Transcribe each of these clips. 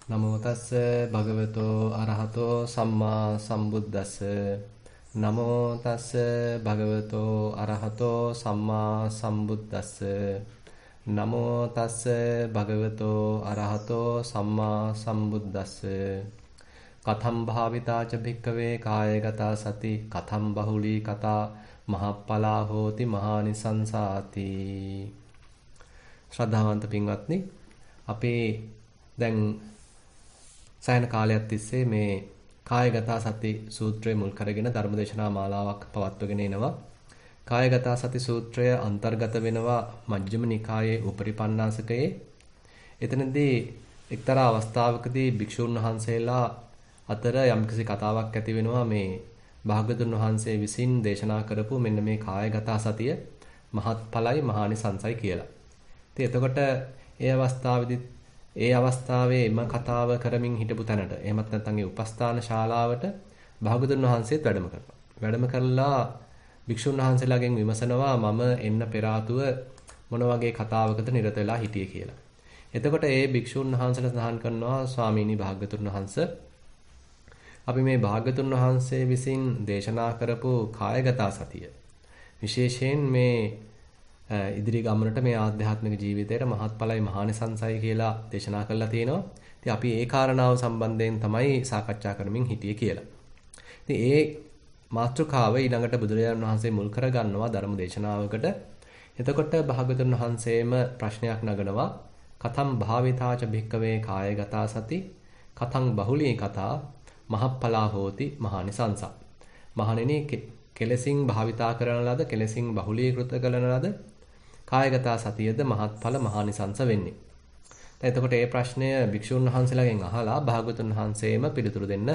නමෝ තස්ස භගවතෝ අරහතෝ සම්මා සම්බුද්දස්ස නමෝ තස්ස භගවතෝ අරහතෝ සම්මා සම්බුද්දස්ස නමෝ තස්ස භගවතෝ අරහතෝ සම්මා සම්බුද්දස්ස කතම් භාවිතාච භික්කවේ කායගතා සති කතම් බහුලී කතා මහප්පලා හෝති මහානිසංසාති ශ්‍රද්ධාවන්ත පින්වත්නි අපේ දැන් සෑහෙන කාලයක් තිස්සේ මේ කායගත සති සූත්‍රය මුල් කරගෙන ධර්මදේශනා මාලාවක් පවත්වගෙන එනවා. කායගත සති සූත්‍රය අන්තර්ගත වෙනවා මජ්ක්‍ධිම නිකායේ උපරිපන්නාසකයේ. එතනදී එක්තරා අවස්ථාවකදී භික්ෂුන් වහන්සේලා අතර යම්කිසි කතාවක් ඇති වෙනවා මේ භාග්‍යවතුන් වහන්සේ විසින් දේශනා කරපු මෙන්න මේ කායගත සතිය මහත්ඵලයි මහානිසංසයි කියලා. ඉතින් එතකොට ඒ අවස්ථාවේ එම කතාව කරමින් හිටපු තැනට එහෙමත් නැත්නම් ඒ උපස්ථාන ශාලාවට භාගතුන් වහන්සේත් වැඩම කරනවා. වැඩම කරලා භික්ෂුන් වහන්සේලාගෙන් විමසනවා මම එන්න පෙර ආතුව මොන වගේ කතාවකට නිරත වෙලා හිටියේ කියලා. එතකොට ඒ භික්ෂුන් වහන්සේලා සඳහන් කරනවා ස්වාමීනි භාගතුන් වහන්සේ අපි මේ භාගතුන් වහන්සේ විසින් දේශනා කරපු කායගත සතිය විශේෂයෙන් මේ ඉදිරි ගමනට මේ ආධ්‍යාත්මික ජීවිතයට මහත්ඵලයි මහානිසංසයි කියලා දේශනා කරලා තියෙනවා. ඉතින් අපි ඒ කාරණාව සම්බන්ධයෙන් තමයි සාකච්ඡා කරමින් හිටියේ කියලා. ඉතින් ඒ මාතෘකාව ඊළඟට බුදුරජාණන් වහන්සේ මුල් කරගන්නවා ධර්ම දේශනාවකට. එතකොට භාගතුන් වහන්සේම ප්‍රශ්නයක් නගනවා. කතම් භාවිතාච භික්කවේ කායගතා සති කතං බහුලී කතා මහප්පලා හෝති මහානිසංසා. මහණෙනි කෙලසින් භාවිතා කරන ලද කෙලසින් බහුලීකృత කරන ලද කායගත සතියද මහත්ඵල මහානිසංස වෙන්නේ. දැන් එතකොට මේ ප්‍රශ්නය භික්ෂුන් වහන්සේලාගෙන් අහලා භාගතුන් වහන්සේම පිළිතුරු දෙන්න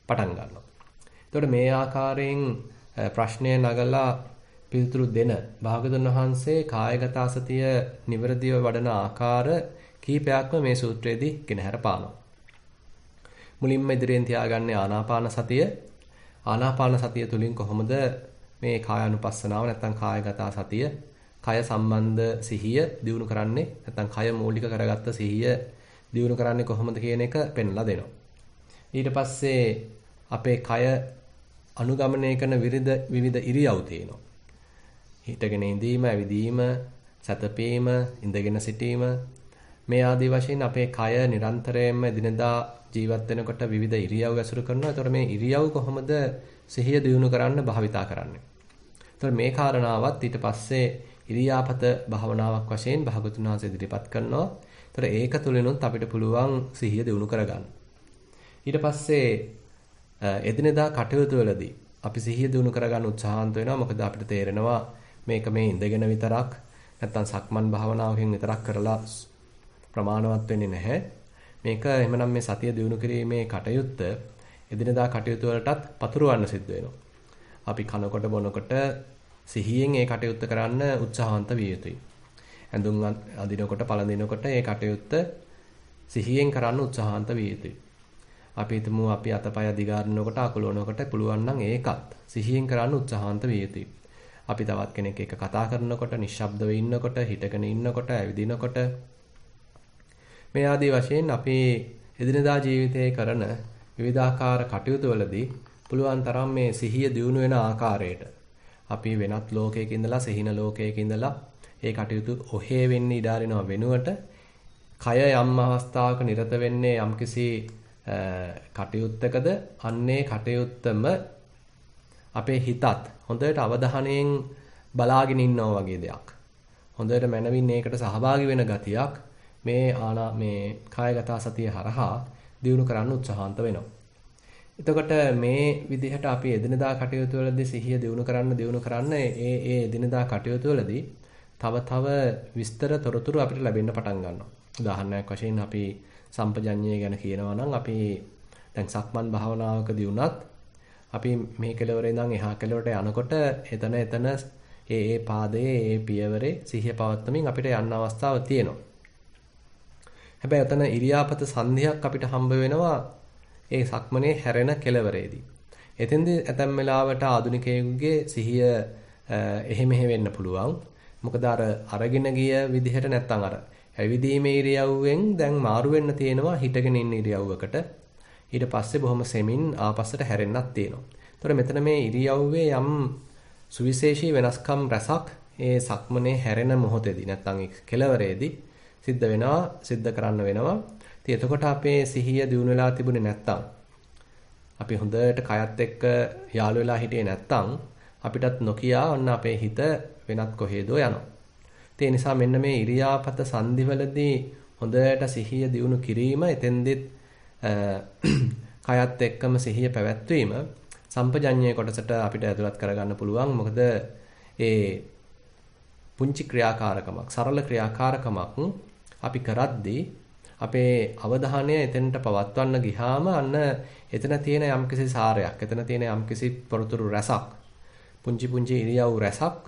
පටන් ගන්නවා. එතකොට මේ ආකාරයෙන් ප්‍රශ්නය නගලා පිළිතුරු දෙන භාගතුන් වහන්සේ කායගත සතිය නිවැරදිව වඩන ආකාර කීපයක්ම මේ සූත්‍රයේදී ගෙනහැර පානවා. මුලින්ම ඉදිරියෙන් තියාගන්නේ ආනාපාන සතිය. ආනාපාන සතිය තුලින් කොහොමද මේ කායानुපස්සනාව නැත්නම් කායගත සතිය කය සම්බන්ධ සිහිය දියුණු කරන්නේ නැත්නම් කය මූලික කරගත්ත සිහිය දියුණු කරන්නේ කොහොමද කියන එක පෙන්ලා දෙනවා. ඊට පස්සේ අපේ කය අනුගමනය කරන විවිධ ඉරියව් තියෙනවා. හිටගෙන ඉඳීම, ඇවිදීම, සැතපීම, ඉඳගෙන සිටීම මේ ආදී වශයෙන් අපේ කය නිරන්තරයෙන්ම දිනදා ජීවත් වෙනකොට විවිධ ඉරියව් ඇසුරු කරනවා. ඒතකොට මේ ඉරියව් කොහොමද සිහිය දියුණු කරන්න භාවිතා කරන්නේ? ඒතකොට මේ කාරණාවත් ඊට පස්සේ ඉරියාපත භාවනාවක් වශයෙන් භාගතුන් වහන්සේ ඉදිරිපත් කරනවා. ඒතකොට ඒක තුලිනුත් අපිට පුළුවන් සිහිය දියුණු කරගන්න. ඊට පස්සේ එදිනෙදා කටයුතු වලදී අපි සිහිය දියුණු කරගන්න උත්සාහන්ත වෙනවා. මොකද අපිට තේරෙනවා මේක මේ ඉඳගෙන විතරක් නැත්නම් සක්මන් භාවනාවකින් විතරක් කරලා ප්‍රමාණවත් වෙන්නේ නැහැ. මේක එහෙමනම් මේ සතිය දියුණු කිරීමේ කටයුත්ත එදිනෙදා කටයුතු වලටත් පතුරවන්න සිද්ධ වෙනවා. අපි කනකොට බොනකොට සිහියෙන් ඒ කටයුත්ත කරන්න උත්සාහන්ත විය යුතුයි. ඇඳුම් අඳිනකොට පළඳිනකොට ඒ කටයුත්ත සිහියෙන් කරන්න උත්සාහන්ත විය යුතුයි. අපි හිතමු අපි අතපය දිගාරිනකොට අකුලවනකොට පුළුවන් නම් ඒකත් සිහියෙන් කරන්න උත්සාහන්ත විය යුතුයි. අපි තවත් කෙනෙක් එක්ක කතා කරනකොට, නිශ්ශබ්දව ඉන්නකොට, හිටගෙන ඉන්නකොට, ඇවිදිනකොට මේ ආදී වශයෙන් අපි එදිනදා ජීවිතයේ කරන විවිධාකාර කටයුතු වලදී පුළුවන් තරම් මේ සිහිය දියුණු වෙන ආකාරයට අපි වෙනත් ලෝකයක ඉඳලා සිහින ලෝකයක ඉඳලා ඒ කටයුතු ඔහේ වෙන්න ඉඩ අරිනව වෙනුවට කය යම් අවස්ථාවක නිරත වෙන්නේ යම්කිසි කටයුත්තකද අන්නේ කටයුත්තම අපේ හිතත් හොඳට අවධානයෙන් බලාගෙන ඉන්නවා වගේ දෙයක්. හොඳට මනවින් ඒකට සහභාගී වෙන ගතියක් මේ කායගත සතිය හරහා දියුණු කරන්න උත්සාහන්ත වෙනවා. එතකොට මේ විදිහට අපි එදිනදා කටයුතු වලදී සිහිය දියුණු කරන්න ඒ එදිනදා කටයුතු වලදී තව විස්තර තොරතුරු අපිට ලැබෙන්න පටන් ගන්නවා. උදාහරණයක් වශයෙන් අපි සම්පජඤ්ඤය ගැන කියනවා නම් අපි දැන් සක්මන් භාවනාවකදී උනත් අපි මේ කෙළවරේ ඉඳන් එහා කෙළවරට යනකොට එතන ඒ පාදයේ ඒ පියවරේ සිහිය පවත්වමින් අපිට යන්න අවස්ථාවක් තියෙනවා. හැබැයි එතන ඉරියාපත සංධියක් අපිට හම්බ වෙනවා ඒ සක්මනේ හැරෙන කෙළවරේදී. එතෙන්දී ඇතැම් වෙලාවට ආධුනිකයෙකුගේ සිහිය එහෙ මෙහෙ වෙන්න පුළුවන්. මොකද අරගෙන ගිය විදිහට නැත්තම් ඇවිදීමේ ඉරියව්වෙන් දැන් මාරු වෙන්න තියෙනවා හිටගෙන ඉන්න ඉරියව්වකට. ඊට පස්සේ බොහොම සෙමින් ආපස්සට හැරෙන්නත් තියෙනවා. ඒතකොට මෙතන මේ ඉරියව්වේ යම් සුවිශේෂී වෙනස්කම් රසක් ඒ සක්මනේ හැරෙන මොහොතේදී නැත්නම් කෙලවරේදී සිද්ධ කරන්න වෙනවා. ඉතින් එතකොට අපේ සිහිය දියුණු වෙලා තිබුණේ නැත්නම් අපි හොඳට කයත් එක්ක යාළු වෙලා හිටියේ නැත්නම් අපිටත් නොකියා ඔන්න අපේ හිත වෙනත් කොහෙදෝ යනවා. ඒ නිසා මෙන්න මේ ඉරියාපත සංදිවලදී හොඳට සිහිය දියුණු කිරීම එතෙන්දෙත් කයත් එක්කම සිහිය පැවැත්වීම සම්පජඤ්ඤයේ කොටසට අපිට ඇතුළත් කරගන්න පුළුවන්. මොකද ඒ පුංචි ක්‍රියාකාරකමක් සරල ක්‍රියාකාරකමක් අපි කරද්දී අපේ අවධානය එතෙන්ට පවත්වන්න ගියාම අන්න එතන තියෙන යම්කිසි සාරයක්, එතන තියෙන යම්කිසි තොරතුරු රසක්, පුංචි ඉරියව් රසක්,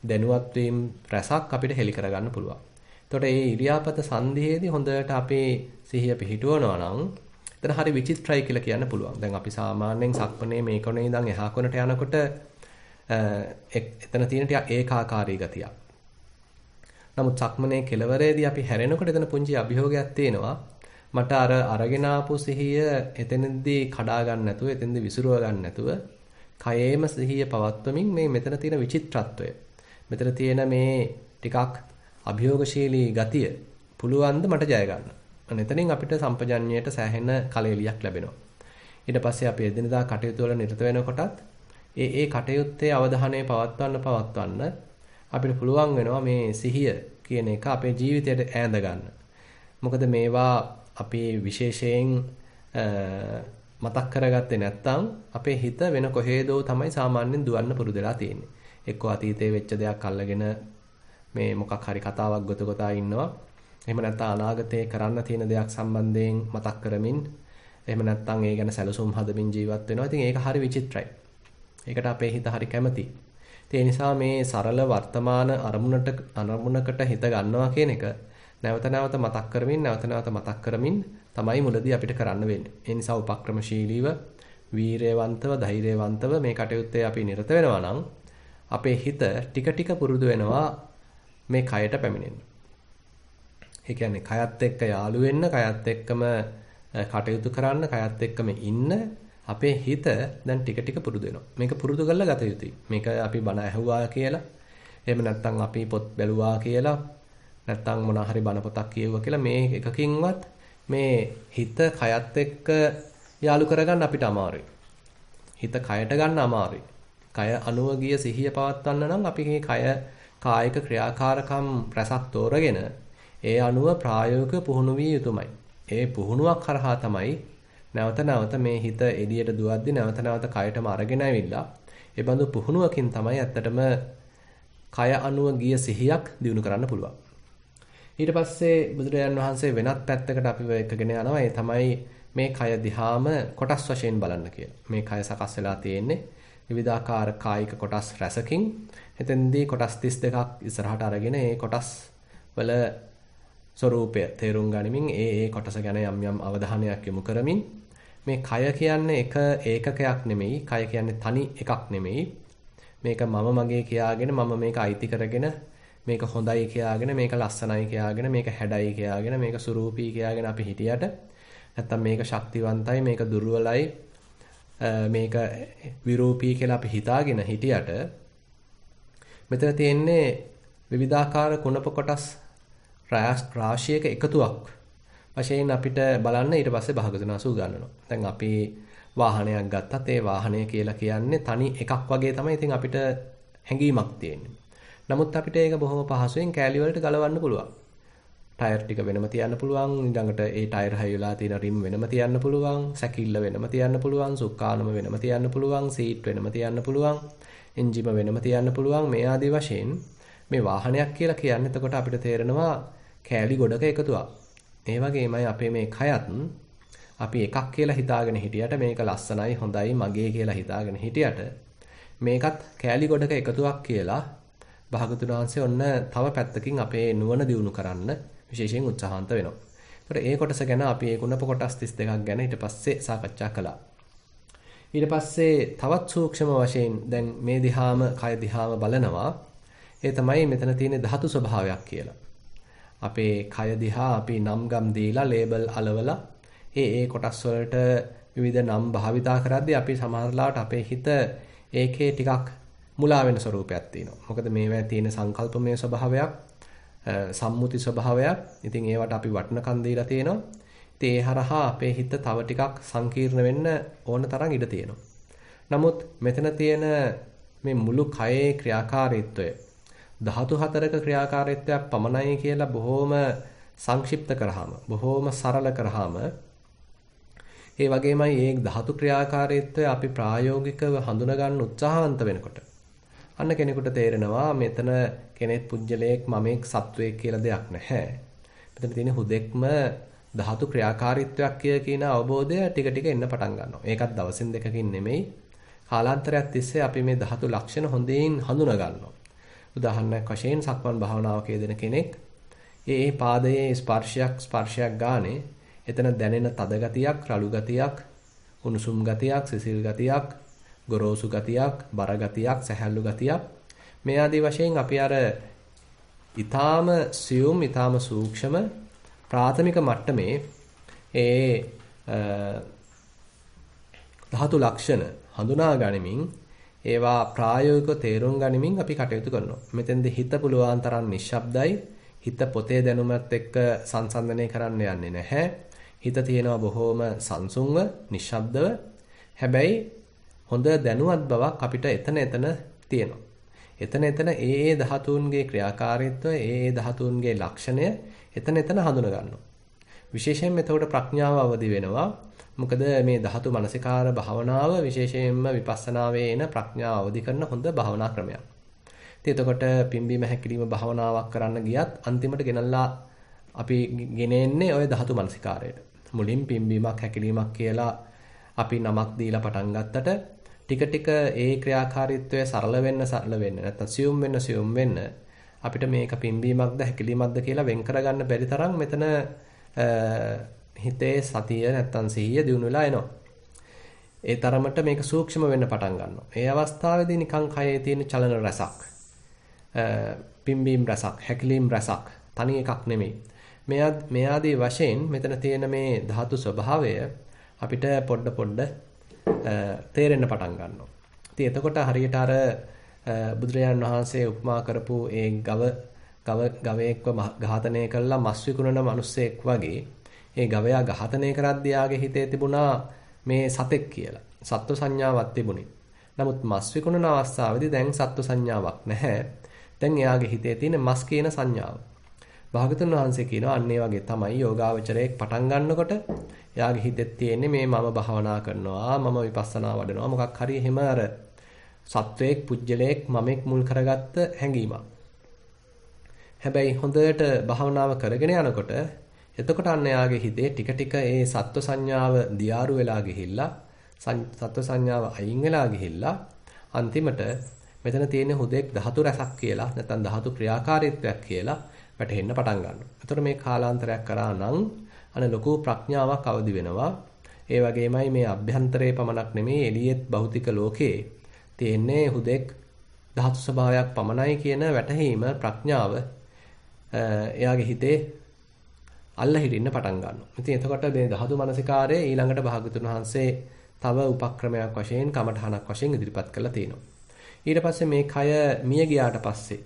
දැනුවත් වීම රසක් අපිට හෙලි කරගන්න පුළුවන්. එතකොට මේ ඉරියාපත සංධියේදී හොඳට අපේ සිහිය පිහිටුවනවා නම් එතන හරි විචිත්‍රයි කියලා කියන්න පුළුවන්. දැන් අපි සාමාන්‍යයෙන් සක්මනේ මේ කොනේ ඉඳන් එහා කොනට යනකොට එතන තියෙන ටික ඒකාකාරී ගතියක්. නමුත් සක්මනේ කෙලවරේදී අපි හැරෙනකොට එතන පුංචි අභියෝගයක් තියෙනවා. මට අර අරගෙන ආපු සිහිය එතනදී කඩා ගන්න නැතුව, එතනදී විසිරුව ගන්න නැතුව, කයේම සිහිය පවත්වමින් මේ මෙතන තියෙන විචිත්‍රත්වය, මෙතන තියෙන මේ ටිකක් අභියෝගශීලී ගතිය පුළුවන් ද මට ජය ගන්න. අන්න එතනින් අපිට සම්පජඤ්ඤයට සෑහෙන කලෙලියක් ලැබෙනවා. ඊට පස්සේ අපි එදිනදා කටයුතු වල නිරත වෙනකොටත් ඒ කටයුත්තේ අවධානය පවත්වන්න අපිට පුළුවන් වෙනවා මේ සිහිය කියන එක අපේ ජීවිතයට ඈඳ ගන්න. මොකද මේවා අපි විශේෂයෙන් මතක් කරගත්තේ නැත්නම් අපේ හිත වෙන කොහේදෝ තමයි සාමාන්‍යයෙන් දුවන්න පුරුදු වෙලා තියෙන්නේ. එක්ක අතීතයේ වෙච්ච දෙයක් අල්ලගෙන මේ මොකක් හරි කතාවක් ගොතගොතා ඉන්නවා. එහෙම නැත්නම් අනාගතේ කරන්න තියෙන දෙයක් සම්බන්ධයෙන් මතක් කරමින්, එහෙම නැත්නම් ඒ ගැන සැලසුම් හදමින් ජීවත් වෙනවා. ඉතින් ඒක හරි විචිත්‍රයි. ඒකට අපේ හිත හරි කැමතියි. ඒ නිසා මේ සරල වර්තමාන අරමුණකට හිත ගන්නවා කියන එක නැවත නැවත මතක් කරමින් තමයි මුලදී අපිට කරන්න වෙන්නේ. ඒ නිසා උපක්‍රමශීලීව, වීරයවන්තව, ධෛර්යවන්තව මේ කටයුත්තේ අපි නිරත වෙනවා නම් අපේ හිත ටික ටික පුරුදු වෙනවා මේ කයට පැමිණෙන්න. ඒ කියන්නේ කයත් එක්ක යාළු වෙන්න, කයත් එක්කම කටයුතු කරන්න, කයත් එක්කම ඉන්න අපේ හිත දැන් ටික ටික පුරුදු වෙනවා. මේක පුරුදු කරලා ගත යුතුයි. මේක අපි බණ ඇහුවා කියලා, එහෙම නැත්නම් අපි පොත් බැලුවා කියලා, නැත්නම් මොනවා හරි බණ පොතක් කියවුවා කියලා මේ එකකින්වත් මේ හිත කයත් එක්ක යාළු කරගන්න අපිට අමාරුයි. හිත කයට ගන්න අමාරුයි. කය අනුව ගිය සිහිය පවත්වන්න නම් අපි මේ කායික ක්‍රියාකාරකම් රසක් තෝරගෙන ඒ අනුව ප්‍රායෝගික පුහුණු විය යුතුමයි. ඒ පුහුණුවක් කරහා තමයි නැවත නැවත මේ හිත එළියට දුවද්දි නැවත නැවත කයටම අරගෙන ඇවිල්ලා ඒ බඳු පුහුණුවකින් තමයි ඇත්තටම කය අනුව ගිය සිහියක් දිනු කරන්න පුළුවන්. ඊට පස්සේ බුදුරජාන් වහන්සේ වෙනත් පැත්තකට අපිව එකගෙන යනවා. ඒ තමයි මේ කය දිහාම කොටස් වශයෙන් බලන්න කියලා. මේ කය සකස් වෙලා තියෙන්නේ විවිධාකාර කායික කොටස් රැසකින්. එතෙන්දී කොටස් 32ක් ඉස්සරහට අරගෙන ඒ කොටස් වල ස්වરૂපය තේරුම් ගනිමින් ඒ කොටස ගැන යම් අවධානයක් යොමු කරමින් මේ කය කියන්නේ එක ඒකකයක් නෙමෙයි. කය කියන්නේ තනි එකක් නෙමෙයි. මේක මම මගේ කියාගෙන මම මේක අයිති කරගෙන මේක හොඳයි කියාගෙන මේක ලස්සනයි කියාගෙන මේක හැඩයි කියාගෙන මේක සුරූපී කියාගෙන අපි හිටියට නැත්තම් මේක ශක්තිවන්තයි මේක දුර්වලයි මේක විරූපී කියලා අපි හිතාගෙන හිටියට මෙතන තියෙන්නේ විවිධාකාර කුණප කොටස් රාශියක එකතුවක් වශයෙන් අපිට බලන්න ඊට පස්සේ භාගතුන් වහන්සේ උගන්වනවා. දැන් අපි වාහනයක් ගත්තත් ඒ වාහනය කියලා කියන්නේ තනි එකක් වගේ තමයි ඉතින් අපිට හැඟීමක් තියෙන්නේ. නමුත් අපිට ඒක බොහොම පහසුවෙන් කෑලි වලට ගලවන්න පුළුවන්. ටයර් ටික වෙනම තියන්න පුළුවන්. ඊළඟට ඒ ටයර් හයි වෙලා තියෙන රිම් වෙනම තියන්න පුළුවන්. සැකිල්ල වෙනම තියන්න පුළුවන්. සුක්කානම වෙනම තියන්න පුළුවන්. සීට් වෙනම තියන්න පුළුවන්. එන්ජිම වෙනම තියන්න පුළුවන්. මේ ආදී වශයෙන් මේ වාහනයක් කියලා කියන්නේ එතකොට අපිට තේරෙනවා කෑලි ගොඩක එකතුවක්. ඒ වගේමයි අපේ මේ කයත් අපි එකක් කියලා හිතාගෙන හිටියට මේක ලස්සනයි හොඳයි මගේ කියලා හිතාගෙන හිටියට මේකත් කෑලි ගොඩක එකතුවක් කියලා භාගතුන් වහන්සේ ඔන්න තව පැත්තකින් අපේ නුවණ දියුණු කරන්න විශේෂයෙන් උත්සාහන්ත වෙනවා. ඒකට ඒ කොටස ගැන අපි ඒ කුණප කොටස් 32ක් ගැන ඊට පස්සේ සාකච්ඡා කළා. ඊට පස්සේ තවත් සූක්ෂම වශයෙන් දැන් මේ දිහාම කය දිහාම බලනවා. ඒ තමයි මෙතන තියෙන ධාතු ස්වභාවයක් කියලා. අපේ කය දිහා අපි නම් ගම් දීලා ලේබල් අලවලා ඒ කොටස් වලට විවිධ නම් භාවිතා කරද්දී අපි සමහරලාට අපේ හිත ඒකේ ටිකක් මුලා වෙන ස්වරූපයක් තියෙනවා. මොකද මේවා තියෙන සංකල්පමය ස්වභාවයක්, සම්මුති ස්වභාවයක්. ඉතින් ඒවට අපි වටිනකම් දීලා තියෙනවා. ඉතින් ඒ හරහා අපේ හිත තව ටිකක් සංකීර්ණ වෙන්න ඕන තරම් ඉඩ තියෙනවා. නමුත් මෙතන තියෙන මේ මුළු කයේ ක්‍රියාකාරීත්වය ධාතු හතරක ක්‍රියාකාරීත්වයක් පමණයි කියලා බොහොම සංක්ෂිප්ත කරාම, බොහොම සරල කරාම ඒ වගේමයි මේ ධාතු ක්‍රියාකාරීත්වය අපි ප්‍රායෝගිකව හඳුනා ගන්න උත්සාහවන්ත වෙනකොට අන්න කෙනෙකුට තේරෙනවා මෙතන කෙනෙක් පුජ්‍යලයක් මමෙක් සත්වයක් කියලා දෙයක් නැහැ. මෙතන තියෙන හුදෙක්ම ධාතු ක්‍රියාකාරීත්වයක් කියන අවබෝධය ටික ටික එන්න පටන් ගන්නවා. ඒකත් දවසින් දෙකකින් නෙමෙයි. කාලාන්තරයක් තිස්සේ අපි මේ ධාතු ලක්ෂණ හොඳින් හඳුනා ගන්නවා. උදාහරණයක් වශයෙන් සක්මන් භාවනාවක යෙදෙන කෙනෙක් ඒ පාදයේ ස්පර්ශයක් ගානේ එතන දැනෙන තද ගතියක්, රළු ගතියක්, උණුසුම් ගතියක්, සිසිල් ගතියක්, ගොරෝසු ගතියක්, බර ගතියක්, සැහැල්ලු ගතියක් මේ ආදී වශයෙන් අපි අර ඊටාම සියුම්, ඊටාම සූක්ෂම ප්‍රාථමික මට්ටමේ ඒ ධාතු ලක්ෂණ හඳුනා ගනිමින් ඒවා ප්‍රායෝගිකව තේරුම් ගනිමින් අපි කටයුතු කරනවා. මෙතෙන්දී හිත පුළුවන් තරම් නිශ්ශබ්දයි. හිත පොතේ දැනුමත් එක්ක සංසන්දනය කරන්න යන්නේ නැහැ. හිත තියෙනවා බොහොම සංසුන්ව, නිශ්ශබ්දව. හැබැයි හොඳ දැනුවත් බවක් අපිට එතන තියෙනවා. එතන ඒ ධාතුන්ගේ ක්‍රියාකාරීත්වය, ඒ ධාතුන්ගේ ලක්ෂණය එතන හඳුනා ගන්නවා. විශේෂයෙන්ම එතකොට ප්‍රඥාව අවදි වෙනවා. මොකද මේ ධාතු මනසිකාර භාවනාව විශේෂයෙන්ම විපස්සනාවේ එන ප්‍රඥාව අවදි කරන හොඳ භාවනා ක්‍රමයක්. ඉතින් එතකොට පිම්බීම හැකිලිම භාවනාවක් කරන්න ගියත් අන්තිමට ගෙනල්ලා අපි ගෙනෙන්නේ ওই ධාතු මනසිකාරයට. මුලින් පිම්බීමක් හැකිලීමක් කියලා අපි නමක් දීලා පටන් ගත්තට ටික ටික ඒ ක්‍රියාකාරීත්වය සරල වෙන්න නැත්නම් සියුම් වෙන්න අපිට මේක පිම්බීමක්ද හැකිලීමක්ද කියලා වෙන් කරගන්න බැරි තරම් මෙතන හිතේ සතිය නැත්නම් සිහිය දියුණු වෙලා එනවා. ඒ තරමට මේක සූක්ෂම වෙන්න පටන් ගන්නවා. ඒ අවස්ථාවේදී නිකන් කයේ තියෙන චලන රසක්, පිම්බීම් රසක්, හැකිලීම් රසක් තනි එකක් නෙමෙයි. මේ ආදී වශයෙන් මෙතන තියෙන මේ ධාතු ස්වභාවය අපිට පොඩ තේරෙන්න පටන් ගන්නවා. ඉතින් එතකොට හරියට අර බුදුරජාන් වහන්සේ උපමා කරපු ඒ ගවයෙක්ව ඝාතනය කළා මස් විකුණන මිනිස්සෙක් වගේ ඒ ගවයා ඝාතනය කරද්දී යාගේ හිතේ තිබුණා මේ සතෙක් කියලා. සත්ව සංඥාවක් තිබුණේ. නමුත් මස් විකුණන අවස්ථාවේදී දැන් සත්ව සංඥාවක් නැහැ. දැන් එයාගේ හිතේ තියෙන මස් කියන සංඥාව. භාගතුන් වහන්සේ කියනවා අන්න ඒ වගේ තමයි යෝගාවචරයක් පටන් ගන්නකොට එයාගේ හිතේ තියෙන්නේ මේ මම භාවනා කරනවා, මම විපස්සනා වඩනවා, මොකක් හරි එහෙම අර සත්වයක්, පුජ්‍යලයක්, මමෙක් මුල් කරගත්ත හැඟීමක්. හැබැයි හොඳට භාවනාව කරගෙන යනකොට එතකොට අන්න එයාගේ හිතේ ටික ටික ඒ සත්ව සංඥාව දියාරු වෙලා ගිහිල්ලා සත්ව සංඥාව අයින් වෙලා ගිහිල්ලා අන්තිමට මෙතන තියෙන හුදෙක් ධාතු රසක් කියලා නැත්නම් ධාතු ක්‍රියාකාරීත්වයක් කියලා වැටහෙන්න පටන් ගන්නවා. එතකොට මේ කාලාන්තරයක් කරා නම් අන ලොකු ප්‍රඥාවක් අවදි වෙනවා. ඒ වගේමයි මේ අභ්‍යන්තරයේ පමණක් නෙමෙයි එළියෙත් භෞතික ලෝකයේ තියෙන්නේ හුදෙක් ධාතු ස්වභාවයක් පමණයි කියන වැටහීම ප්‍රඥාව එයාගේ හිතේ අල්ල හිරින්න පටන් ගන්නවා. ඉතින් එතකොට මේ ධාතු මනසිකාරයේ ඊළඟට භාගතුන් වහන්සේ තව උපක්‍රමයක් වශයෙන් කමඨහනක් වශයෙන් ඉදිරිපත් කරලා තියෙනවා. ඊට පස්සේ මේ කය මිය ගියාට පස්සේ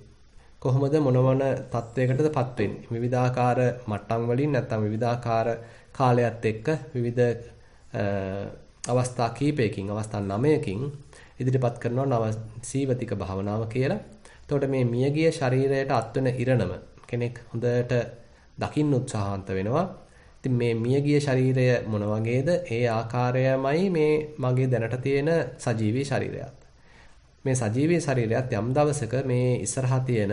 කොහොමද මොන තත්වයකටදපත් වෙන්නේ? විවිධාකාර මට්ටම් වලින් නැත්නම් විවිධාකාර කාලයත් එක්ක විවිධ අවස්ථා කීපයකින් අවස්ථා 9කින් ඉදිරිපත් කරනවා නව සීවතික භාවනාව කියලා. එතකොට මේ මියගිය ශරීරයට අත්වෙන ඉරණම කෙනෙක් හොඳට දකින්න උත්සාහන්ත වෙනවා. ඉතින් මේ මියගිය ශරීරය මොන වගේද? ඒ ආකාරයමයි මේ මගේ දැනට තියෙන සජීවී ශරීරයත්. මේ සජීවී ශරීරයත් යම් දවසක මේ ඉස්සරහා තියෙන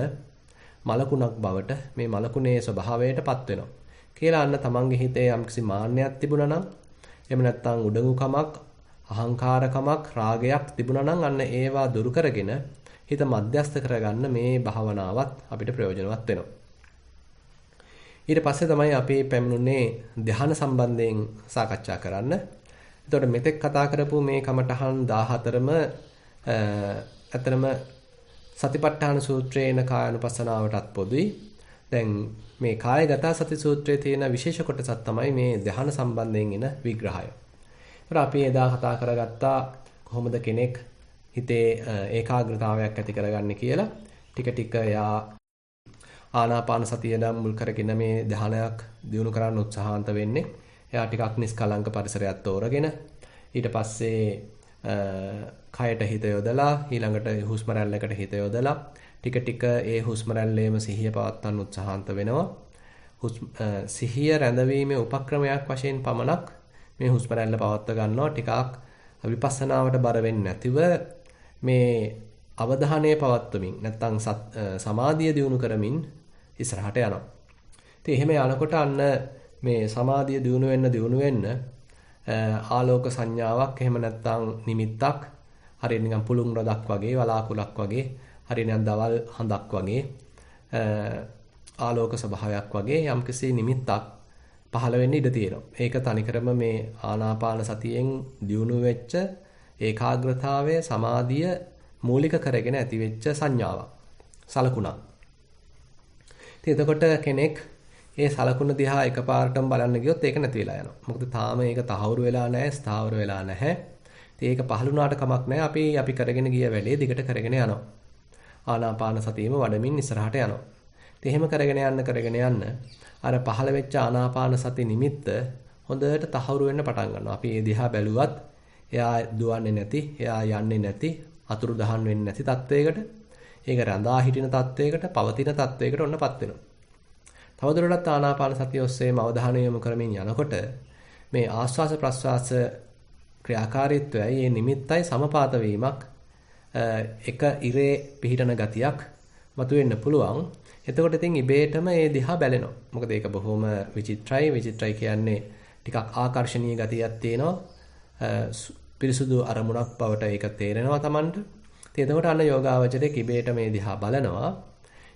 මලකුණක් බවට මේ මලකුණේ ස්වභාවයටපත් වෙනවා. කියලා අන්න තමන්ගේ හිතේ යම්කිසි මාන්නයක් තිබුණා නම් එහෙම නැත්නම් උඩඟුකමක්, අහංකාරකමක්, රාගයක් තිබුණා නම් අන්න ඒවා දුරු කරගෙන හිත මධ්‍යස්ත කරගන්න මේ භාවනාවත් අපිට ප්‍රයෝජනවත් වෙනවා. ඊට පස්සේ තමයි අපි පැමිණුනේ ධ්‍යාන සම්බන්ධයෙන් සාකච්ඡා කරන්න. එතකොට මෙතෙක් කතා කරපු මේ කමඨහන් 14ම ඇත්තටම සතිපට්ඨාන සූත්‍රයේන කායानुපස්සනාවටත් පොදුයි. දැන් මේ කායගත සති සූත්‍රයේ තියෙන විශේෂ කොටසක් තමයි මේ ධ්‍යාන සම්බන්ධයෙන් එන විග්‍රහය. ඒත් අපි එදා කතා කරගත්තා කොහොමද කෙනෙක් හිතේ ඒකාග්‍රතාවයක් ඇති කරගන්නේ කියලා. ටික ටික එයා ආනාපාන සතිය නම් මුල් කරගෙන මේ ධ්‍යානයක් දියුණු කරන්න උත්සාහන්ත වෙන්නේ. එයා ටිකක් නිස්කලංක පරිසරයක් තෝරගෙන ඊට පස්සේ කයට හිත යොදලා ඊළඟට හුස්ම රැල්ලකට හිත යොදලා ටික ටික ඒ හුස්ම රැල්ලේම සිහිය පවත්වන්න උත්සාහන්ත වෙනවා. සිහිය රැඳවීමේ උපක්‍රමයක් වශයෙන් පමණක් මේ හුස්ම රැල්ල පවත්ව ගන්නවා. ටිකක් විපස්සනාවට බර වෙන්නේ නැතිව මේ අවධානය පවත්වමින් නැත්නම් සමාධිය දියුණු කරමින් ඉස්සරහට යනවා. ඉතින් එහෙම යනකොට අන්න මේ සමාධිය දියුණු වෙන්න ආලෝක සංඥාවක් එහෙම නැත්නම් නිමිත්තක් හරිය නිකන් පුළුන් රොදක් වගේ වලාකුලක් වගේ හරිය නිකන් දවල් හඳක් වගේ ආලෝක ස්වභාවයක් වගේ යම්කිසි නිමිත්තක් පහළ වෙන්න ඉඩ තියෙනවා. ඒක තනිකරම මේ ආනාපාන සතියෙන් දියුණු වෙච්ච ඒකාග්‍රතාවය සමාධිය මූලික කරගෙන ඇති වෙච්ච සංඥාවක්. සලකුණක්. ඉතින් එතකොට කෙනෙක් ඒ සලකුණ දිහා එකපාරටම බලන්න ගියොත් ඒක නැති වෙලා යනවා. මොකද තාම ඒක තහවුරු වෙලා නැහැ, ස්ථාවර වෙලා නැහැ. ඉතින් ඒක පහළුණාට කමක් නැහැ. අපි කරගෙන ගිය වැඩේ දිගට කරගෙන යනවා. ආනාපාන සතියෙම වඩමින් ඉස්සරහට යනවා. ඉතින් එහෙම කරගෙන යන්න අර පහළ වෙච්ච ආනාපාන සති නිමිත්ත හොඳට තහවුරු වෙන්න පටන් ගන්නවා. අපි ඒ දිහා බැලුවත් එයා දුවන්නේ නැති, එයා යන්නේ නැති, අතුරු දහන් වෙන්නේ නැති තත්වයකට, ඒක රඳා හිටින තත්වයකට, පවතින තත්වයකට ඔන්නපත් වෙනවා. තවදුරටත් ආනාපාන සතිය ඔස්සේම අවධානය යොමු කරමින් යනකොට මේ ආස්වාස ප්‍රස්වාස ක්‍රියාකාරීත්වයයි මේ නිමිත්තයි සමපාත වීමක් එක ඉරේ පිහිටන ගතියක් මතුවෙන්න පුළුවන්. එතකොට ඉතින් ඉබේටම ඒ දිහා බැලෙනවා. මොකද ඒක බොහොම විචිත්‍රයි. විචිත්‍රයි කියන්නේ ටිකක් ආකර්ශනීය ගතියක් තියෙනවා. පිරිසුදු අරමුණක් බවට ඒක තේරෙනවා Tamanට. ඉතින් එතකොට අන්න යෝගාවචරයේ ඉබේට මේ දිහා බලනවා.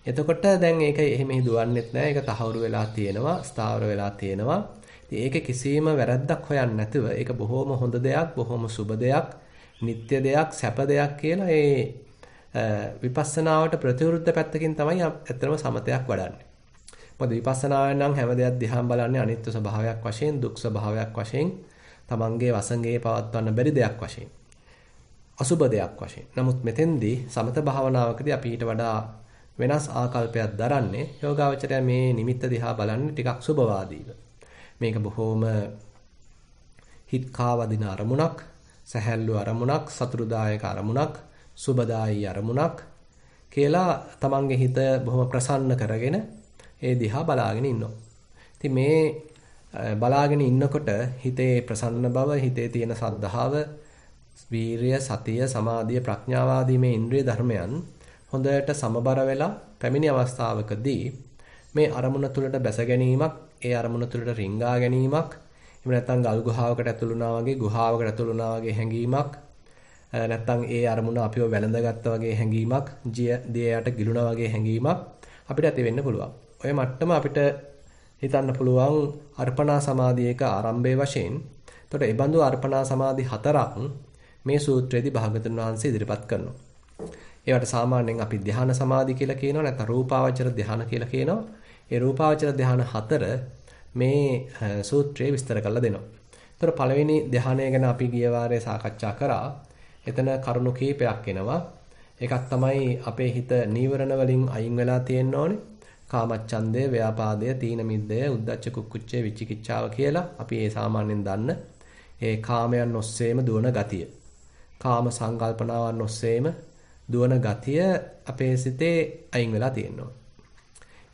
එතකොට දැන් ඒක එහෙම දුවන්නේත් නැහැ. ඒක තහවුරු වෙලා තියෙනවා, ස්ථාවර වෙලා තියෙනවා. ඉතින් ඒකේ කිසිම වැරද්දක් හොයන්නේ නැතුව ඒක බොහොම හොඳ දෙයක්, බොහොම සුබ දෙයක්, නිත්‍ය දෙයක්, සැප දෙයක් කියලා ඒ විපස්සනාවට ප්‍රතිවිරුද්ධ පැත්තකින් තමයි ඇත්තටම සමතයක් වඩන්නේ. මොකද විපස්සනාවෙන් නම් හැම දෙයක් දිහා බලන්නේ අනිත්‍ය ස්වභාවයක් වශයෙන්, දුක් ස්වභාවයක් වශයෙන්, තමන්ගේ වසංගයේ පවත්වන්න බැරි දෙයක් වශයෙන්, අසුබ දෙයක් වශයෙන්. නමුත් මෙතෙන්දී සමත භාවනාවකදී අපි ඊට වඩා වෙනස් ආකල්පයක් දරන්නේ යෝගාවචරය මේ නිමිත්ත දිහා බලන්නේ ටිකක් සුබවාදීව. මේක බොහොම හිත්කා වදින අරමුණක්, සැහැල්ලු අරමුණක්, සතුටුදායක අරමුණක්, සුබදායි අරමුණක් කියලා තමන්ගේ හිත බොහොම ප්‍රසන්න කරගෙන ඒ දිහා බලාගෙන ඉන්නවා. ඉතින් මේ බලාගෙන ඉන්නකොට හිතේ ප්‍රසන්න බව, හිතේ තියෙන සද්ධාව, වීරිය, සතිය, සමාධිය, ප්‍රඥාව ආදී මේ ඉන්ද්‍රිය ධර්මයන් හොඳට සමබර වෙලා පැමිණි අවස්ථාවකදී මේ අරමුණ තුළට බැස ගැනීමක්, ඒ අරමුණ තුළට රිංගා ගැනීමක්, එහෙම නැත්නම් ගල් ගුහාවකට ඇතුළුනා වගේ, ගුහාවකට ඇතුළුනා වගේ හැඟීමක්, නැත්නම් ඒ අරමුණ අපිව වැළඳගත්තා වගේ හැඟීමක්, දියයට ගිලුණා වගේ හැඟීමක් අපිට ඇති වෙන්න පුළුවන්. ඔය මට්ටම අපිට හිතන්න පුළුවන් අර්පණා සමාධියක ආරම්භයේ වශයෙන්. එතකොට ඒ බඳු අර්පණා සමාධි හතරක් මේ සූත්‍රයේදී භාගතුන් වහන්සේ ඉදිරිපත් කරනවා. ඒවට සාමාන්‍යයෙන් අපි ධ්‍යාන සමාධි කියලා කියනවා, නැත්නම් රූපාවචර ධ්‍යාන කියලා කියනවා. ඒ රූපාවචර ධ්‍යාන හතර මේ සූත්‍රයේ විස්තර කරලා දෙනවා. ඒතර පළවෙනි ධ්‍යානය ගැන අපි ගිය වාරේ සාකච්ඡා කරා. එතන කරුණු කීපයක් එනවා. එකක් තමයි අපේ හිත නීවරණ වලින් අයින් වෙලා තියෙන්න ඕනේ. කාමච්ඡන්දය, ව්‍යාපාදය, තීන මිද්දය, උද්ධච්ච කුක්කුච්චය, විචිකිච්ඡාව කියලා අපි ඒ සාමාන්‍යයෙන් දන්න ඒ කාමයන් ඔස්සේම දුවන ගතිය. කාම සංකල්පනාවන් ඔස්සේම දුවන ගතිය අපේ සිතේ අයින් වෙලා තියෙනවා.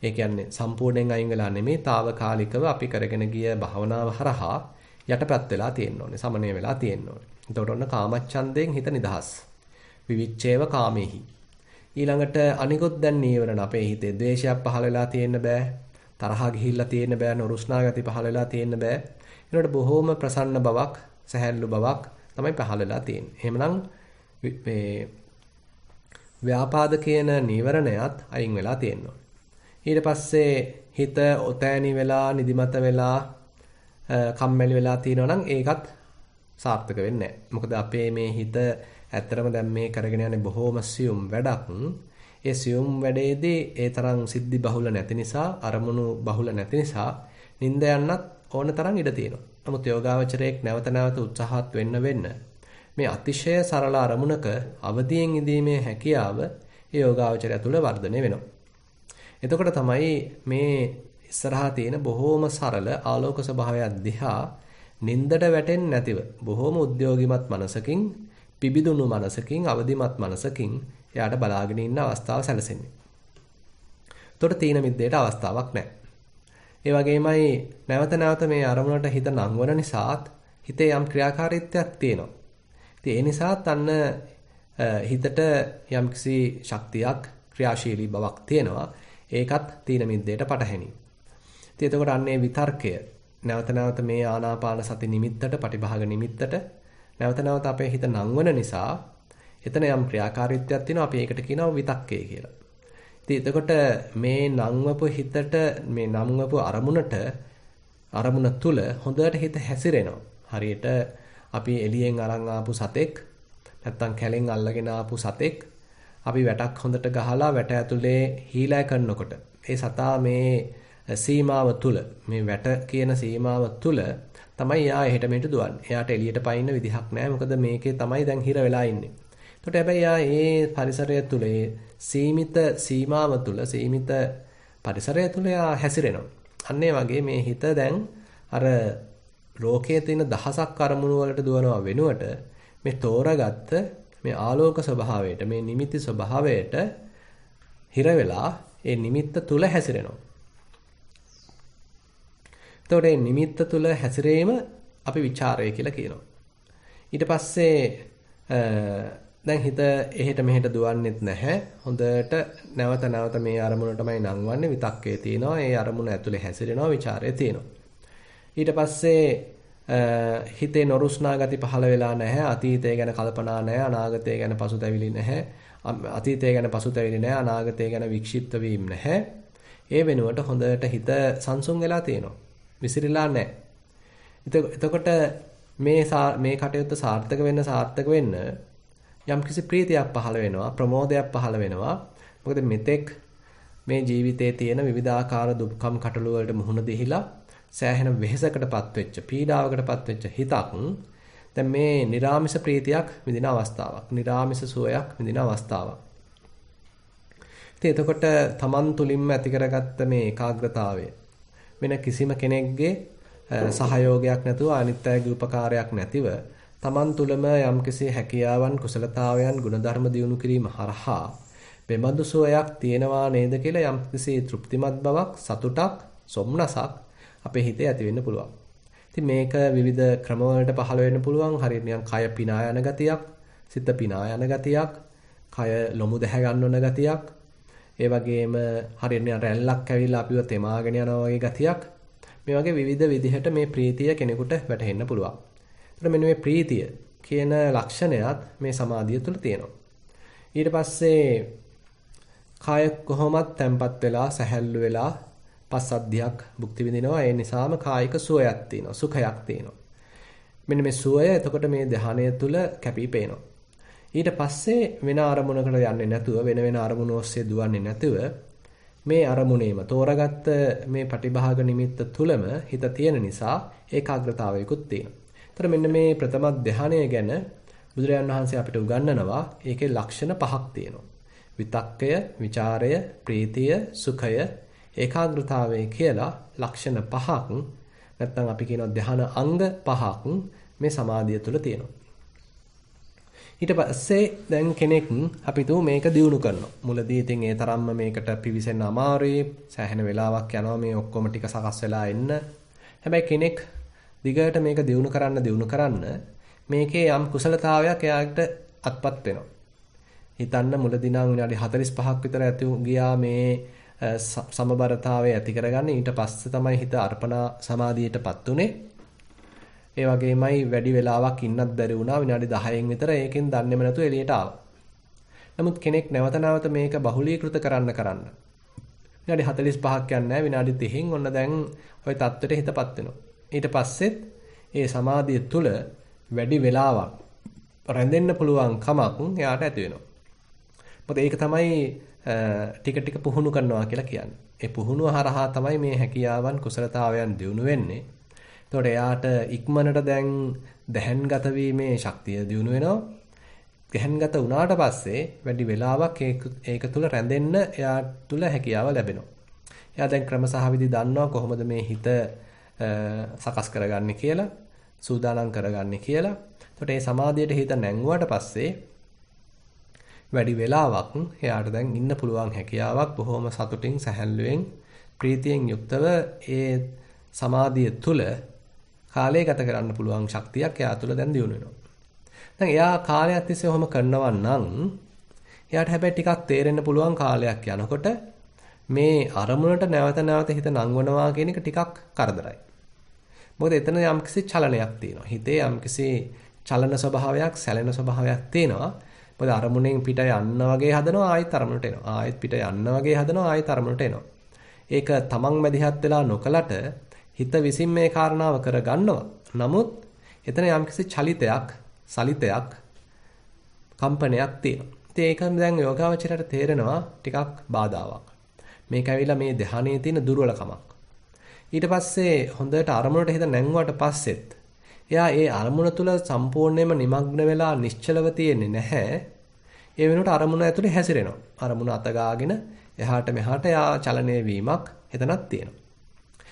ඒ කියන්නේ සම්පූර්ණයෙන් අයින් වෙලා නෙමෙයි, తాවකාලිකව අපි කරගෙන ගිය භාවනාව හරහා යටපත් වෙලා තියෙන්න ඕනේ, සමනය වෙලා තියෙන්න ඕනේ. එතකොට ඔන්න කාමච්ඡන්දයෙන් හිත නිදහස්. විවිච්ඡේව කාමේහි. ඊළඟට අනිකුත් දැන් නීවරණ අපේ හිතේ ද්වේෂයක් පහළ වෙලා තියෙන්න බෑ. තරහා ගිහිල්ලා තියෙන්න බෑ, නුරුස්නා ගති පහළ වෙලා තියෙන්න බෑ. ඊළඟට බොහෝම ප්‍රසන්න බවක්, සැහැල්ලු බවක් තමයි පහළ වෙලා තියෙන්නේ. එහෙමනම් මේ ව්‍යාපාද කියන නීවරණයත් අයින් වෙලා තියෙනවා. ඊට පස්සේ හිත ඔතෑණි වෙලා, නිදිමත වෙලා, කම්මැලි වෙලා තියෙනවා නම් ඒකත් සාර්ථක වෙන්නේ නැහැ. මොකද අපේ මේ හිත ඇත්තටම දැන් මේ කරගෙන යන්නේ බොහෝම සියුම් වැඩක්. ඒ සියුම් වැඩේදී ඒ තරම් සිද්ධි බහුල නැති නිසා, අරමුණු බහුල නැති නිසා නිින්ද යන්නත් ඕන තරම් ඉඩ තියෙනවා. නමුත් යෝගාවචරයේ නැවත නැවත උත්සාහත් වෙන්න මේ අතිශය සරල අරමුණක අවදියෙන් ඉඳීමේ හැකියාව ඒ යෝගාවචරය තුළ වර්ධනය වෙනවා. එතකොට තමයි මේ ඉස්සරහා තියෙන බොහෝම සරල ආලෝක ස්වභාවයක් දිහා නින්දට වැටෙන්නේ නැතිව බොහෝම උද්‍යෝගිමත් මනසකින් පිබිදුණු මනසකින් අවදිමත් මනසකින් එයාට බලාගෙන ඉන්න අවස්ථාව සැලසෙන්නේ. එතකොට තීන මිද්දේට අවස්ථාවක් නැහැ. ඒ වගේමයි නැවත නැවත මේ අරමුණට හිත නංවන නිසාත් හිතේ යම් ක්‍රියාකාරීත්වයක් තියෙනවා. ඉතින් ඒ නිසාත් අන්න හිතට යම්කිසි ශක්තියක් ක්‍රියාශීලී බවක් තියෙනවා. ඒකත් තීන මිද්දේට පටහැනි. ඉතින් එතකොට අන්නේ විතර්කය නැවත නැවත මේ ආනාපාන සති නිමිත්තට පටිභාග නිමිත්තට නැවත නැවත අපේ හිත නංවන නිසා එතන යම් ක්‍රියාකාරීත්වයක් තියෙනවා. අපි ඒකට කියනවා විතක්කය කියලා. ඉතින් එතකොට මේ නංවපු හිතට මේ නංවපු අරමුණ තුල හොඳට හිත හැසිරෙනවා. හරියට අපි එළියෙන් අරන් ආපු සතෙක් නැත්තම් කැලෙන් අල්ලගෙන ආපු සතෙක් අපි වැටක් හොඳට ගහලා වැට ඇතුලේ හීලෑ කරනකොට ඒ සතා මේ සීමාව තුල මේ වැට කියන සීමාව තුල තමයි යා එහෙට මෙහෙට දුවන්නේ. එයාට එළියට පයින්න විදිහක් නැහැ. මොකද මේකේ තමයි දැන් හිර වෙලා ඉන්නේ. එතකොට හැබැයි යා ඒ පරිසරය තුල ඒ සීමිත සීමාව තුල සීමිත පරිසරය තුල යා හැසිරෙනවා. අන්න ඒ වගේ මේ හිත දැන් අර ලෝකයේ තියෙන දහසක් අරමුණු වලට දුවනවා වෙනුවට මේ තෝරාගත්ත මේ ආලෝක ස්වභාවයට මේ නිමිති ස්වභාවයට හිර වෙලා ඒ නිමිත්ත තුල හැසිරෙනවා. එතකොට මේ නිමිත්ත තුල හැසිරීම අපි ਵਿਚාරය කියලා කියනවා. ඊට පස්සේ දැන් හිත එහෙට මෙහෙට දුවන්නෙත් නැහැ. හොඳට නැවත නැවත මේ අරමුණටමයි නංවන්නේ. විතක්කේ තියෙනවා. ඒ අරමුණ ඇතුලේ හැසිරෙනවා. ਵਿਚාරය තියෙනවා. ඊට පස්සේ හිතේ නොරුස්නා ගති පහළ වෙලා නැහැ. අතීතය ගැන කල්පනා නැහැ. අනාගතය ගැන පසුතැවිලි නැහැ. අතීතය ගැන පසුතැවිලි නැහැ. අනාගතය ගැන වික්ෂිප්ත වීම නැහැ. ඒ වෙනුවට හොඳට හිත සංසුන් වෙලා තියෙනවා. විසිරීලා නැහැ. එතකොට මේ කටයුත්ත සාර්ථක වෙන්න යම්කිසි ප්‍රීතියක් පහළ වෙනවා, ප්‍රමෝදයක් පහළ වෙනවා. මොකද මෙතෙක් මේ ජීවිතයේ තියෙන විවිධාකාර දුක්ඛම් කටළු වලට මුහුණ දෙහිලා සෑහෙන වෙහෙසකටපත් වෙච්ච, පීඩාවකටපත් වෙච්ච හිතක් දැන් මේ නිරාමිස ප්‍රීතියක් විඳින අවස්ථාවක්, නිරාමිස සුවයක් විඳින අවස්ථාවක්. ඉතින් එතකොට තමන් තුලින්ම ඇති කරගත්ත මේ ඒකාග්‍රතාවය වෙන කිසිම කෙනෙක්ගේ සහයෝගයක් නැතුව අනිත් අයගේ උපකාරයක් නැතිව තමන් තුළම යම්කිසි හැකියාවන් කුසලතාවයන් ගුණධර්ම දියුණු කිරීම හරහා බෙමදු සෝයක් තියෙනවා නේද කියලා යම්කිසි තෘප්තිමත් බවක් සතුටක් සොම්නසක් අපේ හිතේ ඇති වෙන්න පුළුවන්. ඉතින් මේක විවිධ ක්‍රමවලට පහළ වෙන්න පුළුවන්. හරියට නිකන් කය පිනා යන ගතියක්, සිත පිනා යන ගතියක්, කය ලොමු දැහ ගන්නවන ගතියක්, ඒ වගේම හරියට නිකන් රැල්ලක් ඇවිල්ලා අපිව තෙමාගෙන යනවා වගේ ගතියක්. මේ වගේ විවිධ විදිහට මේ ප්‍රීතිය කෙනෙකුට වැටහෙන්න පුළුවන්. මෙන්න මේ ප්‍රීතිය කියන ලක්ෂණයත් මේ සමාධිය තුළ තියෙනවා. ඊට පස්සේ කාය කොහොමත් තැම්පත් වෙලා සැහැල්ලු වෙලා පස්සද්ධියක් භුක්ති විඳිනවා. ඒ නිසාම කායික සුවයක් තියෙනවා, සුඛයක් තියෙනවා. මෙන්න මේ සුවය එතකොට මේ ධානය තුළ කැපී පේනවා. ඊට පස්සේ වෙන අරමුණකට යන්නේ නැතුව වෙන අරමුණු ඔස්සේ දුවන්නේ නැතුව මේ අරමුණේම තෝරාගත්ත මේ පටිභාග නිමිත්ත තුළම හිත තියෙන නිසා ඒකාග්‍රතාවයකුත් තියෙනවා. ඒතර මෙන්න මේ ප්‍රථම ධානය ගැන බුදුරජාණන් වහන්සේ අපිට උගන්වනවා. ඒකේ ලක්ෂණ පහක් තියෙනවා. විතක්කය, ਵਿਚාරය, ප්‍රීතිය, සුඛය, ඒකාග්‍රතාවය කියලා ලක්ෂණ පහක් නැත්නම් අපි කියනවා ධාන අංග පහක් මේ සමාධිය තුළ තියෙනවා. ඊට පස්සේ දැන් කෙනෙක් අපි මේක දියුණු කරනවා. මුලදී ඉතින් ඒ තරම්ම මේකට පිවිසෙන්න අමාරුයි. සෑහෙන වෙලාවක් යනවා මේ ඔක්කොම ටික සකස් වෙලා එන්න. හැබැයි කෙනෙක් දිගට මේක දියුණු කරන්න මේකේ යම් කුසලතාවයක් එයාට අත්පත් වෙනවා. හිතන්න මුලදී නම් විනාඩි 45ක් විතර ඇති ගියා මේ සමබරතාවය ඇති කරගන්න. ඊට පස්සේ තමයි හිත අර්පණා සමාධියටපත් උනේ. ඒ වගේමයි වැඩි වෙලාවක් ඉන්නත් බැරි වුණා. විනාඩි 10න් විතර ඒකෙන් දන්නේම නැතුව එළියට ආවා. නමුත් කෙනෙක් නැවත නැවත මේක බහුලීකృత කරන්න විනාඩි 45ක් යන්නේ නැහැ. විනාඩි 30න් ඔන්න දැන් ওই தත්වෙට හිතපත් වෙනවා. ඊට පස්සෙත් ඒ සමාධිය තුළ වැඩි වෙලාවක් රැඳෙන්න පුළුවන් කමක් එයාට ඇති වෙනවා. මොකද ඒක තමයි ටික ටික පුහුණු කරනවා කියලා කියන්නේ. ඒ පුහුණුව හරහා තමයි මේ හැකියාවන් කුසලතාවයන් දියුණු වෙන්නේ. එතකොට එයාට ඉක්මනට දැන් දැහන්ගත වීමේ ශක්තිය දියුණු වෙනවා. දැහන්ගත වුණාට පස්සේ වැඩි වෙලාවක් ඒක තුල රැඳෙන්න එයා තුල හැකියාව ලැබෙනවා. එයා දැන් ක්‍රම සහ විදි දන්නවා කොහොමද මේ හිත සකස් කරගන්නේ කියලා, සූදානම් කරගන්නේ කියලා. එතකොට මේ සමාධියට හිත නැංගුවාට පස්සේ වැඩි වෙලාවක් එයාට දැන් ඉන්න පුළුවන් හැකියාවක් බොහොම සතුටින් සැහැල්ලුවෙන් ප්‍රීතියෙන් යුක්තව ඒ සමාධිය තුල කාලය ගත කරන්න පුළුවන් ශක්තියක් එයා තුල දැන් දියුණු වෙනවා. දැන් එයා කාලයක් තිස්සේ ඔහොම කරනවා නම් එයාට හැබැයි ටිකක් තේරෙන්න පුළුවන් කාලයක් යනකොට මේ අරමුණට නැවත නැවත හිත නංවනවා කියන එක ටිකක් කරදරයි. මොකද එතන යම්කිසි චලනයක් තියෙනවා. හිතේ යම්කිසි චලන ස්වභාවයක්, සැලෙන ස්වභාවයක් තියෙනවා. මොකද අරමුණෙන් පිට යන්න වගේ හදනවා ආයෙත් අරමුණට එනවා. ආයෙත් පිට යන්න වගේ හදනවා ආයෙත් අරමුණට එනවා. ඒක තමන් මැදිහත් වෙලා නොකලට හිත විසින් මේ කාරණාව කර ගන්නවා. නමුත් එතන යම්කිසි චලිතයක්, සලිතයක්, කම්පනයක් තියෙනවා. ඉතින් ඒක දැන් යෝගාවචරයට තේරෙනවා ටිකක් බාධාවක්. මේක ඇවිල්ලා මේ ධානයේ තියෙන දුර්වලකමක්. ඊට පස්සේ හොඳට අරමුණට හිත නැංගුවාට පස්සෙත් එයා ඒ අරමුණ තුල සම්පූර්ණයෙන්ම নিমগ্ন වෙලා නිශ්චලව තියෙන්නේ නැහැ. ඒ වෙනුවට අරමුණ ඇතුලේ හැසිරෙනවා. අරමුණ අතගාගෙන එහාට මෙහාට යා චලනය වීමක් එතනක් තියෙනවා.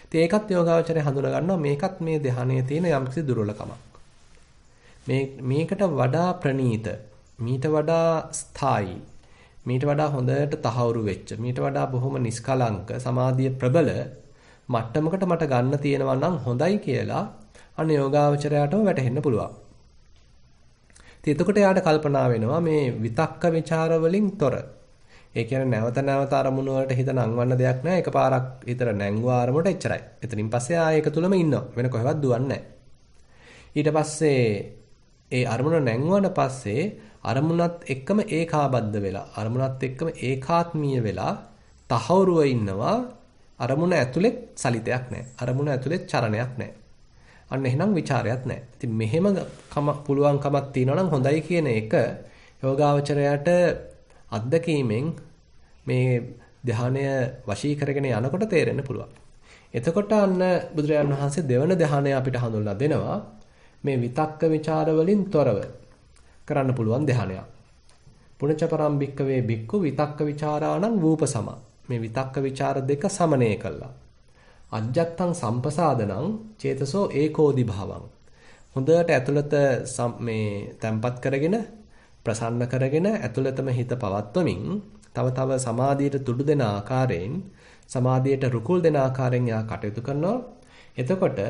ඉතින් ඒකත් යෝගාවචරය හඳුනා ගන්නවා මේකත් මේ ධානයේ තියෙන යම්කිසි දුර්වලකමක්. මේකට වඩා ප්‍රණීත, මීට වඩා ස්ථායි, මීට වඩා හොඳට තහවුරු වෙච්ච, මීට වඩා බොහොම නිස්කලංක සමාධිය ප්‍රබල මට්ටමකට මට ගන්න තියෙනවා නම් හොඳයි කියලා අන්න යෝගාවචරයටම වැටහෙන්න පුළුවන්. ඉතින් එතකොට යාට කල්පනා වෙනවා මේ විතක්ක ਵਿਚාර වලින් තොර. ඒ කියන්නේ නැවත නැවත අරමුණු වලට හිත නංවන්න දෙයක් නැහැ. එකපාරක් හිතට නැංගුවා අරමුණට එච්චරයි. එතනින් පස්සේ ආයෙ ඒක තුලම ඉන්නවා. වෙන කොහෙවත් දුවන්නේ නැහැ. ඊට පස්සේ ඒ අරමුණ නැංගුවාට පස්සේ අරමුණත් එක්කම ඒකාබද්ධ වෙලා, අරමුණත් එක්කම ඒකාත්මීය වෙලා තහවුරුව ඉන්නවා. අරමුණ ඇතුලේ සලිතයක් නැහැ. අරමුණ ඇතුලේ චරණයක් නැහැ. අන්න එහෙනම් ਵਿਚාරයක් නැහැ. ඉතින් මෙහෙම පුළුවන්කමක් තියෙනවා නම් හොඳයි කියන එක යෝගාවචරයට අත්දැකීමෙන් මේ ධානය වශී කරගෙන යනකොට තේරෙන්න පුළුවන්. එතකොට අන්න බුදුරජාණන් වහන්සේ දෙවන ධානය අපිට හඳුන්වලා දෙනවා මේ විතක්ක ਵਿਚාර වලින් තොරව කරන්න පුළුවන් ධානයක්. පුණච පරම්භික්කවේ බික්කු විතක්ක ਵਿਚාරාණං වූපසම. මේ විතක්ක ਵਿਚාර දෙක සමනය කළා. අජ්ජත්තං සම්පසාදනං චේතසෝ ඒකෝදි භාවං. හොඳට ඇතුළත මේ තැම්පත් කරගෙන ප්‍රසන්න කරගෙන ඇතුළතම හිත පවත්වමින් තව තව සමාධියට තුඩු දෙන ආකාරයෙන් සමාධියට රුකුල් දෙන ආකාරයෙන් යා කටයුතු කරනවා. එතකොට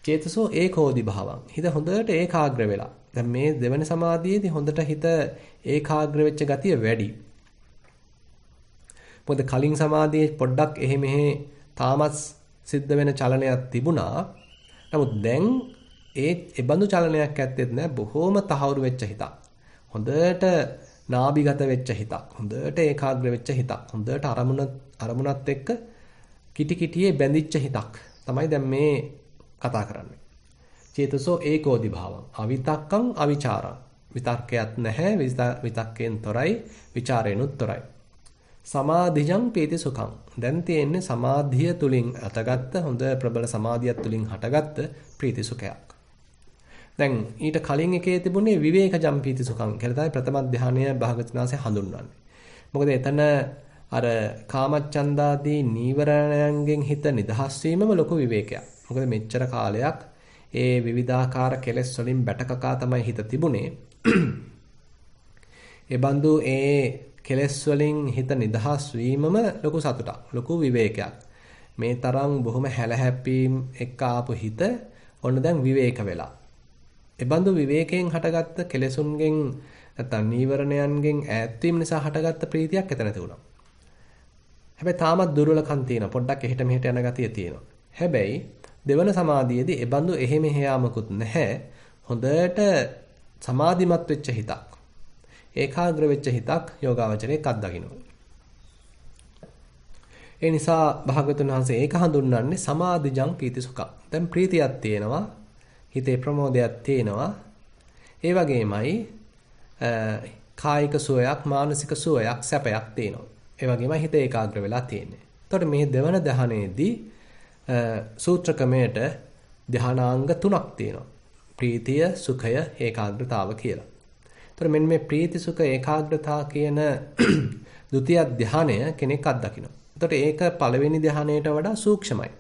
චේතසෝ ඒකෝදි භාවං. හිත හොඳට ඒකාග්‍ර වෙලා. දැන් මේ දෙවෙනි සමාධියේදී හොඳට හිත ඒකාග්‍ර වෙච්ච ගතිය වැඩි. මොකද කලින් සමාධියේ පොඩ්ඩක් එහෙ මෙහෙ තාමත් සිද්ධ වෙන චලනයක් තිබුණා. නමුත් දැන් ඒ බඳු චලනයක් ඇත්තෙත් නෑ. බොහොම තහවුරු වෙච්ච හිතක්. හොඳට නාභිගත වෙච්ච හිතක්. හොඳට ඒකාග්‍ර වෙච්ච හිතක්. හොඳට අරමුණත් එක්ක කිටි කිටියේ බැඳිච්ච හිතක් තමයි දැන් මේ කතා කරන්නේ. චේතසෝ ඒකෝදි භාවං. අවිතක්කං අවිචාරං. විතර්කයක් නැහැ. විතක්කෙන් තොරයි. ਵਿਚාරේනුත් තොරයි. සමාධිජං පීති සුඛං. දැන් තියෙන්නේ සමාධිය තුලින් අතගත්ත හොඳ ප්‍රබල සමාධියක් තුලින් හටගත්ත ප්‍රීති සුඛයක්. දැන් ඊට කලින් එකේ තිබුණේ විවේකජං පීති සුඛං කියලා තමයි ප්‍රථම ධානය භාගතුනාසේ හඳුන්වන්නේ. මොකද එතන අර කාමච්ඡන්දාදී නීවරණයන්ගෙන් හිත නිදහස් වීමම ලොකු විවේකයක්. මොකද මෙච්චර කාලයක් ඒ විවිධාකාර කෙලෙස් වලින් බැටකකා තමයි හිත තිබුණේ. ඒ බඳු ඒ කෙලෙස් වලින් හිත නිදහස් වීමම ලොකු සතුටක්, ලොකු විවේකයක්. මේ තරම් බොහොම හැලහැප්පීම් එක්ක ආපු හිත ඔන්න දැන් විවේක වෙලා. ඒ බඳු විවේකයෙන් හටගත්ත කෙලෙසුන්ගෙන් නැත්නම් නීවරණයන්ගෙන් ඈත් වීම නිසා හටගත්ත ප්‍රීතියක් එතන තිබුණා. හැබැයි තාමත් දුර්වලකම් තියෙනවා. පොඩ්ඩක් එහෙට මෙහෙට යන ගතිය තියෙනවා. හැබැයි දෙවන සමාධියේදී ඒ බඳු එහෙ මෙහෙ යාමකුත් නැහැ. හොඳට සමාධිමත් වෙච්ච හිතක්. ඒකාග්‍ර වෙච්ච හිතක් යෝගාවචරයේක් අත්දකින්නවා. ඒ නිසා භාගතුන් වහන්සේ ඒක හඳුන්වන්නේ සමාධිජං පීති සුඛං. දැන් ප්‍රීතියක් තියෙනවා, හිතේ ප්‍රමෝදයක් තියෙනවා. ඒ වගේමයි කායික සුවයක්, මානසික සුවයක්, සැපයක් තියෙනවා. ඒ වගේම හිත ඒකාග්‍ර වෙලා තියෙන්නේ. එතකොට මේ දෙවන ධ්‍යානයේදී සූත්‍ර ක්‍රමයට ධ්‍යානාංග 3ක් තියෙනවා. ප්‍රීතිය, සුඛය, ඒකාග්‍රතාව කියලා. එතකොට මෙන්න මේ ප්‍රීති, සුඛ, ඒකාග්‍රතාව කියන ဒုတိ ය ධ්‍යානය කෙනෙක් අත්දකිනවා. එතකොට ඒක පළවෙනි ධ්‍යානයට වඩා සූක්ෂමයි.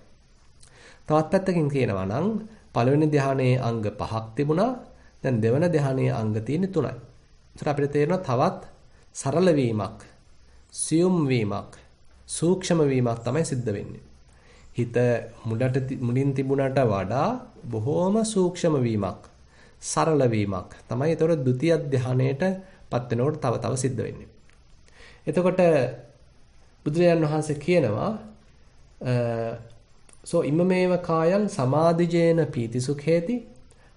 තවත් පැත්තකින් කියනවා නම් පළවෙනි ධ්‍යානයේ අංග 5ක් තිබුණා. දැන් දෙවන ධ්‍යානයේ අංග තියෙන්නේ 3යි. ඒතර අපිට තේරෙනවා තවත් සරල වීමක්, සියුම් වීමක්, සූක්ෂම වීමක් තමයි සිද්ධ වෙන්නේ. හිත මුලින් තිබුණට වඩා බොහෝම සූක්ෂම වීමක්, සරල වීමක් තමයි ඒතර ဒုတိ ය ධ්‍යානයටපත් වෙනකොට තව සිද්ධ වෙන්නේ. එතකොට බුදුරජාණන් වහන්සේ කියනවා සෝ ඉමමේව කායං සමාධිජේන පීතිසුඛේති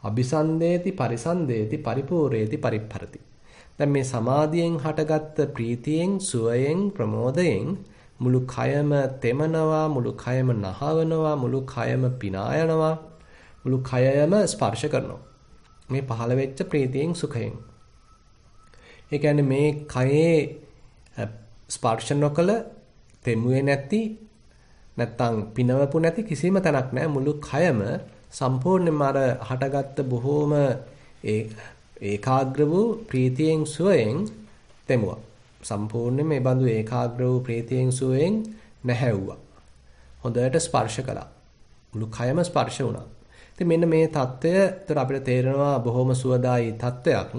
අபிසන්දේති පරිසන්දේති පරිපූර්ණේති පරිප්පරති. දැන් මේ සමාධියෙන් හටගත්ත ප්‍රීතියෙන්, සුවයෙන්, ප්‍රමෝදයෙන් මුළු කයම තෙමනවා, මුළු කයම නහවනවා, මුළු කයම පිනායනවා, මුළු කයම ස්පර්ශ කරනවා. මේ පහළ වෙච්ච ප්‍රීතියෙන්, සුඛයෙන්. ඒ කියන්නේ මේ කයේ ස්පර්ශ නොකළ, තෙමුවේ නැති, නැත්තම් පිනවපු නැති කිසිම තැනක් නැහැ. මුළු කයම සම්පූර්ණයෙන්ම අර හටගත්ත බොහෝම ඒකාග්‍ර වූ ප්‍රීතියෙන්, සුවයෙන් තෙමුවා. සම්පූර්ණයෙන් මේ බඳු ඒකාග්‍ර වූ ප්‍රීතියෙන්, සුවයෙන් නැහැවුවා. හොඳට ස්පර්ශ කළා. මුළු කයම ස්පර්ශ වුණා. ඉතින් මෙන්න මේ தত্ত্বය ඒතර අපිට තේරෙනවා බොහොම සුවදායි தত্ত্বයක්.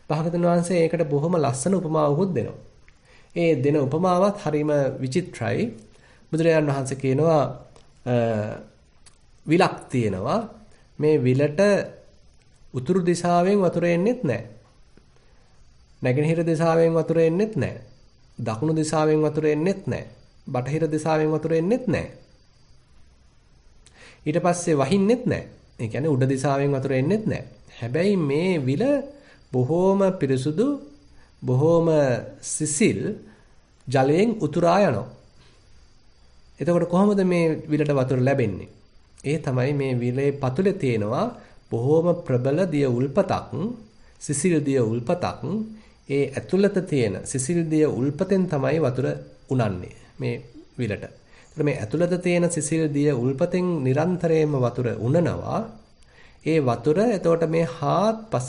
භාගතුන් වහන්සේ ඒකට බොහොම ලස්සන උපමාවකුත් දෙනවා. ඒ දෙන උපමාවත් හරිම විචිත්‍රයි. බුදුරජාණන් වහන්සේ කියනවා විලක් තියෙනවා. මේ විලට උතුරු දිශාවෙන් වතුර එන්නේත් නැහැ. නැගෙනහිර දිශාවෙන් වතුර එන්නේත් නැහැ. දකුණු දිශාවෙන් වතුර එන්නේත් නැහැ. බටහිර දිශාවෙන් වතුර එන්නේත් නැහැ. ඊට පස්සේ වහින්නෙත් නැහැ. ඒ කියන්නේ උඩ දිශාවෙන් වතුර එන්නේත් නැහැ. හැබැයි මේ විල බොහෝම පිරිසුදු, බොහෝම සිසිල් ජලයෙන් උතුරා යනවා. එතකොට කොහොමද මේ විලට වතුර ලැබෙන්නේ? ඒ තමයි මේ විලේ පතුලේ තියෙනවා බොහෝම ප්‍රබල දිය උල්පතක්, සිසිල් දිය උල්පතක්. ඒ ඇතුළත තියෙන සිසිල් දිය උල්පතෙන් තමයි වතුර උනන්නේ මේ විලට. මේ ඇතුළත තියෙන සිසිල් දිය උල්පතෙන් නිරන්තරයෙන්ම වතුර උනනවා. ඒ වතුර එතකොට මේ හාත්පස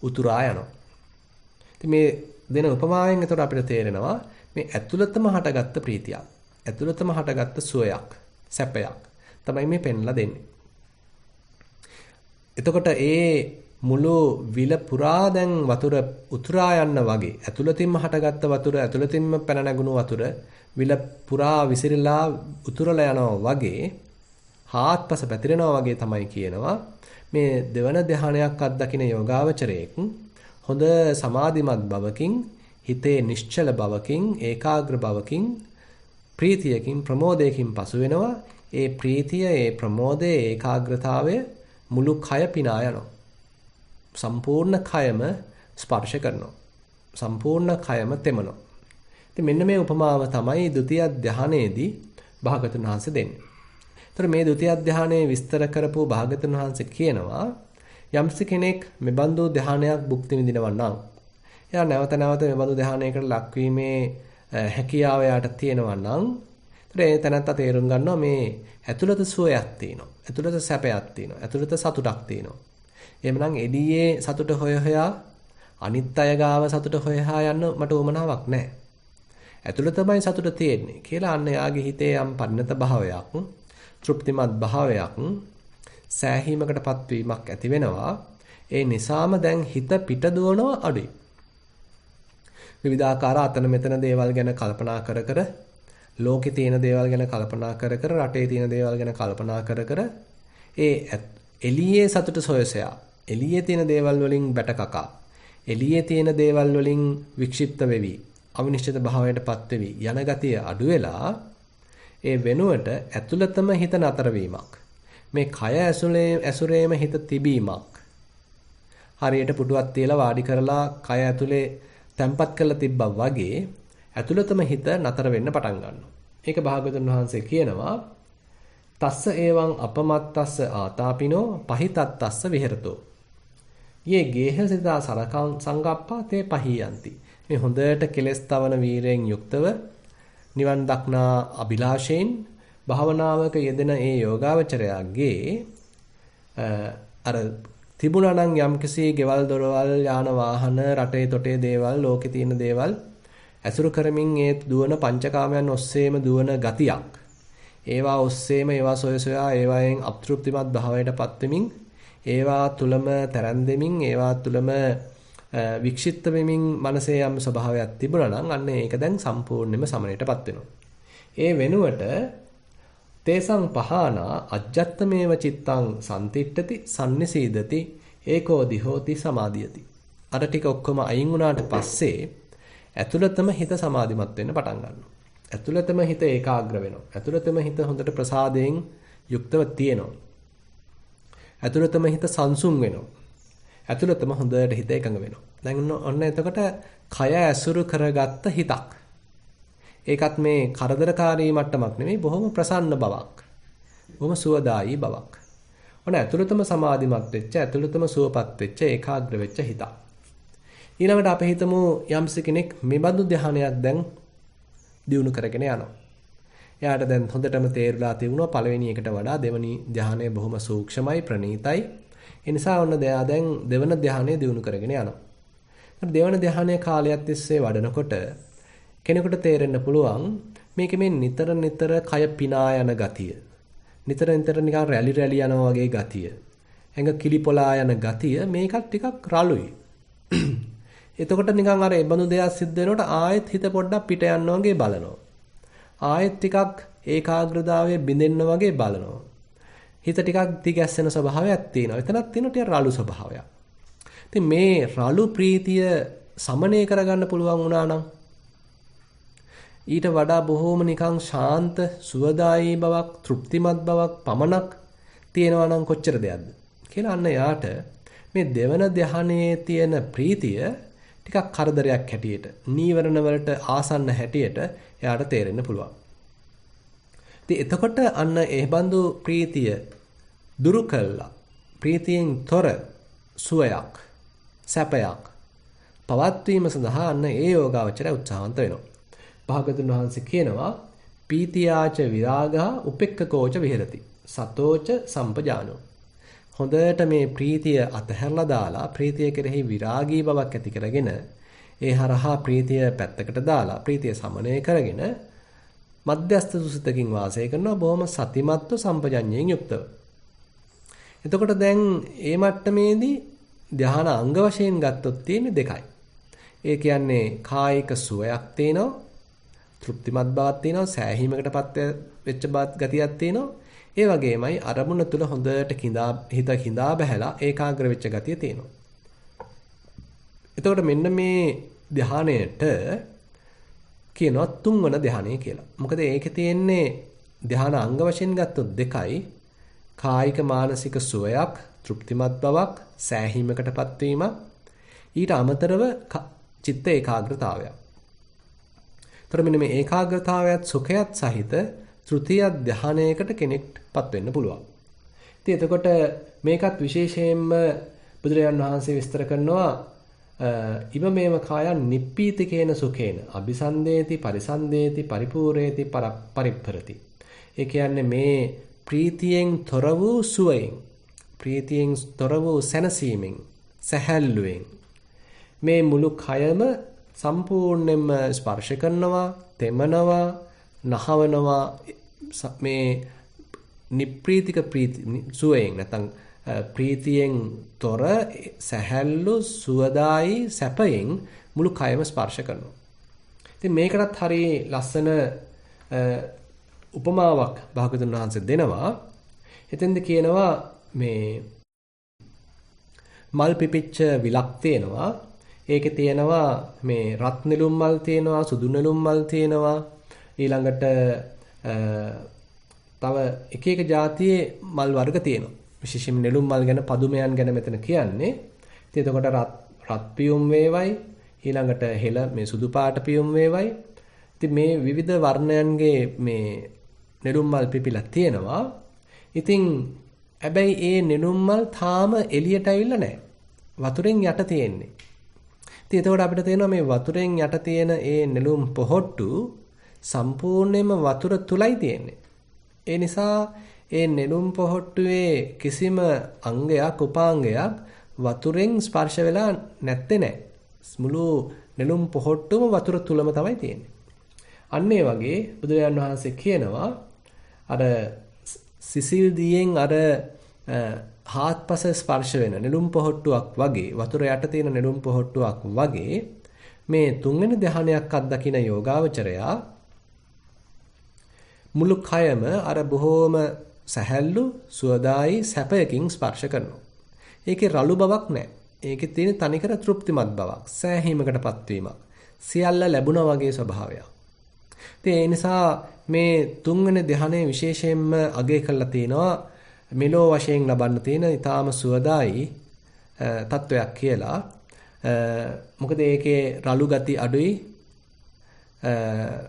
උතුරා යනවා. ඉතින් මේ දෙන උපමාවෙන් එතකොට අපිට තේරෙනවා මේ ඇතුළතම හටගත්ත ප්‍රීතියක්, ඇතුළතම හටගත්ත සුවයක්, සැපයක් තමයි මේ පෙන්ලා දෙන්නේ. එතකොට ඒ මුළු විල පුරා දැන් වතුර උතුරා යන්න වගේ ඇතුළතින්ම හටගත්ත වතුර, ඇතුළතින්ම පැන නැගුණු වතුර විල පුරා විසිරලා උතුරලා යනවා වගේ, හාත්පස පැතිරෙනවා වගේ තමයි කියනවා. මේ දෙවන ධ්‍යානයක් අත්දකින යෝගාවචරයෙක් හොඳ සමාධිමත් බවකින්, හිතේ නිශ්චල බවකින්, ඒකාග්‍ර බවකින්, ප්‍රීතියකින්, ප්‍රමෝදයකින් පසු වෙනවා. ඒ ප්‍රීතිය, ඒ ප්‍රමෝදය, ඒකාග්‍රතාවය මුළු කය පිනා යනවා. සම්පූර්ණ කයම ස්පර්ශ කරනවා. සම්පූර්ණ කයම තෙමනවා. ඉතින් මෙන්න මේ උපමාව තමයි ဒုတိ ය ධ්‍යානයේදී භාගතුන් වහන්සේ දෙන්නේ. ඒතර මේ ဒုတိ ය ධ්‍යානයේ විස්තර කරපු භාගතුන් වහන්සේ කියනවා යම්ස කෙනෙක් මෙබඳු ධ්‍යානයක් භුක්ති විඳිනවා නම්, එයා නැවත නැවත මෙබඳු ධ්‍යානයකට ලක්වීමේ හැකියාව යාට තියෙනවා නම්, ඒතර ඒ තැනත්තා තේරුම් ගන්නවා මේ ඇතුළත සුවයක් තියෙනවා. ඇතුළත සැපයක් තියෙනවා. ඇතුළත සතුටක් තියෙනවා. එහෙමනම් එළියේ සතුට හොයා අනිත් අය ගාව සතුට හොයා යන්න මට උවමනාවක් නැහැ. ඇතුළතමයි සතුට තියෙන්නේ කියලා අන්න යාගේ හිතේ යම් පරිණත භාවයක්, තෘප්තිමත් භාවයක්, සෑහීමකටපත් වීමක් ඇති වෙනවා. ඒ නිසාම දැන් හිත පිට දුවනවා අඩුයි. විවිධාකාර අතන මෙතන දේවල් ගැන කල්පනා කර කර, ලෝකේ තියෙන දේවල් ගැන කල්පනා කර කර, රටේ තියෙන දේවල් ගැන කල්පනා කර කර ඒ එළියේ සතුට සොයසයා, එළියේ තියෙන දේවල් වලින් බැටකකා, එළියේ තියෙන දේවල් වලින් වික්ෂිප්ත වෙවි, අවිනිශ්චිත භාවයටපත් වෙවි යන ගතිය අඩු වෙලා ඒ වෙනුවට ඇතුළතම හිත නතර වීමක්, මේ කය ඇසුරේම හිත තිබීමක්, හරියට පුටුවක් තියලා වාඩි කරලා කය ඇතුලේ තැම්පත් කරලා තිබ්බා වගේ ඇතුළතම හිත නතර වෙන්න පටන් ගන්නවා. ඒක භාගතුන් වහන්සේ කියනවා තස්ස ඒවං අපමත්තස්ස ආතාපිනෝ පහිතත්තස්ස විහෙරතෝ. යේ ගේහසිතා සරකං සංගප්පා තේ පහියන්ති. මේ හොඳට කෙලස් තවන වීරයෙන් යුක්තව නිවන් දක්නා අභිලාෂයෙන් භාවනාවක යෙදෙන ඒ යෝගාවචරයාගේ අර තිබුණා නම් යම්කිසි ගෙවල් දොරවල් යාන වාහන රටේ තොටේ දේවල් ලෝකේ තියෙන දේවල් ඇසුරු කරමින් ඒ දුවන පංචකාමයන් ඔස්සේම දුවන ගතියක් ඒවා ඔස්සේම ඒවා සොයසොයා ඒවායෙන් අතෘප්තිමත් භාවයටපත් වෙමින් ඒවා තුලම තරන්දෙමින් ඒවා තුලම වික්ෂිප්ත වෙමින් මනසේ යම් ස්වභාවයක් තිබුණා නම් අන්න ඒක දැන් සම්පූර්ණයෙන්ම සමනයටපත් වෙනවා. ඒ වෙනුවට තේසං පහනා අජ්ජත්තමේව චිත්තං සම්තිට්ඨති සම්නිසීදති ඒකෝ දිහෝති සමාධියති. අර ටික ඔක්කොම අයින් වුණාට පස්සේ ඇතුළතම හිත සමාධිමත් වෙන්න පටන් ගන්නවා. ඇතුළතම හිත ඒකාග්‍ර වෙනවා. ඇතුළතම හිත හොඳට ප්‍රසාදයෙන් යුක්තව තියෙනවා. ඇතුළතම හිත සංසුන් වෙනවා. ඇතුළතම හොඳට හිත එකඟ වෙනවා. දැන් ඔන්න එතකොට කය ඇසුරු කරගත්ත හිතක්. ඒකත් මේ කරදරකාරී මට්ටමක් නෙමෙයි බොහොම ප්‍රසන්න බවක්. බොහොම සුවදායි බවක්. ඔන්න ඇතුළතම සමාධිමත් වෙච්ච ඇතුළතම සුවපත් වෙච්ච ඒකාග්‍ර වෙච්ච හිතක්. ඊළඟට අපි හිතමු යම්ස කෙනෙක් මෙබඳු ධ්‍යානයක් දැන් දියුණු කරගෙන යනවා. එයාට දැන් හොඳටම තේරුලා තිබුණා පළවෙනි එකට වඩා දෙවෙනි ධ්‍යානය බොහොම සූක්ෂමයි ප්‍රණීතයි. ඒ නිසා ඔන්න දැන් දෙවන ධ්‍යානය දියුණු කරගෙන යනවා. දෙවන ධ්‍යානයේ කාලයක් තිස්සේ වඩනකොට කෙනෙකුට තේරෙන්න පුළුවන් මේකේ මේ නිතර නිතර කය පිනා යන ගතිය. නිතර නිතර නිකන් රැලි රැලි යනවා වගේ ගතිය. ඇඟ කිලිපොලා යන ගතිය මේකත් ටිකක් රළුයි. එතකොට නිකන් අර එබඳු දෙයක් සිද්ධ වෙනකොට ආයෙත් හිත පොඩ්ඩක් පිට යනවා වගේ බලනවා. ආයෙත් ටිකක් ඒකාග්‍රතාවයේ බිඳෙන්න වගේ බලනවා. හිත ටිකක් දිගැස්සෙන ස්වභාවයක් තියෙනවා. එතනක් තියෙන ටික රළු ස්වභාවයක්. ඉතින් මේ රළු ප්‍රීතිය සමනය කරගන්න පුළුවන් වුණා නම් ඊට වඩා බොහෝම නිකන් ශාන්ත සුවදායී බවක් තෘප්තිමත් බවක් පමණක් තියෙනවා නම් කොච්චර දෙයක්ද කියලා අන්න යාට මේ දෙවන ධ්‍යානයේ තියෙන ප්‍රීතිය ටිකක් කරදරයක් හැටියට නීවරණ වලට ආසන්න හැටියට එයාට තේරෙන්න පුළුවන්. ඉතින් එතකොට අන්න ඒ බඳු ප්‍රීතිය දුරු කළා. ප්‍රීතියෙන් තොර සුවයක් සැපයක් පවත්වීම සඳහා අන්න ඒ යෝගාවචරය උත්සාහන්ත වෙනවා. භාගතුන් වහන්සේ කියනවා පීතියාච විරාගා උපෙක්ඛකෝච විහෙරති. සතෝච සම්පජානෝ. හොඳට මේ ප්‍රීතිය අතහැරලා දාලා ප්‍රීතිය කෙරෙහි විරාගී බවක් ඇති කරගෙන ඒ හරහා ප්‍රීතිය පැත්තකට දාලා ප්‍රීතිය සමනය කරගෙන මධ්‍යස්ථ සුසිතකින් වාසය කරනවා බොහොම සතිමත්ව සම්පජඤ්ඤයෙන් යුක්තව. එතකොට දැන් මේ මට්ටමේදී ධ්‍යාන අංග වශයෙන් ගත්තොත් තියෙන්නේ දෙකයි. ඒ කියන්නේ කායික සුවයක් තියෙනවා, තෘප්තිමත් බවක් තියෙනවා, සෑහීමකටපත් වෙච්ච ගතියක් තියෙනවා. ඒ වගේමයි අරමුණ තුල හොඳට හිත කිඳා බහැලා ඒකාග්‍ර වෙච්ච ගතිය තියෙනවා. එතකොට මෙන්න මේ ධ්‍යානයට කියනවා තුන්වන ධ්‍යානය කියලා. මොකද ඒකේ තියෙන්නේ ධ්‍යාන අංග වශයෙන් ගත්තොත් දෙකයි. කායික මානසික සුවයක්, තෘප්තිමත් බවක්, සෑහීමකටපත් වීමක්. ඊට අමතරව චිත්ත ඒකාග්‍රතාවයක්. ତර මෙන්න මේ ඒකාග්‍රතාවයත් සුඛයත් සහිත තෘතිය ධ්‍යානයකට කෙනෙක්ටපත් වෙන්න පුළුවන්. ඉතින් එතකොට මේකත් විශේෂයෙන්ම බුදුරජාන් වහන්සේ විස්තර කරනවා ඉමමේව කායන් නිප්පීතිකේන සුඛේන අபிසන්දේති පරිසන්දේති පරිපූර්ණේති පරිප්පරති. ඒ කියන්නේ මේ ප්‍රීතියෙන් තොර වූ සුවයෙන් ප්‍රීතියෙන් තොර වූ සැනසීමෙන් සැහැල්ලුවෙන් මේ මුළු කයම සම්පූර්ණයෙන්ම ස්පර්ශ කරනවා, තෙමනවා, නහවනවා මේ නිප්‍රීතික සුවයෙන් නැත්නම් ප්‍රීතියෙන් තොර සැහැල්ලු සුවදායි සැපයෙන් මුළු කයම ස්පර්ශ කරනවා. ඉතින් මේකටත් හරිය ලස්සන උපමාවක් භාගතුන් වහන්සේ දෙනවා. එතෙන්ද කියනවා මේ මල් පිපිච්ච විලක් තියෙනවා. ඒකේ තියෙනවා මේ රත් නෙළුම් මල් තියෙනවා, සුදු නෙළුම් මල් තියෙනවා. ඊළඟට තව එක එක જાතියේ මල් වර්ග තියෙනවා. විශේෂයෙන්ම නෙළුම් මල් ගැන පදුමයන් ගැන මෙතන කියන්නේ. ඉතින් එතකොට රත් පියුම් වේවයි ඊළඟට හෙළ මේ සුදු පාට පියුම් වේවයි. ඉතින් මේ විවිධ වර්ණයන්ගේ මේ නෙළුම් මල් පිපිලා තියෙනවා. ඉතින් හැබැයි ඒ නෙළුම් මල් තාම එළියට ඇවිල්ලා නැහැ. වතුරෙන් යට තියෙන්නේ. ඉතින් එතකොට අපිට තේරෙනවා මේ වතුරෙන් යට තියෙන ඒ නෙළුම් පොහොට්ටු සම්පූර්ණයෙන්ම වතුර තුලයි තියෙන්නේ. ඒ නිසා ඒ නෙළුම් පොහොට්ටුවේ කිසිම අංගයක් උපාංගයක් වතුරෙන් ස්පර්ශ වෙලා නැත්තේ නෑ. මුළු නෙළුම් පොහොට්ටුම වතුර තුලම තමයි තියෙන්නේ. අන්න ඒ වගේ බුදුරජාන් වහන්සේ කියනවා අර සිසිල් දියෙන් අර හාත්පස ස්පර්ශ වෙන නෙළුම් පොහොට්ටුවක් වගේ වතුර යට තියෙන නෙළුම් පොහොට්ටුවක් වගේ මේ තුන්වෙනි ධ්‍යානයක් අත්දකින යෝගාවචරයා මුළු කයම අර බොහෝම සැහැල්ලු සුවදායි සැපයකින් ස්පර්ශ කරනවා. ඒකේ රළු බවක් නැහැ. ඒකේ තියෙන තනිකර තෘප්තිමත් බවක්, සෑහීමකටපත් වීමක්, සියල්ල ලැබුණා වගේ ස්වභාවයක්. ඒ නිසා මේ තුන්වෙනි ධ්‍යානයේ විශේෂයෙන්ම අගය කරලා තිනවා මෙලෝ වශයෙන් ලබන්න තියෙන ඊටාම සුවදායි තත්වයක් කියලා. මොකද ඒකේ රළු ගති අඩුයි,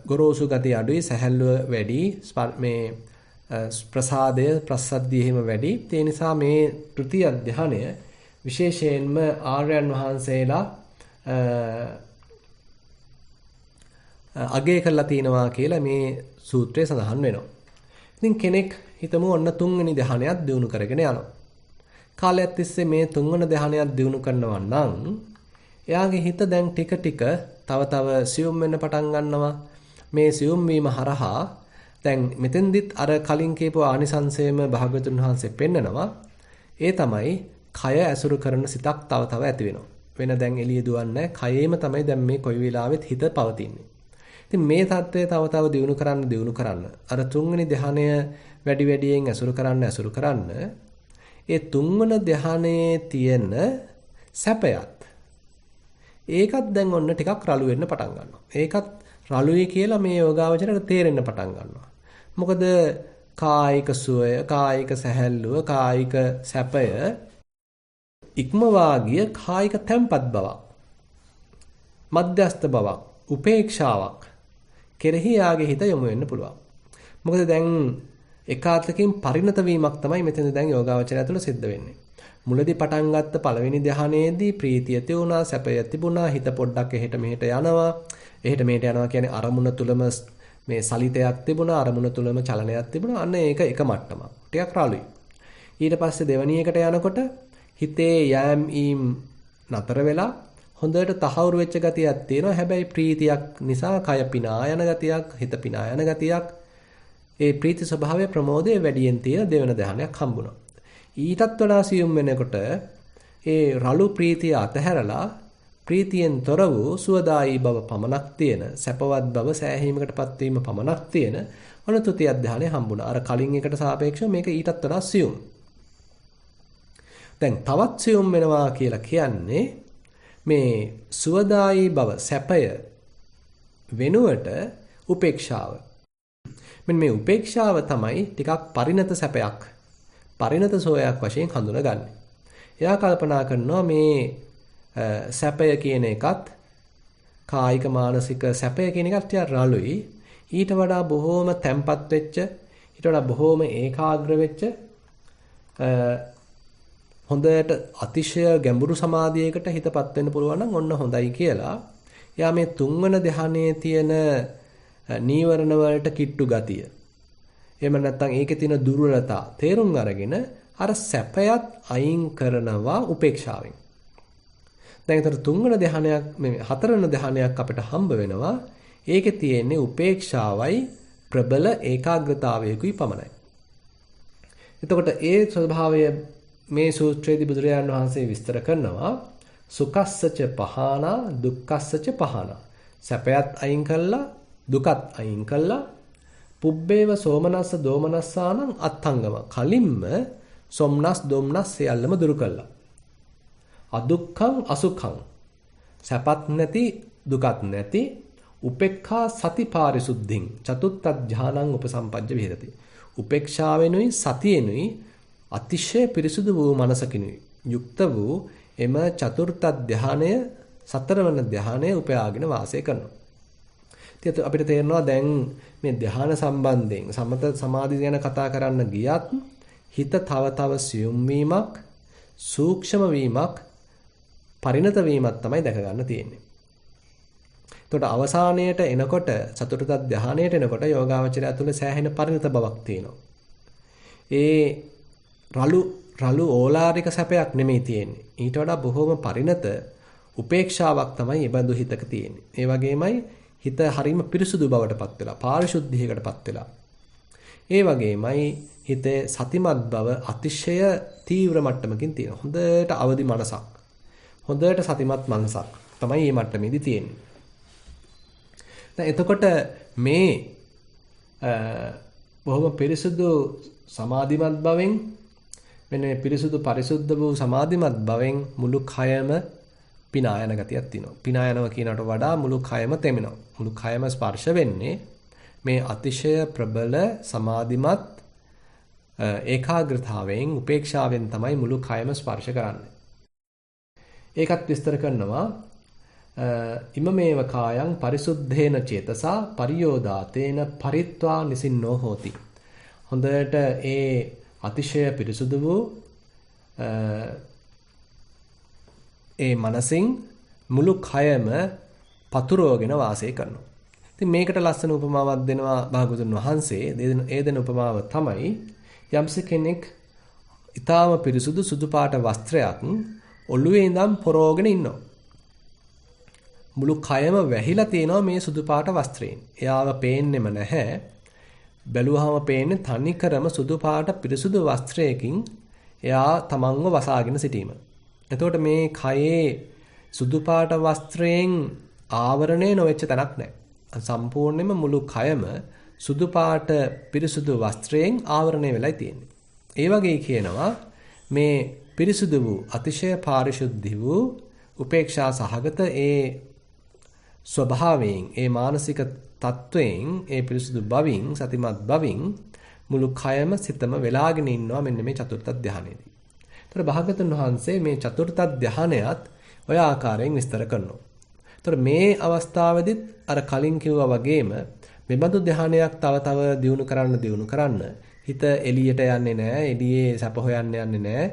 ගොරෝසු ගති අඩුයි, සැහැල්ලුව වැඩි, මේ ප්‍රසාදය ප්‍රසද්ධිය හිම වැඩි. ඒ නිසා මේ තෘතිය ධ්‍යානය විශේෂයෙන්ම ආර්යයන් වහන්සේලා අගය කරලා තිනවා කියලා මේ සූත්‍රයේ සඳහන් වෙනවා. ඉතින් කෙනෙක් හිතමු ඔන්න තුන්වෙනි ධ්‍යානයක් දිනු කරගෙන යනවා. කාලයක් තිස්සේ මේ තුන්වෙනි ධ්‍යානයක් දිනු කරනවා නම් එයාගේ හිත දැන් ටික ටික තව සියුම් වෙන්න පටන් ගන්නවා. මේ සියුම් වීම හරහා දැන් මෙතෙන්දිත් අර කලින් කියපු ආනිසංසයේම භාග්‍යවතුන් වහන්සේ පෙන්නනවා. ඒ තමයි කය ඇසුරු කරන සිතක් තව ඇති වෙනවා. වෙන දැන් එළිය දුවන්නේ කයෙම තමයි දැන් මේ කොයි වෙලාවෙත් හිත පවතින්නේ. ඉතින් මේ தත්ත්වය තව දියුණු කරන්න අර තුන්වෙනි ධ්‍යානය වැඩි වැඩියෙන් ඇසුරු කරන්න ඒ තුන්වෙනි ධ්‍යානයේ තියෙන සැපයත් ඒකත් දැන් ඔන්න ටිකක් රළු වෙන්න පටන් ගන්නවා. ඒකත් රළුයි කියලා මේ යෝගාවචරයට තේරෙන්න පටන් ගන්නවා. මොකද කායික සුවය, කායික සැහැල්ලුව, කායික සැපය ඉක්මවා ගිය කායික තැම්පත් බවක්, මධ්‍යස්ථ බවක්, උපේක්ෂාවක් කෙරෙහි යාගේ හිත යොමු වෙන්න පුළුවන්. මොකද දැන් එකාතකින් පරිණත වීමක් තමයි මෙතන දැන් යෝගාවචරය තුළ සිද්ධ වෙන්නේ. මුලදී පටන් ගත්ත පළවෙනි ධ්‍යානයේදී ප්‍රීතිය තියුණා, සැපය තිබුණා, හිත පොඩ්ඩක් එහෙට මෙහෙට යනවා. එහෙට මෙහෙට යනවා කියන්නේ අරමුණ තුලම මේ සලිතයක් තිබුණා, අරමුණ තුලම චලනයක් තිබුණා. අන්න ඒක එක මට්ටමක්. ටිකක් රළුයි. ඊට පස්සේ දෙවැනි එකට යනකොට හිතේ යෑම් ඊම් නතර වෙලා හොඳට තහවුරු වෙච්ච ගතියක් තියෙනවා. හැබැයි ප්‍රීතියක් නිසා කය පිනා යන ගතියක්, හිත පිනා යන ගතියක්, ඒ ප්‍රීති ස්වභාවය ප්‍රමෝදයේ වැඩියෙන් තියෙන දෙවන ධ්‍යානයක් හම්බුණා. ඊටත් වඩා සියුම් වෙනකොට ඒ රළු ප්‍රීතිය අතහැරලා ප්‍රීතියෙන් තොර වූ සුවදායි බව පමණක් තියෙන, සැපවත් බව, සෑහීමකටපත් වීම පමණක් තියෙන ඔන්න තුතිය ධ්‍යානය හම්බුණා. අර කලින් එකට සාපේක්ෂව මේක ඊටත් වඩා සියුම්. දැන් තවත් සියුම් වෙනවා කියලා කියන්නේ මේ සුවදායි බව, සැපය වෙනුවට උපේක්ෂාව. මෙන්න මේ උපේක්ෂාව තමයි ටිකක් පරිණත සැපයක්, පරිණත සෝයක් වශයෙන් හඳුනගන්නේ. එයා කල්පනා කරනවා මේ සැපය කියන එකත්, කායික මානසික සැපය කියන එකත් ටිකක් රළුයි. ඊට වඩා බොහෝම තැම්පත් වෙච්ච, ඊට වඩා බොහෝම ඒකාග්‍ර වෙච්ච, හොඳට අතිශය ගැඹුරු සමාධියකට හිතපත් වෙන්න පුළුවන් නම් ඔන්න හොඳයි කියලා. එයා මේ තුන්වන ධ්‍යානයේ තියෙන නීවරණ වලට කිට්ටු ගතිය, එහෙම නැත්නම් ඒකේ තියෙන දුර්වලතා තේරුම් අරගෙන අර සැපයත් අයින් කරනවා උපේක්ෂාවෙන්. දැන් ඒතර තුන්වන ධ්‍යානයක්, මේ හතරවන ධ්‍යානයක් අපිට හම්බ වෙනවා. ඒකේ තියෙන්නේ උපේක්ෂාවයි ප්‍රබල ඒකාග්‍රතාවයකුයි පමණයි. එතකොට ඒ ස්වභාවය මේ සූත්‍රයේදී බුදුරජාණන් වහන්සේ විස්තර කරනවා. සුඛස්සච පහානා දුක්ඛස්සච පහානා. සැපයත් අයින් කළා, දුකත් අයින් කළා. පුබ්බේව සෝමනස්ස දෝමනස්සානං අත්ංගම. කලින්ම සොම්නස් දොම්නස් සියල්ලම දුරු කළා. අදුක්ඛං අසුඛං. සැපත් නැති, දුකත් නැති, උපේක්ඛා සති පාරිසුද්ධින් චතුත්ථ ධානං උපසම්පජ්ජ විහෙරති. උපේක්ෂාවෙනුයි සතියෙනුයි අතිශය පිරිසුදු වූ මනසකිනුයි යුක්ත වූ එම චතුර්ථ ධානය, සතරවන ධානය උපයාගෙන වාසය කරනවා. ඉතින් අපිට තේරෙනවා දැන් මේ ධාන සම්බන්ධයෙන් සමත සමාධි ගැන කතා කරන්න ගියත් හිත තව සියුම් වීමක්, සූක්ෂම වීමක් පරිණත වීමක් තමයි දැක ගන්න තියෙන්නේ. එතකොට අවසානයේට එනකොට චතුර්ථ ධානයේට එනකොට යෝගාවචරය තුළ සෑහෙන පරිණත බවක් තියෙනවා. ඒ රළු ඕලාරික සැපයක් නෙමෙයි තියෙන්නේ. ඊට වඩා බොහොම පරිණත උපේක්ෂාවක් තමයි මේ බඳු හිතක තියෙන්නේ. ඒ වගේමයි හිත හරීම පිරිසුදු බවටපත් වෙලා, පාරිශුද්ධියකටපත් වෙලා. ඒ වගේමයි හිතේ සතිමත් බව අතිශය තීව්‍ර මට්ටමකින් තියෙනවා. හොඳට අවදි මනසක්. හොඳට සතිමත් මනසක් තමයි මේ මට්ටමේදී තියෙන්නේ. දැන් එතකොට මේ බොහොම පිරිසුදු සමාධිමත් බවෙන් මෙන්න පිරිසුදු පරිසුද්ධ වූ සමාධිමත් බවෙන් මුළු කයම පිනා යන ගතියක් තියෙනවා. පිනා යනවා කියනකට වඩා මුළු කයම තෙමෙනවා. මුළු කයම ස්පර්ශ වෙන්නේ මේ අතිශය ප්‍රබල සමාධිමත් ඒකාග්‍රතාවයෙන් උපේක්ෂාවෙන් තමයි මුළු කයම ස්පර්ශ කරන්නේ. ඒකත් විස්තර කරනවා ඉමමේව කායං පරිසුද්ධේන චේතසා පරියෝදාතේන පරිත්වා නිසින්නෝ හෝති. හොඳට ඒ අතිශය පිරිසුදු වූ ඒ මනසින් මුළු කයම පතුරවගෙන වාසය කරනවා. ඉතින් මේකට ලස්සන උපමාවක් දෙනවා භාගතුන් වහන්සේ. ඒ දෙන උපමාව තමයි යම්ස කෙනෙක් ඊටාම පිරිසුදු සුදු පාට වස්ත්‍රයක් ඔළුවේ ඉඳන් පොරවගෙන ඉන්නවා. මුළු කයම වැහිලා තියෙනවා මේ සුදු පාට වස්ත්‍රයෙන්. එයාව පේන්නෙම නැහැ. බැලුවාම පේන්නේ තනිකරම සුදු පාට පිරිසුදු වස්ත්‍රයකින් එයා තමන්ව වසාගෙන සිටීම. එතකොට මේ කයේ සුදු පාට වස්ත්‍රයෙන් ආවරණය නොවෙච්ච තැනක් නැහැ. සම්පූර්ණයෙන්ම මුළු කයම සුදු පාට පිරිසුදු වස්ත්‍රයෙන් ආවරණය වෙලයි තියෙන්නේ. ඒ වගේ කියනවා මේ පිරිසුදු වූ අතිශය පාරිශුද්ධ වූ උපේක්ෂා සහගත ඒ ස්වභාවයෙන් ඒ මානසික තත්වයෙන් ඒ පිරිසුදු බවින් සතිමත් බවින් මුළු කයම සිතම වෙලාගෙන ඉන්නවා මෙන්න මේ චතුර්ථ ධානයේදී. ඒතර භාගතුන් වහන්සේ මේ චතුර්ථ ධානයත් ඔය ආකාරයෙන් විස්තර කරනවා. ඒතර මේ අවස්ථාවේදීත් අර කලින් කිව්වා වගේම මෙබඳු ධානයක් තව දියුණු කරන්න හිත එළියට යන්නේ නැහැ. එළියේ සැප හොයන්න යන්නේ නැහැ.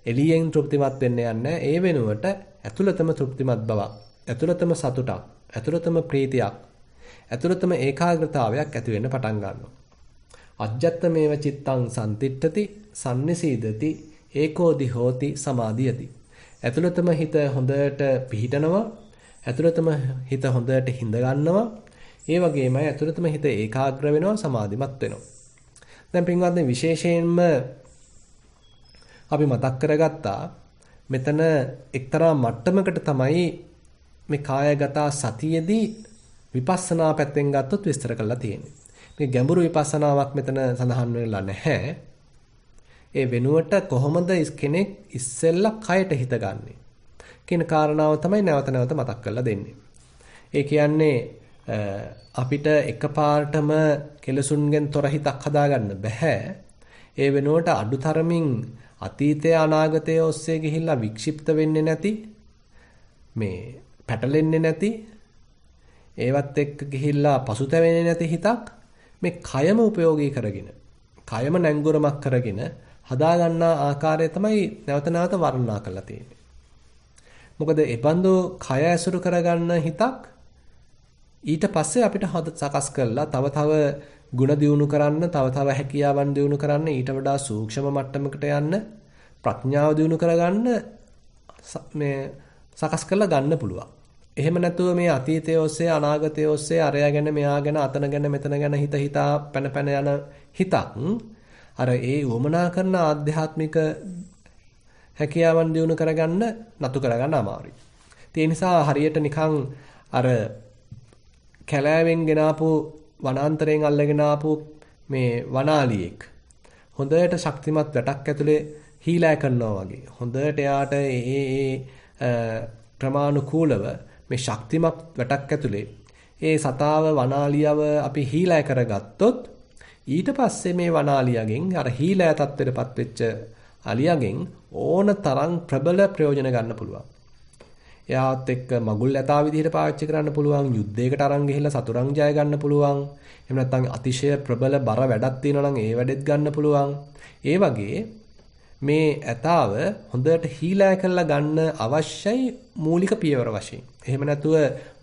එළියෙන් තෘප්තිමත් වෙන්න යන්නේ. ඒ වෙනුවට ඇතුළතම තෘප්තිමත් බවක්, ඇතුළතම සතුටක්, ඇතුළතම ප්‍රීතියක්, ඇතුළතම ඒකාග්‍රතාවයක් ඇති වෙන්න පටන් ගන්නවා. අජ්ජත්තමේව චිත්තං සම්තිට්ඨති සම්නිසීදති ඒකෝදි හෝති සමාධියති. ඇතුළතම හිත හොඳට පිහිටනවා. ඇතුළතම හිත හොඳට හිඳ ගන්නවා. ඒ වගේමයි ඇතුළතම හිත ඒකාග්‍ර වෙනවා, සමාධිමත් වෙනවා. දැන් පින්වත්නි විශේෂයෙන්ම අපි මතක් කරගත්තා මෙතන එක්තරා මට්ටමකට තමයි මේ කායගත සතියේදී විපස්සනා පැත්තෙන් ගත්තොත් විස්තර කරලා තියෙන්නේ. මේ ගැඹුරු විපස්සනාවක් මෙතන සඳහන් වෙලා නැහැ. ඒ වෙනුවට කොහොමද කෙනෙක් ඉස්සෙල්ලා කයට හිත ගන්නෙ කියන කාරණාව තමයි නැවත නැවත මතක් කරලා දෙන්නේ. ඒ කියන්නේ අපිට එකපාරටම කෙලසුන්ගෙන් තොර හිතක් හදාගන්න බෑ. ඒ වෙනුවට අඩුතරමින් අතීතය අනාගතය ඔස්සේ ගිහිල්ලා වික්ෂිප්ත වෙන්නේ නැති මේ පැටලෙන්නේ නැති ඒවත් එක්ක ගිහිල්ලා පසුතැවෙන්නේ නැති හිතක් මේ කයම උපයෝගී කරගෙන කයම නැංගුරමක් කරගෙන හදාගන්නා ආකාරය තමයි නැවත නැවත වර්ණනා කරලා තියෙන්නේ. මොකද ඒ බඳු කය ඇසුරු කරගන්න හිතක් ඊට පස්සේ අපිට සකස් කරලා තව ගුණ දියුණු කරන්න, තව හැකියාවන් දියුණු කරන්න, ඊට වඩා සූක්ෂම මට්ටමකට යන්න, ප්‍රඥාව දියුණු කරගන්න මේ සකස් කරලා ගන්න පුළුවන්. එහෙම නැතුව මේ අතීතය ඔස්සේ අනාගතය ඔස්සේ අරයා ගැන මෙයා ගැන අතන ගැන මෙතන ගැන හිතා පැන යන හිතක් අර ඒ වමනා කරන ආධ්‍යාත්මික හැකියාවන් දියුණු කරගන්න නතු කරගන්න අමාරුයි. ඒ නිසා හරියට නිකන් අර කැලෑවෙන් ගෙනාපු වනාන්තරයෙන් අල්ලගෙන ආපු මේ වනාලියෙක් හොඳට ශක්තිමත් වැටක් ඇතුලේ හීලෑ කරනවා වගේ. හොඳට එයාට ක්‍රමානුකූලව මේ ශක්තිමත් වැටක් ඇතුලේ ඒ සතාව වනාලියව අපි හීලෑ කරගත්තොත් ඊට පස්සේ මේ වනාලියගෙන් අර හීලෑ තත්ත්වයටපත් වෙච්ච අලියගෙන් ඕන තරම් ප්‍රබල ප්‍රයෝජන ගන්න පුළුවන්. එයාත් එක්ක මගුල් ඇතා විදිහට පාවිච්චි කරන්න පුළුවන්, යුද්ධයකට අරන් ගිහිල්ලා සතුරන් ජය ගන්න පුළුවන්. එහෙම නැත්නම් අතිශය ප්‍රබල බර වැඩක් තියෙනවා නම් ඒ වැඩෙත් ගන්න පුළුවන්. ඒ වගේ මේ ඇතාව හොඳට හීලෑ කරලා ගන්න අවශ්‍යයි මූලික පියවර වශයෙන්. එහෙම නැතුව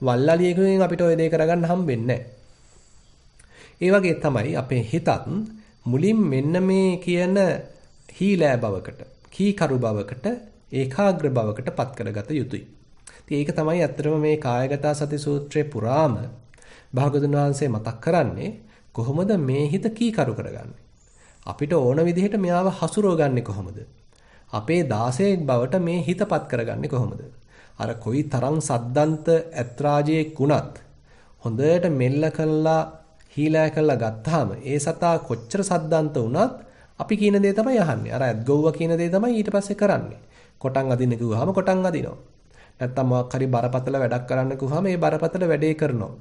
වල්ලාලියකින් අපිට ඔය දේ කරගන්න හම්බෙන්නේ නැහැ. ඒ වගේ තමයි අපේ හිතත් මුලින් මෙන්න මේ කියන හීලෑ බවකට, කීකරු බවකට, ඒකාග්‍ර බවකට පත් කරගත යුතුයි. ඉතින් ඒක තමයි ඇත්තටම මේ කායගත සති සූත්‍රයේ පුරාම භාගතුන් වහන්සේ මතක් කරන්නේ කොහොමද මේ හිත කීකරු කරගන්නේ? අපිට ඕන විදිහට මෙයාව හසුරවගන්නේ කොහොමද? අපේ 16ක් බවට මේ හිතපත් කරගන්නේ කොහොමද? අර කොයි තරම් සද්දන්ත ඇත්රාජයෙක් වුණත් හොඳට මෙල්ල කළා හීලෑ කළා ගත්තාම ඒ සතා කොච්චර සද්දන්ත වුණත් අපි කියන දේ තමයි අහන්නේ. අර ඇත්ගොව්ව කියන දේ තමයි ඊට පස්සේ කරන්නේ. කොටන් අදින්න කිව්වහම කොටන් අදිනවා. නැත්තම් මොකක් හරි බරපතල වැඩක් කරන්න කිව්වහම ඒ බරපතල වැඩේ කරනවා.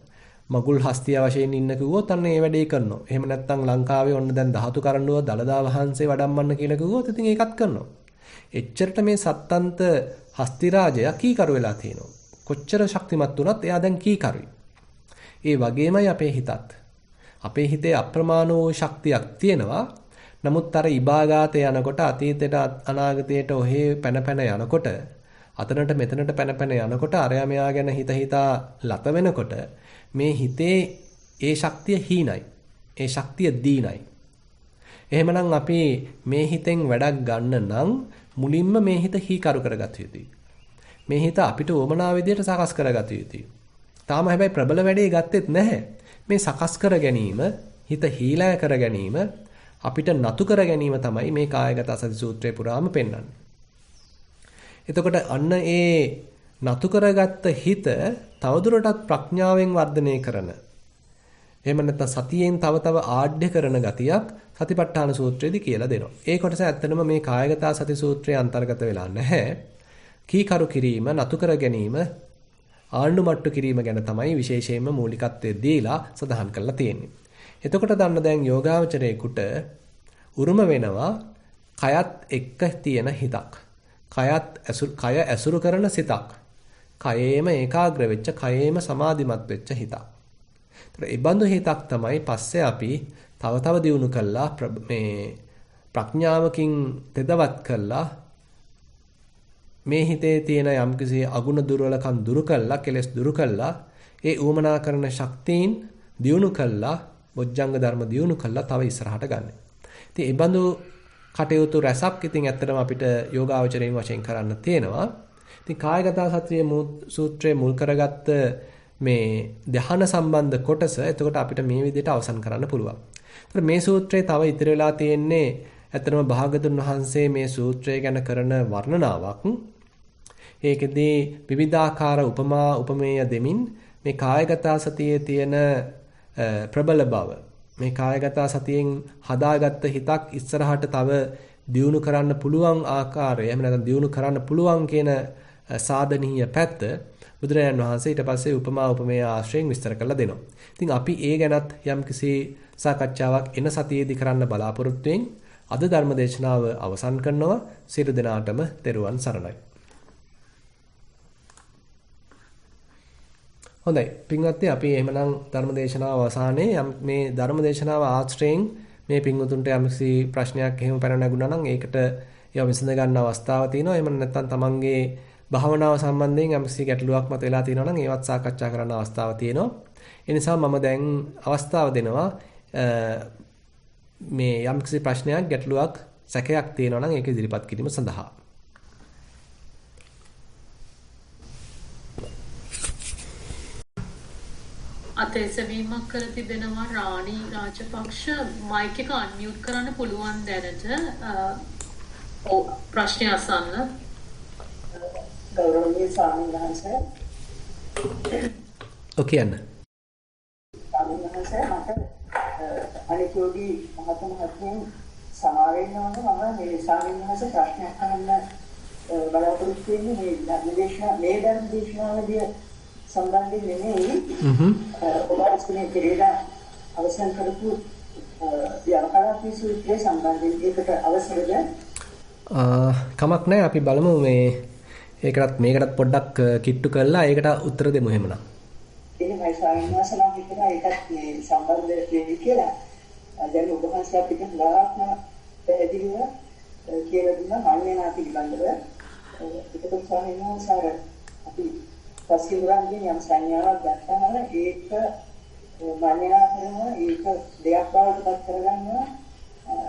මගුල් හස්තිය වශයෙන් ඉන්න කිව්වොත් අන්න ඒ වැඩේ කරනවා. එහෙම නැත්තම් ලංකාවේ ඔන්න දැන් ධාතු කරඬුව දලදා වහන්සේ වඩම්මන්න කියලා කිව්වොත් ඉතින් ඒකත් කරනවා. එච්චරට මේ සත්තන්ත හස්ති රාජයා කීකරු වෙලා තියෙනවා. කොච්චර ශක්තිමත් වුණත් එයා දැන් කීකරුයි. ඒ වගේමයි අපේ හිතත්. අපේ හිතේ අප්‍රමාණ වූ ශක්තියක් තියෙනවා. නමුත් අර ඉබාගාතේ යනකොට අතීතයට අනාගතයට ඔහේ පැන පැන යනකොට අතනට මෙතනට පැන පැන යනකොට අරයා මෙයා ගැන හිතා ලත වෙනකොට මේ හිතේ ඒ ශක්තිය හීනයි. ඒ ශක්තිය දීනයි. එහෙමනම් අපි මේ හිතෙන් වැඩක් ගන්න නම් මුලින්ම මේ හිත හීකරු කරගත යුතුයි. මේ හිත අපිට උවමනා විදියට සකස් කරගත යුතුයි. තාම හැබැයි ප්‍රබල වැඩේ ගත්තෙත් නැහැ. මේ සකස් කර ගැනීම, හිත හීලෑ කර ගැනීම, අපිට නතු කර ගැනීම තමයි මේ කායගත සති සූත්‍රයේ පුරාම පෙන්වන්නේ. එතකොට අන්න ඒ නතු කරගත්ත හිත තවදුරටත් ප්‍රඥාවෙන් වර්ධනය කරන එහෙම නැත්නම් සතියෙන් තව තව ආඩ්‍ය කරන ගතියක් සතිපට්ඨාන සූත්‍රයේදී කියලා දෙනවා. ඒ කොටස ඇත්තටම මේ කායගත සති සූත්‍රයේ අන්තර්ගත වෙලා නැහැ. කීකරු කිරීම, නතු කර ගැනීම, ආණ්ඩු මට්ටු කිරීම ගැන තමයි විශේෂයෙන්ම මූලිකත්වය දීලා සඳහන් කරලා තියෙන්නේ. එතකොට දන්න දැන් යෝගාවචරයේකට උරුම වෙනවා කයත් එක්ක තියෙන හිතක්. කය ඇසුරු කරන සිතක්. කයේම ඒකාග්‍ර වෙච්ච, කයේම සමාධිමත් වෙච්ච හිතක්. ඒතර ඒ බඳු හිතක් තමයි පස්සේ අපි තව තව දියුණු කළා මේ ප්‍රඥාවකින් තෙදවත් කළා මේ හිතේ තියෙන යම්කිසි අගුණ දුර්වලකම් දුරු කළා, කෙලෙස් දුරු කළා, ඒ ඌමනා කරන ශක්තියින් දියුණු කළා, බොජ්ජංග ධර්ම දියුණු කළා තව ඉස්සරහට ගන්න. ඉතින් ඒ බඳු කටයුතු රැසක් ඉතින් ඇත්තටම අපිට යෝගාවචරයෙන් වශයෙන් කරන්න තියෙනවා. ඉතින් කායගත සතියේ සූත්‍රයේ මුල් කරගත්ත මේ ධ්‍යාන සම්බන්ධ කොටස එතකොට අපිට මේ විදිහට අවසන් කරන්න පුළුවන්. ඒතර මේ සූත්‍රයේ තව ඉතිරි වෙලා තියෙන්නේ ඇත්තටම භාගතුන් වහන්සේ මේ සූත්‍රය ගැන කරන වර්ණනාවක්. ඒකෙදී විවිධාකාර උපමා උපමේය දෙමින් මේ කායගත සතියේ තියෙන ප්‍රබල බව, මේ කායගත සතියෙන් හදාගත්ත හිතක් ඉස්සරහට තව දියුණු කරන්න පුළුවන් ආකාරය, එහෙම නැත්නම් දියුණු කරන්න පුළුවන් කියන සාධනීය පැත්ත බුදුරජාණන් වහන්සේ ඊට පස්සේ උපමා උපමේය ආශ්‍රයෙන් විස්තර කරලා දෙනවා. ඉතින් අපි ඒ ගැනත් යම්කිසි සාකච්ඡාවක් එන සතියේදී කරන්න බලාපොරොත්තු වෙමින් අද ධර්ම දේශනාව අවසන් කරනවා. සියලු දෙනාටම තෙරුවන් සරණයි. හොඳයි පින්වත්නි, අපි එහෙමනම් ධර්ම දේශනාව අවසානයේ මේ ධර්ම දේශනාව ආශ්‍රයෙන් මේ පින්වතුන්ට යම්කිසි ප්‍රශ්නයක් එහෙම පැන නැගුණා නම් ඒකට ඒව විසඳ ගන්න අවස්ථාව තියෙනවා. එහෙම නැත්නම් තමන්ගේ භාවනාව සම්බන්ධයෙන් යම්කිසි ගැටලුවක් මත වෙලා තියෙනවා නම් ඒවත් සාකච්ඡා කරන්න අවස්ථාව තියෙනවා. ඒ නිසා මම දැන් අවස්ථාව දෙනවා මේ යම්කිසි ප්‍රශ්නයක්, ගැටලුවක්, සැකයක් තියෙනවා නම් ඒක ඉදිරිපත් කිරීම සඳහා. අතේසවීමක් කර තිබෙනවා රාණි රාජපක්ෂ. මයික් එක අන්මියුට් කරන්න පුළුවන් දැනට. ප්‍රශ්නය අසන්න. ගෞරවනීය ස්වාමීන් වහන්සේ. ඔකේ යන්න. ස්වාමීන් වහන්සේ මට අනිකෝගේ මහත්මයෙන් සමාවෙන්න ඕනේ. මම මේ ස්වාමීන් වහන්සේ ප්‍රශ්නයක් අහන්න බලාපොරොත්තු වෙන්නේ මේ ධර්ම දේශනාවේදී සම්බන්ධයෙන් නෙමෙයි. ඔබස්නේ පෙරේරා අවසන් කරපු යවකලාපී සූත්‍රයේ සම්බන්ධයෙන් ඒකට අවසරද? කමක් නැහැ, අපි බලමු මේ ඒකටත් මේකටත් පොඩ්ඩක් කිට්ටු කරලා ඒකට උත්තර දෙමු එහෙමනම්. එහෙමයි ස්වාමීන් වහන්සේ, නම් හිතනවා ඒකත් මේ සම්බන්ධ වෙන්නේ කියලා. දැන් ඔබ වහන්සේ අපිට ලාක්ම පැහැදිලිව කියලා දුන්නා මඤ්ඤණා පිළිබඳව. ඒකත් ස්වාමීන් වහන්සේ අපි පස්සිරන්ගේ යම් සංඥාවක් ගන්නවා ඒක මඤ්ඤණා කරනවා ඒක දෙයක් බවට පත් කරගන්නවා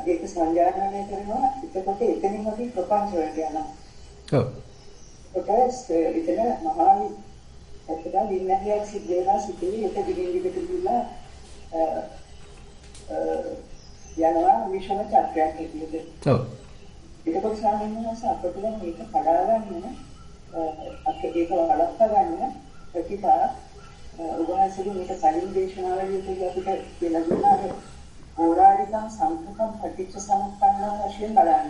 ඒක සංජානනය කරනවා එතකොට එතනින් අපි ප්‍රපංච වලට යනවා. ඔව්. ඒකත් එතන මහා එතන විඤ්ඤාණයක් සිද්ධ වෙනවා සිදුවේ ඒක දිගින් දිගට ගිහිල්ලා යනවා විශ්ව චක්‍රයක් විදිහට. ඔව්. ඒකත් ස්වාමීන් වහන්සේ අපිට මේක කඩා ගන්න අපිට ඒක වළක්වා ගන්න ප්‍රතිපා උගහසුළු මේක කලින් දේශනාවලදී අපිට කියලා දුන්නා ඕරාරිකම් සංකල්පම් පටිච්ච සමුප්පන්න වශයෙන් බලන්න.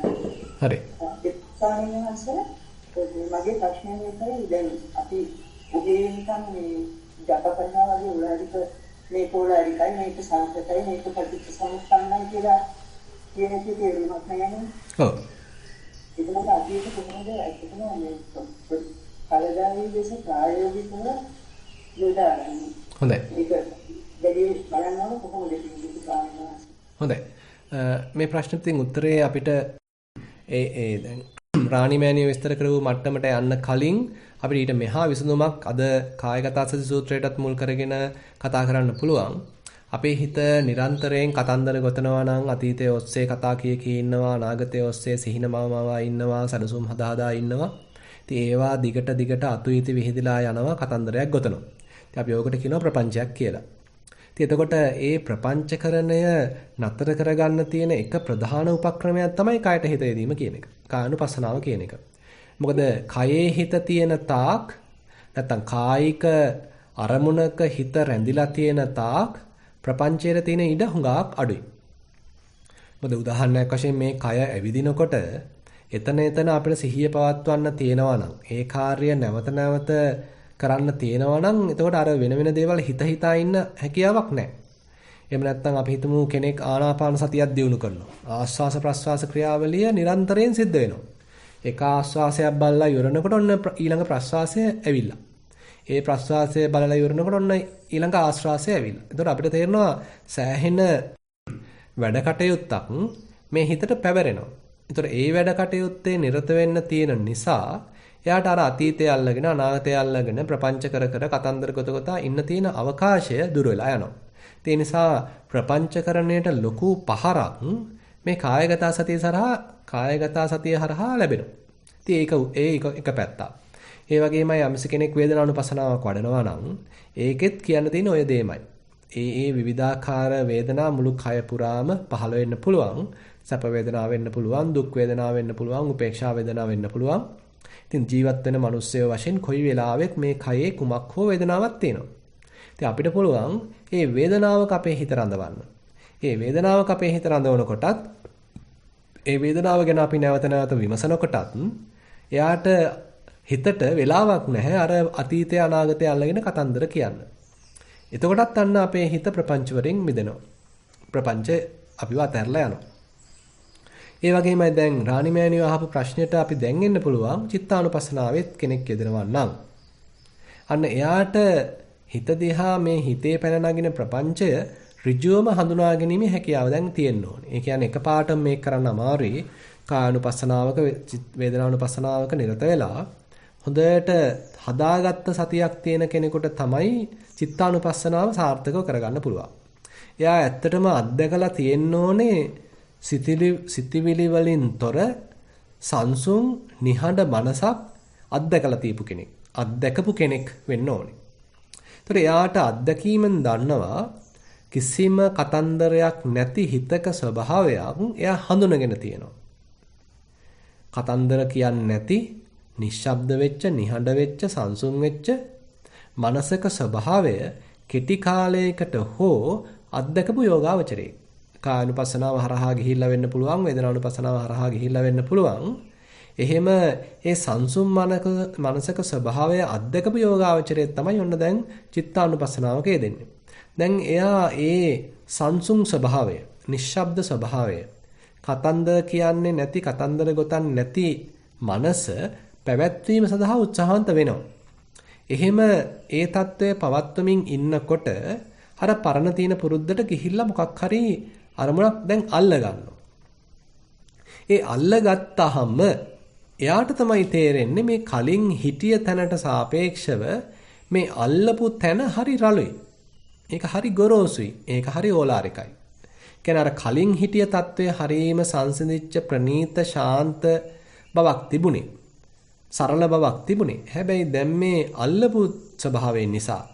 හරි. ඒ ස්වාමීන් වහන්සේ මගේ ප්‍රශ්නේ මේකයි දැන් අපි උගේ නිකන් මේ ජපකරනවා වගේ ඕරාරික මේ පොළාරිකයි මේක සංකතයි මේක පටිච්ච සමුප්පන්නයි කියලා කියන එකේ තේරුමක් නැහැ. ඔව්. ඒකම අදීක කොහොමද ඇත්තටම මේ කලදායි දේශ ප්‍රායෝගිකව යොදාගන්නේ. හොඳයි. ඒක දෙවි බලනවා කොහොමද කියන්නේ ස්වාමීන් වහන්සේ. හොඳයි. මේ ප්‍රශ්නෙට උත්තරේ අපිට ඒ දැන් රාණිමෑණිය විස්තර කරපු මට්ටමට යන්න කලින් අපිට ඊට මෙහා විසඳුමක් අද කායගත සති සූත්‍රයටත් මුල් කරගෙන කතා කරන්න පුළුවන්. අපේ හිත නිරන්තරයෙන් කතන්දර ගොතනවා නම් අතීතයේ ඔස්සේ කතා කී ඉන්නවා, අනාගතයේ ඔස්සේ සිහිනමවමවා ඉන්නවා, සනසුම් හදා ඉන්නවා. ඉතින් ඒවා දිගට අතුයිති විහිදලා යනවා කතන්දරයක් ගොතනවා. ඉතින් අපි ඕකට කියනවා ප්‍රපංචයක් කියලා. ඉතින් එතකොට ඒ ප්‍රපංචකරණය නතර කරගන්න තියෙන එක ප්‍රධාන උපක්‍රමයක් තමයි කායට හිත යෙදීම කියන එක. කායනුපස්සනාව කියන එක. මොකද කයේ හිත තියෙන තාක් නැත්තම් කායික අරමුණක හිත රැඳිලා තියෙන තාක් ප්‍රපංචයේ තියෙන ඉඩ හුඟක් අඩුයි. මොකද උදාහරණයක් වශයෙන් මේ කය ඇවිදිනකොට එතන අපිට සිහිය පවත්වන්න තියෙනවා නම් ඒ කාර්යය නැවත කරන්න තියෙනවා නම් එතකොට අර වෙන දේවල් හිතා ඉන්න හැකියාවක් නැහැ. එහෙම නැත්නම් අපි හිතමු කෙනෙක් ආනාපාන සතියක් දියුණු කරනවා. ආස්වාස ප්‍රස්වාස ක්‍රියාවලිය නිරන්තරයෙන් සිද්ධ වෙනවා. එක ආස්වාසයක් බලලා ඉවරනකොට ඔන්න ඊළඟ ප්‍රස්වාසය ඇවිල්ලා. ඒ ප්‍රස්වාසය බලලා ඉවරනකොට ඔන්න ඊළඟ ආශ්වාසය ඇවිල්ලා. එතකොට අපිට තේරෙනවා සෑහෙන වැඩ කටයුත්තක් මේ හිතට පැවරෙනවා. එතකොට ඒ වැඩ කටයුත්තේ නිරත වෙන්න තියෙන නිසා එයාට අර අතීතය අල්ලගෙන අනාගතය අල්ලගෙන ප්‍රපංච කර කතන්දර ගොත ඉන්න තියෙන අවකාශය දුර වෙලා යනවා. ඒ නිසා ප්‍රපංචකරණයට ලොකු පහරක් මේ කායගත සතිය හරහා ලැබෙනවා. ඉතින් ඒක එක පැත්තක්. ඒ වගේමයි යම්ස කෙනෙක් වේදනානුපසනාවක් වඩනවා නම් ඒකෙත් කියන්න තියෙන ඔය දෙයමයි. ඒ විවිධාකාර වේදනා මුළු කය පුරාම පහළ වෙන්න පුළුවන්. සැප වේදනාව වෙන්න පුළුවන්, දුක් වේදනාව වෙන්න පුළුවන්, උපේක්ෂා වේදනාව වෙන්න පුළුවන්. ඉතින් ජීවත් වෙන මිනිස්සය වශයෙන් කොයි වෙලාවෙත් මේ කයේ කුමක් හෝ වේදනාවක් තියෙනවා. ඉතින් අපිට පුළුවන් මේ වේදනාවක අපේ හිත රඳවන්න. මේ වේදනාවක අපේ හිත රඳවනකොටත් ඒ වේදනාව ගැන අපි නැවත විමසනකොටත් එයාට හිතට වෙලාවක් නැහැ අර අතීතය අනාගතය අල්ලගෙන කතන්දර කියන්න. එතකොටත් අන්න අපේ හිත ප්‍රපංච වලින් මිදෙනවා. ප්‍රපංච අපිව අතහැරලා යනවා. ඒ වගේමයි දැන් රාණිමෑණිය අහපු ප්‍රශ්නෙට අපි දැන් එන්න පුළුවන් චිත්තානුපස්සනාවෙත් කෙනෙක් යෙදෙනවා නම් අන්න එයාට හිත දිහා මේ හිතේ පැන නගින ප්‍රපංචය ඍජුවම හඳුනා ගැනීමේ හැකියාව දැන් තියෙන්න ඕනේ. ඒ කියන්නේ එකපාරටම මේක කරන්න අමාරුයි. කායනුපස්සනාවක වේදනානුපස්සනාවක නිරත වෙලා හොඳට හදාගත්ත සතියක් තියෙන කෙනෙකුට තමයි චිත්තානුපස්සනාව සාර්ථකව කරගන්න පුළුවන්. එයා ඇත්තටම අත්දැකලා තියෙන්න ඕනේ සිතිවිලි වලින් තොර සංසුන් නිහඬ මනසක් අත්දැකලා තියපු කෙනෙක්. අත්දැකපු කෙනෙක් වෙන්න ඕනේ. ඒතර එයාට අත්දැකීමෙන් දන්නවා කිසිම කතන්දරයක් නැති හිතක ස්වභාවයක් එයා හඳුනගෙන තියෙනවා. කතන්දර කියන්නේ නැති නිශ්ශබ්ද වෙච්ච, නිහඬ වෙච්ච, සංසුන් වෙච්ච මනසක ස්වභාවය කෙටි කාලයකට හෝ අත්දකපු යෝගාවචරයේ කායනුපස්සනාව හරහා ගිහිල්ලා වෙන්න පුළුවන්, වේදනානුපස්සනාව හරහා ගිහිල්ලා වෙන්න පුළුවන්. එහෙම ඒ සංසුම් මනසක ස්වභාවය අත්දකපු යෝගාවචරයේ තමයි ඔන්න දැන් චිත්තානුපස්සනාවක යෙදෙන්නේ. දැන් එයා ඒ සංසුම් ස්වභාවය, නිශ්ශබ්ද ස්වභාවය, කතන්දර කියන්නේ නැති, කතන්දර ගොතන්නේ නැති මනස පැවැත්වීම සඳහා උත්සාහන්ත වෙනවා. එහෙම ඒ తත්වය පවත්වමින් ඉන්නකොට අර පරණ තියෙන පුරුද්දට ගිහිල්ලා මොකක් හරි අරමුණක් දැන් අල්ල ගන්නවා. ඒ අල්ලගත්තාම එයාට තමයි තේරෙන්නේ මේ කලින් හිටිය තැනට සාපේක්ෂව මේ අල්ලපු තැන හරි රළුයි. ඒක හරි ගොරෝසුයි. ඒක හරි ඕලාරිකයි. කියන්නේ අර කලින් හිටිය తත්වයේ හරීම සංසිඳිච්ච ප්‍රනීත ශාන්ත බවක් තිබුණේ. සරල බවක් තිබුණේ. හැබැයි දැන් මේ අල්ලපු ස්වභාවයෙන් නිසා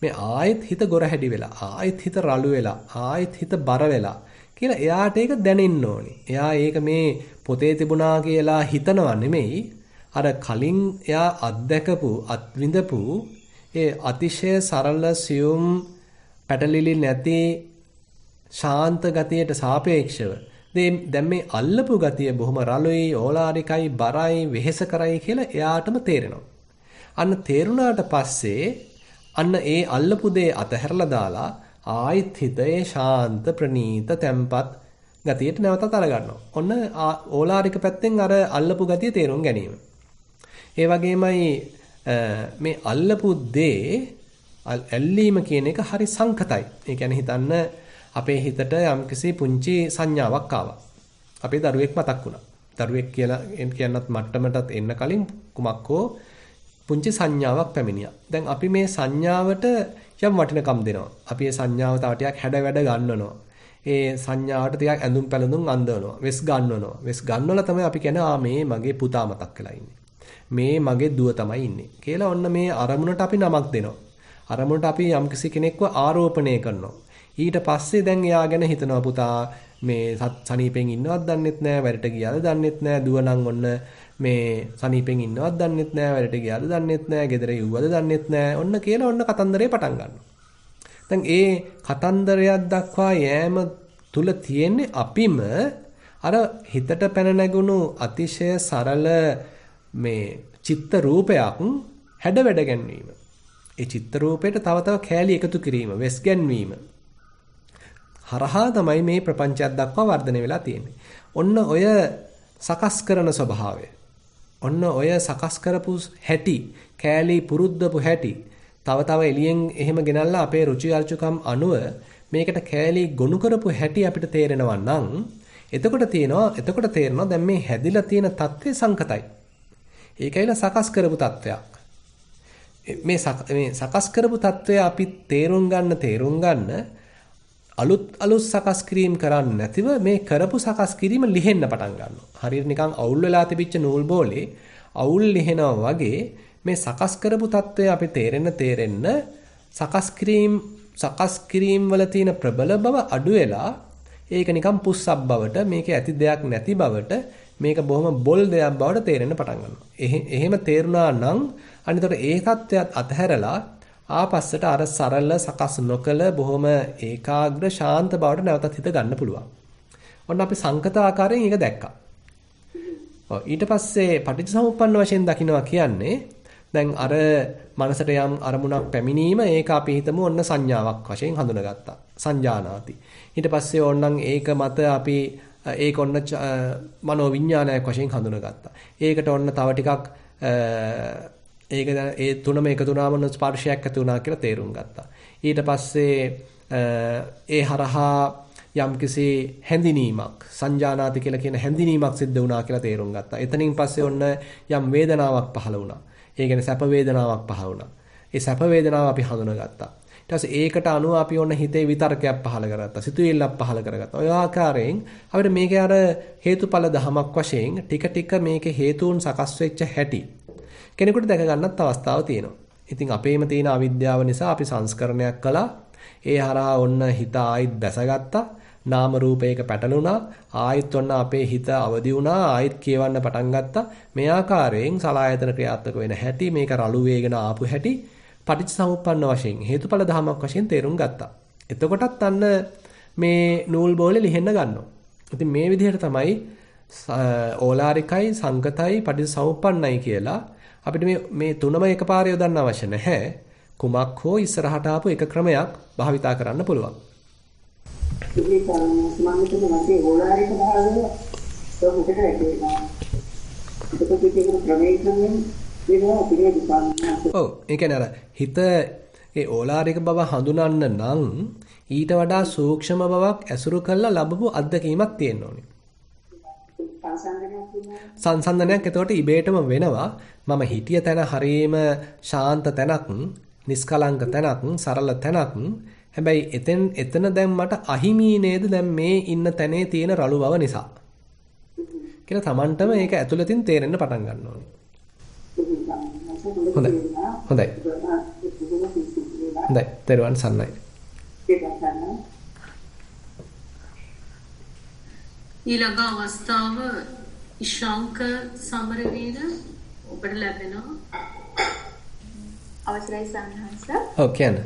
මේ ආයෙත් හිත ගොර හැඩි වෙලා, ආයෙත් හිත රළු වෙලා, ආයෙත් හිත බර වෙලා කියලා එයාට ඒක දැනෙන්න ඕනේ. එයා ඒක මේ පොතේ තිබුණා කියලා හිතනවා නෙමෙයි. අර කලින් එයා අත්දැකපු, අත්විඳපු ඒ අතිශය සරල සියුම් පැටලිලි නැති ශාන්ත ගතියට සාපේක්ෂව දැන් මේ අල්ලපු ගතිය බොහොම රළුයි, ඕලාරිකයි, බරයි, වෙහෙස කරයි කියලා එයාටම තේරෙනවා. අන්න තේරුණාට පස්සේ අන්න ඒ අල්ලපු දේ අතහැරලා දාලා ආයිත් හිතේ ශාන්ත ප්‍රනීත තැම්පත් ගතියට නැවතත් අරගන්නවා. ඔන්න ඕලාරික පැත්තෙන් අර අල්ලපු ගතිය තේරුම් ගැනීම. ඒ වගේමයි මේ අල්ලපු දේ ඇල්ලීම කියන එක හරි සංකතයි. ඒ කියන්නේ හිතන්න අපේ හිතට යම්කිසි පුංචි සංඥාවක් ආවා. අපේ දරුවෙක් මතක් වුණා. දරුවෙක් කියලා කියනත් මට්ටමටත් එන්න කලින් කුමක්කෝ පුංචි සංඥාවක් පැමිණියා. දැන් අපි මේ සංඥාවට යම් වටිනකම් දෙනවා. අපි මේ සංඥාව තව ටිකක් හැඩ වැඩ ගන්නවනවා. ඒ සංඥාවට ටිකක් ඇඳුම් පැළඳුම් අඳවනවා. වෙස් ගන්නවනවා. වෙස් ගන්නවලා තමයි අපි කියන්නේ මේ මගේ පුතා මතක් වෙලා ඉන්නේ. මේ මගේ දුව තමයි ඉන්නේ. කියලා ඔන්න මේ අරමුණට අපි නමක් දෙනවා. අරමුණට අපි යම්කිසි කෙනෙක්ව ආරෝපණය කරනවා. ඊට පස්සේ දැන් එයා ගැන හිතනවා පුතා මේ සනීපෙන් ඉන්නවත් දන්නෙත් නෑ, වැඩට ගියාද දන්නෙත් නෑ, දුව නම් ඔන්න මේ සනීපෙන් ඉන්නවත් දන්නෙත් නෑ, වැඩට ගියාද දන්නෙත් නෑ, ගෙදර යුවද දන්නෙත් නෑ. ඔන්න කියලා ඔන්න කතන්දරේ පටන් ගන්නවා. දැන් ඒ කතන්දරයක් දක්වා යෑම තුල තියෙන්නේ අපිම අර හිතට පැන නැගුණු අතිශය සරල මේ චිත්ත රූපයක් හැඩ වැඩ ගැනීම. ඒ චිත්ත රූපයට තව තව කෑලි එකතු කිරීම, වෙස් ගැන්වීම හරහා තමයි මේ ප්‍රපංචයක් දක්වා වර්ධනය වෙලා තියෙන්නේ. ඔන්න ඔය සකස් කරන ස්වභාවය. ඔන්න ඔය සකස් කරපු හැටි, කෑලි පුරුද්දපු හැටි, තව තව එළියෙන් එහෙම ගෙනල්ලා අපේ රුචි අරුචිකම් අනුව මේකට කෑලි ගොනු කරපු හැටි අපිට තේරෙනවා නම් එතකොට තේරෙනවා දැන් මේ හැදිලා තියෙන தත්ත්වය සංකතයි. ඒකයිල සකස් කරපු தත්ත්වයක්. මේ සකස් කරපු தත්ත්වය අපි තේරුම් ගන්න අලුත් සකස් කිරීම කරන්නේ නැතිව මේ කරපු සකස් කිරීම ලිහෙන්න පටන් ගන්නවා. හරියට නිකන් අවුල් වෙලා තිබිච්ච නූල් බෝලේ අවුල් ලිහෙනවා වගේ මේ සකස් කරපු தත්ත්වය අපි තේරෙන්න සකස් කිරීම වල තියෙන ප්‍රබල බව අඩු වෙලා ඒක නිකන් පුස්සක් බවට, මේක ඇති දෙයක් නැති බවට, මේක බොහොම බොල් දෙයක් බවට තේරෙන්න පටන් ගන්නවා. එහෙම තේරුණා නම් අනිතට ඒ தත්ත්වයට අතහැරලා ආපස්සට අර සරල සකස් නොකල බොහොම ඒකාග්‍ර ශාන්ත බවට නැවතත් හිත ගන්න පුළුවන්. ඔන්න අපි සංකත ආකාරයෙන් ඒක දැක්කා. ඊට පස්සේ පටිච්චසමුප්පන්න වශයෙන් දකින්නවා කියන්නේ දැන් අර මනසට යම් අරමුණක් පැමිණීම ඒක අපි හිතමු ඔන්න සංඥාවක් වශයෙන් හඳුනගත්තා. සංජානාති. ඊට පස්සේ ඕනනම් ඒක මත අපි ඒක ඔන්න මනෝ විඥානයක් වශයෙන් හඳුනගත්තා. ඒකට ඔන්න තව ටිකක් ඒක ඒ තුනම එකතු වුණාම ස්පර්ශයක් ඇති වුණා කියලා තේරුම් ගත්තා. ඊට පස්සේ ඒ හරහා යම්කිසි හැඳිනීමක් සංජානාති කියලා කියන හැඳිනීමක් සිද්ධ වුණා කියලා තේරුම් ගත්තා. එතනින් පස්සේ ඔන්න යම් වේදනාවක් පහළ වුණා. ඒ කියන්නේ සැප වේදනාවක් පහළ වුණා. ඒ සැප වේදනාව අපි හඳුනගත්තා. ඊට පස්සේ ඒකට අනුව අපි ඔන්න හිතේ විතර්කයක් පහළ කරගත්තා. සිතුවිල්ලක් පහළ කරගත්තා. ඔය ආකාරයෙන් අපිට මේකේ අර හේතුඵල ධමයක් වශයෙන් ටික ටික මේකේ හේතුන් සකස් වෙච්ච හැටි කෙනෙකුට දැක ගන්නත් අවස්ථාවක් තියෙනවා. ඉතින් අපේම තියෙන අවිද්‍යාව නිසා අපි සංස්කරණයක් කළා. ඒ හරහා ඔන්න හිත ආයිත් දැසගත්තා. නාම රූපයක පැටලුණා. ආයිත් ඔන්න අපේ හිත අවදි වුණා. ආයිත් කියවන්න පටන් ගත්තා. මේ ආකාරයෙන් සලආයතන ක්‍රියාත්මක වෙන හැටි, මේක රළු වේගෙන ආපු හැටි පටිච්චසමුප්පන්න වශයෙන් හේතුඵල ධමයක් වශයෙන් තේරුම් ගත්තා. එතකොටත් අන්න මේ නූල් බෝලේ ලිහෙන්න ගන්නවා. ඉතින් මේ විදිහට තමයි ඕලාරිකයි, සංකතයි, පටිච්චසමුප්පන්නයි කියලා අපිට මේ තුනම එකපාරේ යොදන්න අවශ්‍ය නැහැ. කුමක් හෝ ඉස්සරහට ආපු එක ක්‍රමයක් භාවිතා කරන්න පුළුවන්. ඔව් ඒ කියන්නේ අර හිත ඒ ඕලාරික බව හඳුනන්න නම් ඊට වඩා සූක්ෂම බවක් ඇසුරු කරලා ලැබපු අත්දැකීමක් තියෙන්න ඕනේ. සංසන්දනයක් එතකොට ඉබේටම වෙනවා. මම හිටිය තැන හරීම ශාන්ත තැනක්, නිස්කලංක තැනක්, සරල තැනක්. හැබැයි එතන දැන් මට අහිමි නේද දැන් මේ ඉන්න තැනේ තියෙන රළු බව නිසා. කියලා Tamanටම ඒක ඇතුළතින් තේරෙන්න පටන් ගන්න ඕනේ. හොඳයි. තෙරුවන් සරණයි. ඊළඟ අවස්ථාව ඉශාංක සමරවීර ඔබට ලැබෙනවා. අවසරයි සම්හංස. ඔව් කියන්න.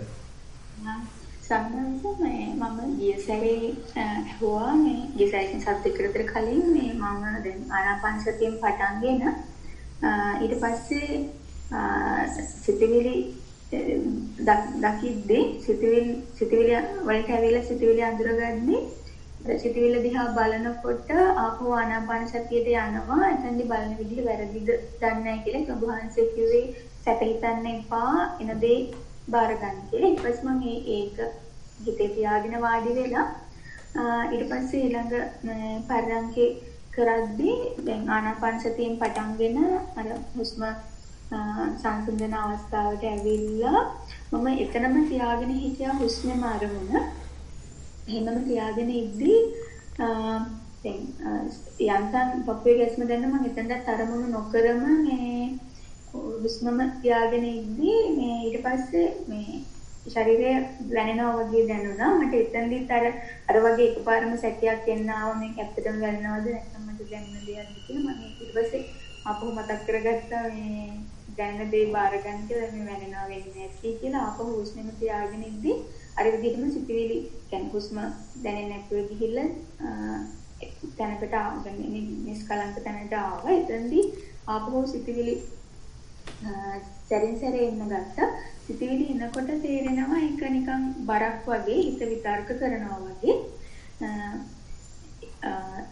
සම්හංස මම ගියසරේ ඇහුවා මේ ගියසරේ සත්‍ය විතර කලින් මේ මම දැන් ආනාපාන සතියෙන් පටන්ගෙන ඊට පස්සේ සිතවිලි දකිද්දී සිතවිලි වලට ඇවිල්ලා සිතවිලි අඳුරගන්නේ සිතවිලි දිහා බලනකොට ආපහු ආනාපාන සතියට යනවා. එතනදි බලන විදිහ වැරදිද දන්නේ නැහැ කියලා ඔබ වහන්සේ කිව්වේ සැප හිතන්න එපා එන දේ බාර ගන්න කියලා. ඊට පස්සේ මම ඒක හිතේ තියාගෙන වාඩි වෙලා ඊට පස්සේ ඊළඟ පරයන්කේ කරද්දී දැන් ආනාපාන සතියෙන් පටන්ගෙන අර හුස්ම සංසිඳන අවස්ථාවට ඇවිල්ලා මම එතනම තියාගෙන හිටියා හුස්මේම අරමුණ. එහෙමම තියාගෙන ඉද්දී දැන් යන්තම් පපුවේ ගැස්ම දැන්න මම එතනට තරමුණු නොකරම මේ හුස්මම තියාගෙන ඉද්දී මේ ඊට පස්සේ මේ ශරීරය දැනෙනවා වගේ දැනුණා. මට එතනදිත් අර වගේ එකපාරම සැකයක් එන්න ආවා මේක ඇත්තටම දැනෙනවද නැත්නම් මට දැනෙන දෙයක්ද කියලා. මම ඊට පස්සේ ආපහු මතක් කරගත්තා මේ දැනෙන දේ බාර ගන්න කියලා මේ වෙනවා වෙන්නේ නැති කියලා. ආපහු හුස්මම තියාගෙන ඉද්දී අර විදිහටම සිතිවිලි කියන්නේ හුස්ම දැනෙන්නේ නැතුව ගිහිල්ලා තැනකට ආවගෙන නිස්කලංක තැනට ආවා. එතනදී ආපහු සිතිවිලි සැරින් සැරේ එන්න ගත්තා. සිතිවිලි එනකොට තේරෙනවා ඒක නිකන් බරක් වගේ හිත විතර්ක කරනවා වගේ.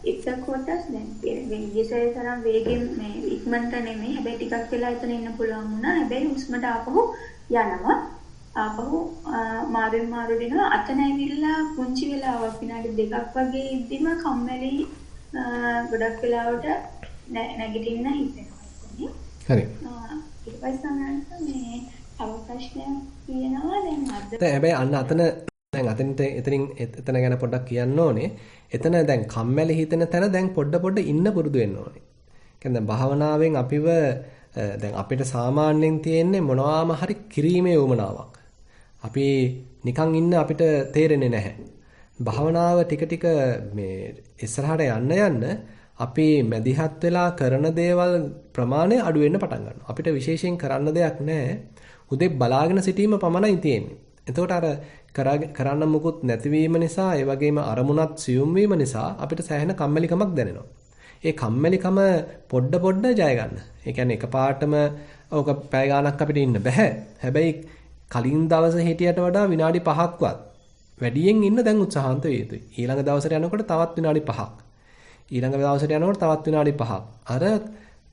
එතකොට දැන් වෙන්නේ තරම් වේගෙන් මේ ඉක්මනට නෙමෙයි. හැබැයි ටිකක් වෙලා එතන ඉන්න පුළුවන් වුණා. හැබැයි හුස්මට ආපහු යනවා. ආපහු මාරුවෙන් මාරු දෙනවා. අතන ඇවිල්ලා පුංචි වෙලාවක් විනාඩි 2ක් වගේ ඉද්දිම කම්මැලි ගොඩක් වෙලාවට නැගිටින්න හිතෙනවා. හරි. ඊට පස්සේ මේ තව ප්‍රශ්නයක් තියෙනවා දැන් අද. හැබැයි අන්න අතන දැන් එතන ගැන පොඩ්ඩක් කියන්න ඕනේ. එතන දැන් කම්මැලි හිතෙන තැන දැන් පොඩ ඉන්න පුරුදු වෙන්න ඕනේ. කියන්නේ දැන් භාවනාවෙන් අපිව දැන් අපිට සාමාන්‍යයෙන් තියෙන්නේ මොනවාම හරි කිරීමේ උවමනාවක්. අපි නිකන් ඉන්න අපිට තේරෙන්නේ නැහැ. භාවනාව ටික මේ ඉස්සරහට යන්න අපි මැදිහත් වෙලා කරන දේවල් ප්‍රමාණය අඩු වෙන්න පටන් ගන්නවා. අපිට විශේෂයෙන් කරන්න දෙයක් නැහැ. උදේ බලාගෙන සිටීම පමණයි තියෙන්නේ. එතකොට අර කරන්න මුකුත් නැතිවීම නිසා ඒ වගේම අරමුණත් සියුම් වීම නිසා අපිට සෑහෙන කම්මැලිකමක් දැනෙනවා. ඒ කම්මැලිකම පොඩ ජය ගන්න. ඒ කියන්නේ එකපාරටම ඕක පැය ගාණක් අපිට ඉන්න බෑ. හැබැයි කලින් දවසේ හිටියට වඩා විනාඩි 5ක්වත් වැඩියෙන් ඉන්න දැන් උත්සාහන්ත විය යුතුයි. ඊළඟ දවසට යනකොට තවත් විනාඩි 5ක්. ඊළඟ දවසට යනකොට තවත් විනාඩි 5ක්. අර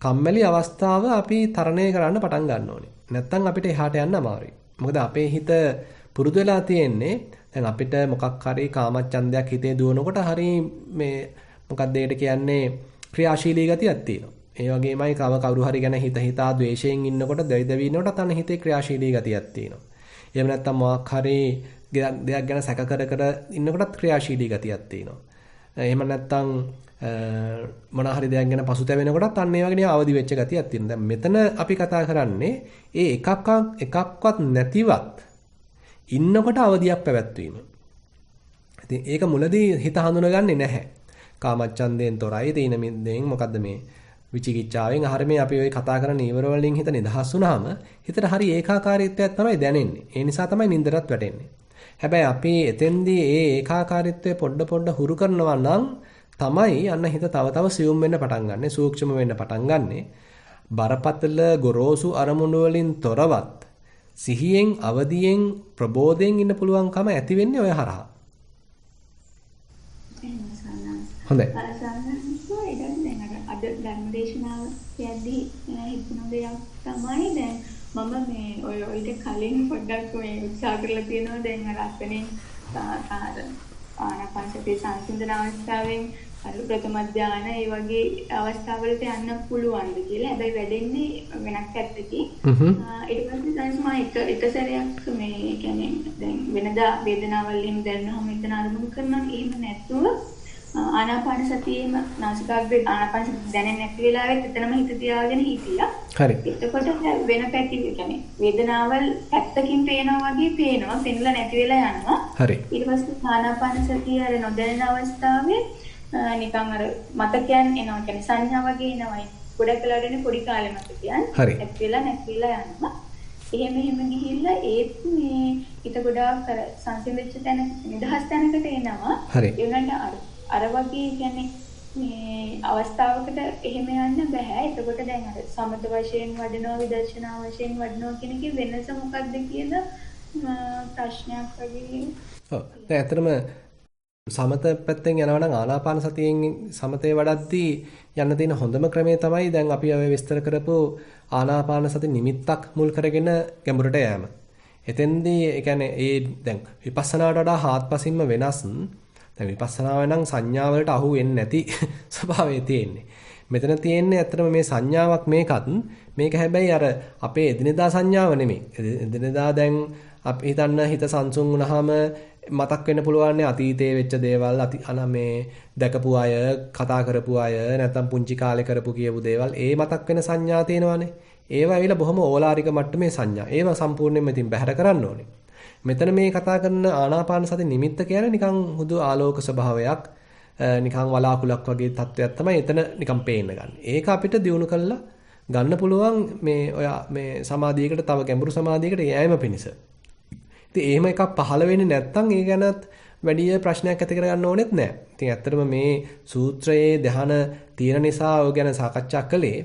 කම්මැලි අවස්ථාව අපි තරණය කරන්න පටන් ගන්න ඕනේ. නැත්තම් අපිට එහාට යන්න අමාරුයි. මොකද අපේ හිත පුරුදු වෙලා තියෙන්නේ දැන් අපිට මොකක් හරි කාමච්ඡන්දයක් හිතේ දුවනකොට හරි මේ මොකක්ද ඒකට කියන්නේ ක්‍රියාශීලී ගතියක් තියෙනවා. ඒ වගේමයි කවුරු හරි ගැන හිතා ද්වේෂයෙන් ඉන්නකොට දෙවි ඉන්නකොට අතන හිතේ ක්‍රියාශීලී ගතියක් තියෙනවා. එහෙම නැත්නම් මොකක් හරි දෙයක් ගැන සැක කර ඉන්නකොටත් ක්‍රියාශීලී ගතියක් තියෙනවා. එහෙම නැත්නම් මොන හරි දෙයක් ගැන පසුතැවෙනකොටත් අන්න ඒ වගේ අවදි වෙච්ච ගතියක් තියෙනවා. දැන් මෙතන අපි කතා කරන්නේ ඒ එකක්වත් නැතිවත් ඉන්නකොට අවදියක් පැවැත්වීම. ඉතින් ඒක මුලදී හිත හඳුනගන්නේ නැහැ. කාමච්ඡන්දයෙන් තොරයි තීන මිද්දෙන් මොකද්ද මේ විචිකිච්ඡාවෙන් අහර මේ අපි ওই කතා කරන නීවර වලින් හිත නිදහස් වුණාම හිතට හරි ඒකාකාරීත්වයක් තමයි දැනෙන්නේ. ඒ නිසා තමයි නින්දරත් වැටෙන්නේ. හැබැයි අපි එතෙන්දී ඒ ඒකාකාරීත්වය පොඩ හුරු කරනවා නම් තමයි අන්න හිත තව සියුම් වෙන්න පටන් ගන්නෙ, සූක්ෂම වෙන්න පටන් ගන්නෙ. බරපතල ගොරෝසු අරමුණු වලින් තොරවත් සිහියෙන් අවදියෙන් ප්‍රබෝධයෙන් ඉන්න පුළුවන්කම ඇති වෙන්නේ ඔය හරහා. හොඳයි. අද ධර්මදේශනාව කියද්දී හිතුණු දෙයක් තමයි දැන් මම මේ ඔය ඊට කලින් පොඩ්ඩක් මේ උත්සාහ කරලා තියෙනවා දැන් අර අතනේ ආනාපානසති සංසිඳන අවස්ථාවෙන් අර ප්‍රථම ධානය ඒ වගේ අවස්ථාවලට යන්න පුළුවන්ද කියලා. හැබැයි වැඩෙන්නේ වෙනත් පැත්තකින්. ඊට පස්සේ තමයි එක සැරයක් මේ කියන්නේ දැන් වෙනදා වේදනාවල් එහෙම දැනෙනවම එතන අරමුණු කරනවා. එහෙම නැතුව ආනාපාන සතියේම නාසිකාග්‍රේ ආනාපාන සතිය දැනෙන්නේ නැති වෙලාවෙත් එතනම හිත තියාගෙන හිටියා. හරි. එතකොට වෙන පැති කියන්නේ වේදනාවල් පැත්තකින් පේනවා වගේ පේනවා. පෙන්ලා නැති වෙලා යනවා. හරි. ඊට පස්සේ ආනාපාන සතිය අර නොදැනෙන අවස්ථාවේ නිකන් අර මතකයන් එනවා කියන්නේ සංඥා වගේ එනවා. ගොඩක් වෙලාවට එන්නේ පොඩි කාලේ මතකයන්. නැති වෙලා යනවා. එහෙම ගිහිල්ලා ඒත් මේ හිත ගොඩාක් අර සංසිඳෙච්ච තැන නිදහස් තැනකට එනවා. ඒ වුණාට අර වගේ කියන්නේ මේ අවස්ථාවකට එහෙම යන්න බෑ. එතකොට දැන් අර සමත වශයෙන් වඩනවා විදර්ශනා වශයෙන් වඩනවා කියන එකේ වෙනස මොකක්ද කියන ප්‍රශ්නයක් වගේ. ඔව්. දැන් ඇත්තටම සමත පැත්තෙන් යනවා නම් ආනාපාන සතියෙන් සමතේ වඩද්දී යන්න තියෙන හොඳම ක්‍රමය තමයි දැන් අපි ඔය විස්තර කරපු ආනාපාන සති නිමිත්තක් මුල් කරගෙන ගැඹුරට යෑම. එතෙන්දී ඒ කියන්නේ ඒ දැන් විපස්සනාවට වඩා හාත්පසින්ම වෙනස්. දැන් විපස්සනාව නම් සංඥා වලට අහු වෙන්නේ නැති ස්වභාවය තියෙන්නේ. මෙතන තියෙන්නේ ඇත්තටම මේ සංඥාවක් මේක හැබැයි අර අපේ එදිනෙදා සංඥාව නෙමෙයි. එදිනෙදා දැන් අපි හිතන්න හිත සංසුන් වුණාම මතක් වෙන්න පුළුවන් අතීතයේ වෙච්ච දේවල් මේ දැකපු අය කතා කරපු අය නැත්නම් පුංචි කාලේ කරපු කියපු දේවල් ඒ මතක් වෙන සංඥා තියෙනවානේ. ඒවා ඇවිල්ලා බොහොම ඕලාරික මට්ටමේ සංඥා. ඒවා සම්පූර්ණයෙන්ම ඉතින් බැහැර කරන්න ඕනේ. මෙතන මේ කතා කරන ආනාපාන සති නිමිත්ත කියන්නේ නිකන් හුදු ආලෝක ස්වභාවයක් නිකන් වලාකුලක් වගේ තත්වයක් තමයි එතන නිකන් පේන්න ගන්න. ඒක අපිට දිනු කළා ගන්න පුළුවන් මේ සමාධියකට තව ගැඹුරු සමාධියකට යෑම පිණිස. ඉතින් එහෙම එකක් පහළ වෙන්නේ නැත්නම් ඒ ගැනත් වැඩි ප්‍රශ්නයක් ඇති කරගන්න ඕනෙත් නැහැ. ඉතින් ඇත්තටම මේ සූත්‍රයේ ධ්‍යාන තියෙන නිසා ඔය ගැන සාකච්ඡා කළේ.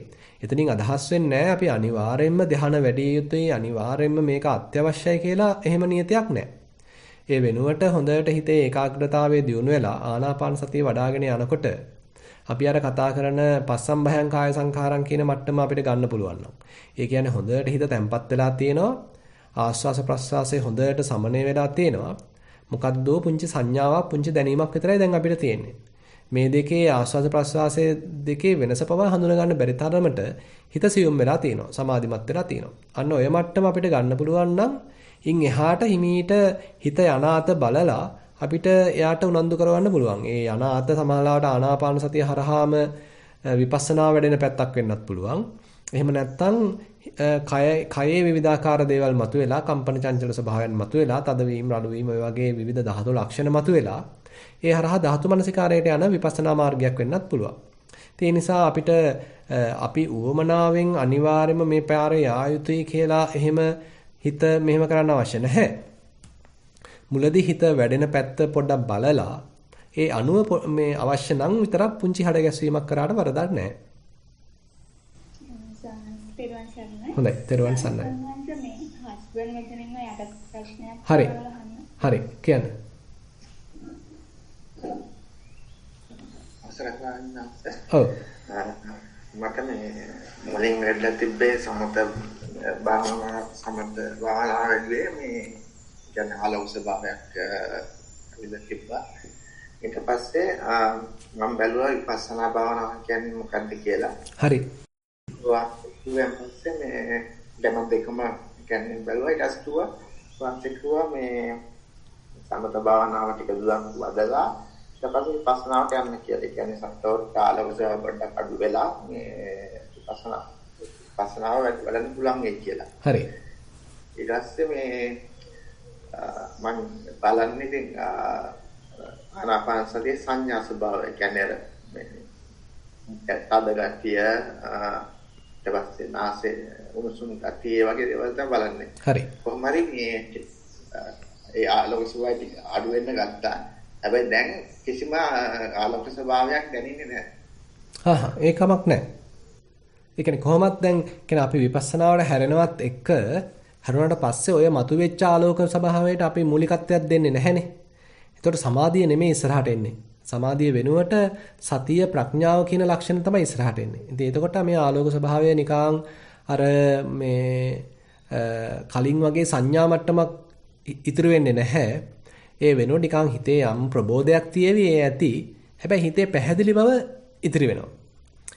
එතනින් අදහස් වෙන්නේ නැහැ අපි අනිවාර්යයෙන්ම ධ්‍යාන වැඩි යුතුයි අනිවාර්යයෙන්ම මේක අත්‍යවශ්‍යයි කියලා එහෙම නියතයක් නැහැ. ඒ වෙනුවට හොඳට හිතේ ඒකාග්‍රතාවයේ දියුණු වෙලා ආනාපාන සතිය වඩ아가ගෙන යනකොට අපි අර කතා කරන පස්සම්භයං කාය සංඛාරං කියන මට්ටම අපිට ගන්න පුළුවන් නම්. ඒ කියන්නේ හොඳට හිත තැම්පත් වෙලා තියෙනවා. ආස්වාස ප්‍රස්වාසයේ හොඳට සමනය වෙලා තියෙනවා. මොකද්ද පුංචි සංඥාවක් පුංචි දැනීමක් විතරයි දැන් අපිට තියෙන්නේ. මේ දෙකේ ආස්වාස ප්‍රස්වාසයේ දෙකේ වෙනස පවා හඳුනා ගන්න බැරි තරමට හිත සියුම් වෙලා තියෙනවා. සමාධිමත් වෙලා තියෙනවා. අන්න ඔය මට්ටම අපිට ගන්න පුළුවන් නම් ඉන් එහාට හිමීට හිත යනාත බලලා අපිට එයාට උනන්දු කරවන්න පුළුවන්. ඒ යනාත සමාලාවට ආනාපාන සතිය හරහාම විපස්සනා වැඩෙන පැත්තක් වෙන්නත් පුළුවන්. එහෙම නැත්නම් කයේ විවිධාකාර දේවල් මතුවෙලා කම්පන චංචල ස්වභාවයන් මතුවෙලා තදවීම රළුවීම ඔය වගේ විවිධ ධාතු ලක්ෂණ මතුවෙලා ඒ හරහා ධාතු මනසිකාරයට යන විපස්සනා මාර්ගයක් වෙන්නත් පුළුවන්. ඒ නිසා අපිට අපි උවමනාවෙන් අනිවාර්යයෙන්ම මේ පාරේ යා යුතුයි කියලා එහෙම හිත මෙහෙම කරන්න අවශ්‍ය නැහැ. මුලදී හිත වැඩෙන පැත්ත පොඩ්ඩක් බලලා ඒ අනුව මේ අවශ්‍ය නම් විතරක් පුංචි හඩ ගැස්වීමක් කරාට වරදක් නැහැ. හොඳයි, තෙරුවන් සරණයි. හරි කියන්න. ඔව්. මට මේ මුලින් වැඩලා තිබ්බේ සමත භාවනා වෙන්නේ මේ කියන්නේ ආලෝක ස්වභාවයක් විදිහට තිබ්බා. ඊට පස්සේ මම බැලුවා විපස්සනා භාවනාව කියන්නේ මොකක්ද කියලා. හරි. ඊට පස්සේ මේ දැන් දෙකම කියන්නේ බැලුවා ඊට පස්සේ මේ සමත භාවනාව ටික දුරක් වදලා ඊට පස්සේ විපස්සනාවට යන්න කියලා. ඒ කියන්නේ සත්‍යවත් ආලෝක පොඩ්ඩක් අඩු වෙලා මේ විපස්සනාව වැඩන්න පුළුවන් වෙයි කියලා. හරි. ඊට පස්සේ මේ මම බලන්නේ ඉතින් ආනාපාන සතිය සංඥා ස්වභාවය කියන්නේ මේ තදගතිය ඊට පස්සේ නාසයේ උණුසුම් ගතිය වගේ දේවල් තමයි බලන්නේ. හරි. කොහොම හරි මේ ඒ ආලෝක ස්වභාවය අඩු වෙන්න ගත්තා. හැබැයි දැන් කිසිම ආලෝක ස්වභාවයක් දැනෙන්නේ නැහැ. ඒකමක් නැහැ. ඒ කියන්නේ කොහොමත් දැන් කියන්නේ අපි විපස්සනාවට හැරෙනවත් එක්ක හැරුණාට පස්සේ ඔය මතුවෙච්ච ආලෝක ස්වභාවයට අපි මූලිකත්වයක් දෙන්නේ නැහැනේ. ඒතකොට සමාධිය නෙමෙයි ඉස්සරහට එන්නේ. සමාධිය වෙනුවට සතිය ප්‍රඥාව කියන ලක්ෂණ තමයි ඉස්සරහට එන්නේ. ඉතින් එතකොට මේ ආලෝක ස්වභාවය නිකං අර මේ කලින් වගේ සංඥා මට්ටමක් ඉතුරු වෙන්නේ නැහැ. ඒ වෙනුවට නිකං හිතේ යම් ප්‍රබෝධයක් තියේවි ඒ ඇති. හැබැයි හිතේ පැහැදිලි බව ඉතිරි වෙනවා.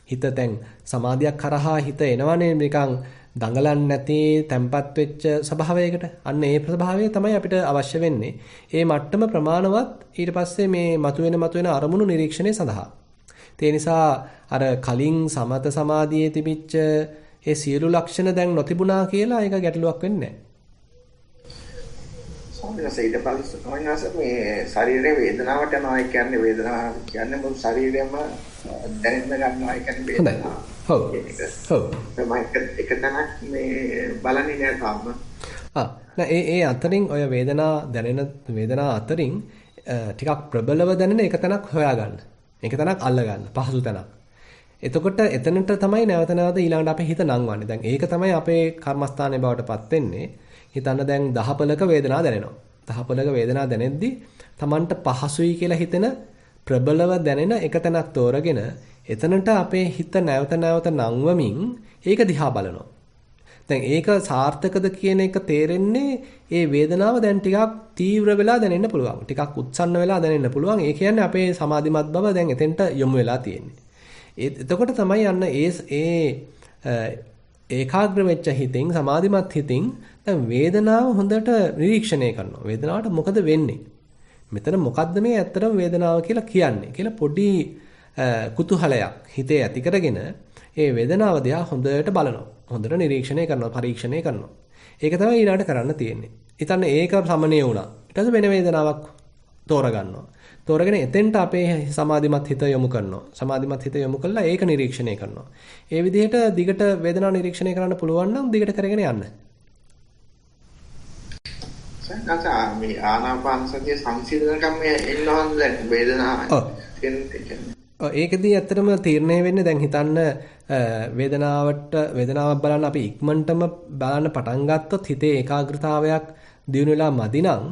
හිත දැන් සමාධියක් කරහා හිත එනවනේ නිකන් දඟලන්නේ නැති තැම්පත් වෙච්ච ස්වභාවයකට. අන්න ඒ ස්වභාවය තමයි අපිට අවශ්‍ය වෙන්නේ. ඒ මට්ටම ප්‍රමාණවත් ඊට පස්සේ මේ මතුවෙන අරමුණු නිරීක්ෂණය සඳහා. ඒ නිසා අර කලින් සමත සමාධියේ තිබිච්ච ඒ සියලු ලක්ෂණ දැන් නොතිබුණා කියලා ඒක ගැටලුවක් වෙන්නේ නැහැ. ඊට පස්සේ මේ ශරීරයේ වේදනාවට යනවා කියන්නේ වේදනාව කියන්නේ මොකද ශරීරයම දැනෙන්න ගන්නවා කියන්නේ වේදනාව. ඔව්. ඔව්. එක තැනක් මේ බලන්නේ නෑ තාම. ඒ අතරින් ඔය වේදනා අතරින් ටිකක් ප්‍රබලව දැනෙන එක තැනක් හොයාගන්න. එක තැනක් අල්ලගන්න. පහසු තැනක්. එතකොට එතනට තමයි නැවත නැවත ඊළඟට අපේ හිත නංවන්නේ. දැන් ඒක තමයි අපේ කර්මස්ථානයේ බවටපත් වෙන්නේ. හිතන්න දැන් දහපලක වේදනාව දැනෙනවා. දහපලක වේදනාව දැනෙද්දි Tamanට පහසුයි කියලා හිතෙන ප්‍රබලව දැනෙන එක තැනක් තෝරගෙන එතනට අපේ හිත නැවත නැවත නංවමින් ඒක දිහා බලනවා. දැන් ඒක සාර්ථකද කියන එක තේරෙන්නේ ඒ වේදනාව දැන් ටිකක් තීව්‍ර වෙලා දැනෙන්න පුළුවන්. ටිකක් උත්සන්න වෙලා දැනෙන්න පුළුවන්. ඒ කියන්නේ අපේ සමාධිමත් බව දැන් එතෙන්ට යොමු වෙලා තියෙන්නේ. එතකොට තමයි යන්න ඒකාග්‍ර වෙච්ච හිතින් සමාධිමත් හිතින් දැන් වේදනාව හොඳට නිරීක්ෂණය කරනවා. වේදනාවට මොකද වෙන්නේ? මෙතන මොකද්ද මේ ඇත්තටම වේදනාව කියලා කියන්නේ කියලා පොඩි කුතුහලයක් හිතේ ඇති කරගෙන ඒ වේදනාව දිහා හොඳට බලනවා. හොඳට නිරීක්ෂණය කරනවා, පරීක්ෂණය කරනවා. ඒක තමයි ඊළඟට කරන්න තියෙන්නේ. හිතන්න ඒක සමනය වුණා. ඊට පස්සේ වෙන වේදනාවක් තෝරගන්නවා. තෝරගෙන එතෙන්ට අපේ සමාධිමත් හිත යොමු කරනවා. සමාධිමත් හිත යොමු කළා ඒක නිරීක්ෂණය කරනවා. ඒ විදිහට දිගට වේදනාව නිරීක්ෂණය කරන්න පුළුවන් නම් දිගට කරගෙන යන්න. සංකල්ප මේ ආනාපාන සතිය සංසිඳනකම් එන්නවද දැන් වේදනාව ඒකදී ඇත්තටම තීරණය වෙන්නේ දැන් හිතන්න වේදනාවක් බලන්න අපි ඉක්මනටම බලන්න පටන් ගත්තොත් හිතේ ඒකාග්‍රතාවයක් දියුණු වෙලා මදි නම්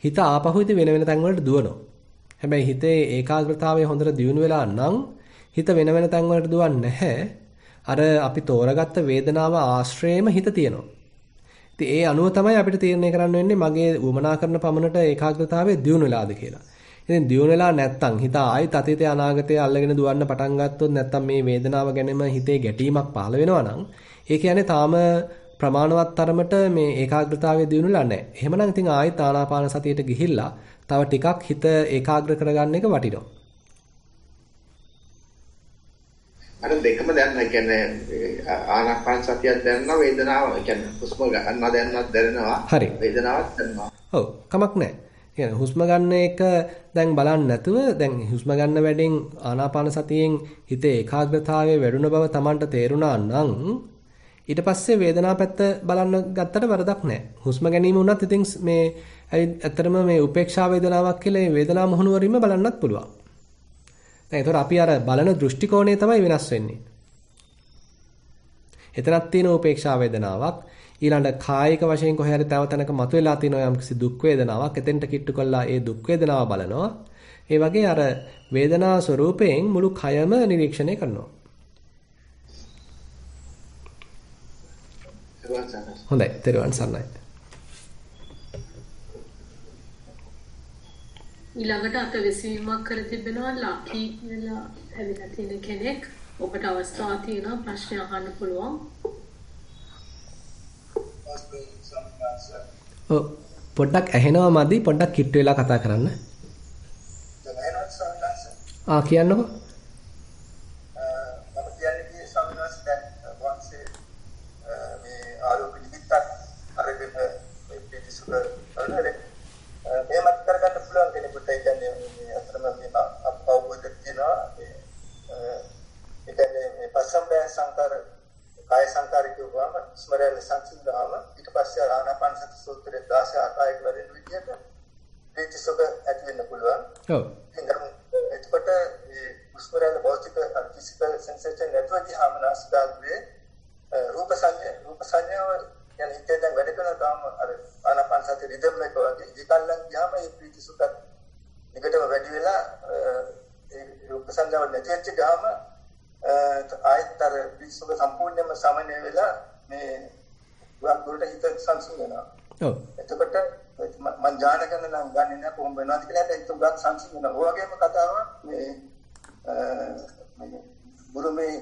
හිත ආපහු ඉති වෙන තැන් වලට දුවනවා. හැබැයි හිතේ ඒකාග්‍රතාවය හොඳට දියුණු වෙලා නම් හිත වෙන තැන් වලට දුවන්නේ නැහැ. අර අපි තෝරගත්ත වේදනාව ආශ්‍රයේම හිත තියෙනවා. ඉතින් ඒ අනුව තමයි අපිට තීරණය කරන්න වෙන්නේ මගේ උවමනා කරන පමණට ඒකාග්‍රතාවය දියුණු වෙලාද කියලා. ඉතින් දියුණු වෙලා නැත්තම් හිත ආයෙත් අතීතය අනාගතය අල්ලගෙන දුවන්න පටන් ගත්තොත් නැත්තම් මේ වේදනාව ගැනම හිතේ ගැටීමක් පහළ වෙනවා නම් ඒ කියන්නේ තාම ප්‍රමාණවත් තරමට මේ ඒකාග්‍රතාවය දියුණුලා නැහැ. එහෙමනම් ඉතින් ආයෙත් ආනාපාන සතියට ගිහිල්ලා තව ටිකක් හිත ඒකාග්‍ර කරගන්න එක වටිනවා. අර දෙකම දැනන කියන්නේ ආනාපාන සතියක් දැනනවා වේදනාව කියන්නේ හුස්ම ගන්න දැනනවා හරි වේදනාවක් දැනනවා. ඔව් කමක් නැහැ. කියන්නේ හුස්ම ගන්න එක දැන් බලන්න නැතුව දැන් හුස්ම ගන්න වැඩෙන් ආනාපාන සතියෙන් හිතේ ඒකාග්‍රතාවය වැඩුණ බව Tamanට තේරුණා නම් ඊට පස්සේ වේදනාව පැත්ත බලන්න ගත්තට වරදක් නැහැ. හුස්ම ගැනීම වුණත් ඉතින් මේ ඇත්තටම මේ උපේක්ෂා වේදනාවක් කියලා මේ වේදනාව මොහුනුවරින්ම බලන්නත් පුළුවන්. දැන් ඒතර අපි අර බලන දෘෂ්ටි කෝණය තමයි වෙනස් වෙන්නේ. එතනක් තියෙන උපේක්ෂා වේදනාවක් ඊළඟ කායික වශයෙන් කොහේ හරි තව තැනක මතුවලා තියෙන යම්කිසි දුක් වේදනාවක් එතෙන්ට කිට්ටු කළා ඒ දුක් වේදනාව බලනවා. ඒ වගේ අර වේදනා ස්වરૂපයෙන් මුළු කයම නිරීක්ෂණය කරනවා. හොඳයි, තෙරුවන් සරණයි. ඊළඟට අතවිසීමක් කර තිබෙනවා ලකී කියලා ඇවිල්ලා තියෙන කෙනෙක්. ඔබට අවස්ථාවක් තියෙනවා ප්‍රශ්න අහන්න පුළුවන්. පොඩ්ඩක් ඇහෙනවා මදි පොඩ්ඩක් කිට්ටු වෙලා කතා කරන්න. කියන්නකෝ. මම කියන්නේ සම්මාස දැන් වන්සේ මේ ආරෝප නිමිත්තක් අරගෙන මේ පිටිසුක කරන්නේ මේවත් කරගන්න පුළුවන් කෙනෙකුට ඒ කියන්නේ මේ අතරම මේ අපවුද කියනවා ඒ කියන්නේ මේ පස්සම්බය සංකාර කාය සංකාර කියවම ස්මරණ සංසිඳාම ඊට පස්සේ ආනාපාන සති සූත්‍රයේ 16 ආකාරයක වලින් විදියට පිටිසුක ඇති වෙන්න පුළුවන්. ඔව්. එතකොට මේ ස්මරණ භෞතික ෆිසිකල් සෙන්සේෂන් නෙට්වර්ක් හාමනාස්දාගේ රූප සංඥාව යන හිතේ දැන් වැඩ කරන තාම අර ආනාපාන සති රිද්ම් එක වගේ ඉකල්ලන් ගියාම මේ ප්‍රීතිසුඛ නිකටම වැඩි වෙලා ඒ රූප සංඥාව නැතිවෙච්ච ගාම ආයතර ප්‍රීතිසුඛ සම්පූර්ණයෙන්ම සමනය වෙලා මේ වක්දුරට හිත සංසුන් වෙනවා. ඔව්. එතකොට මම ඥාන ගන්න නම් ගන්නේ නැහැ කොහොම වෙනවද කියලා හිත උගත් සංසුන් වෙනවා. ඔය වගේම කතාවක් මේ බුරුමේ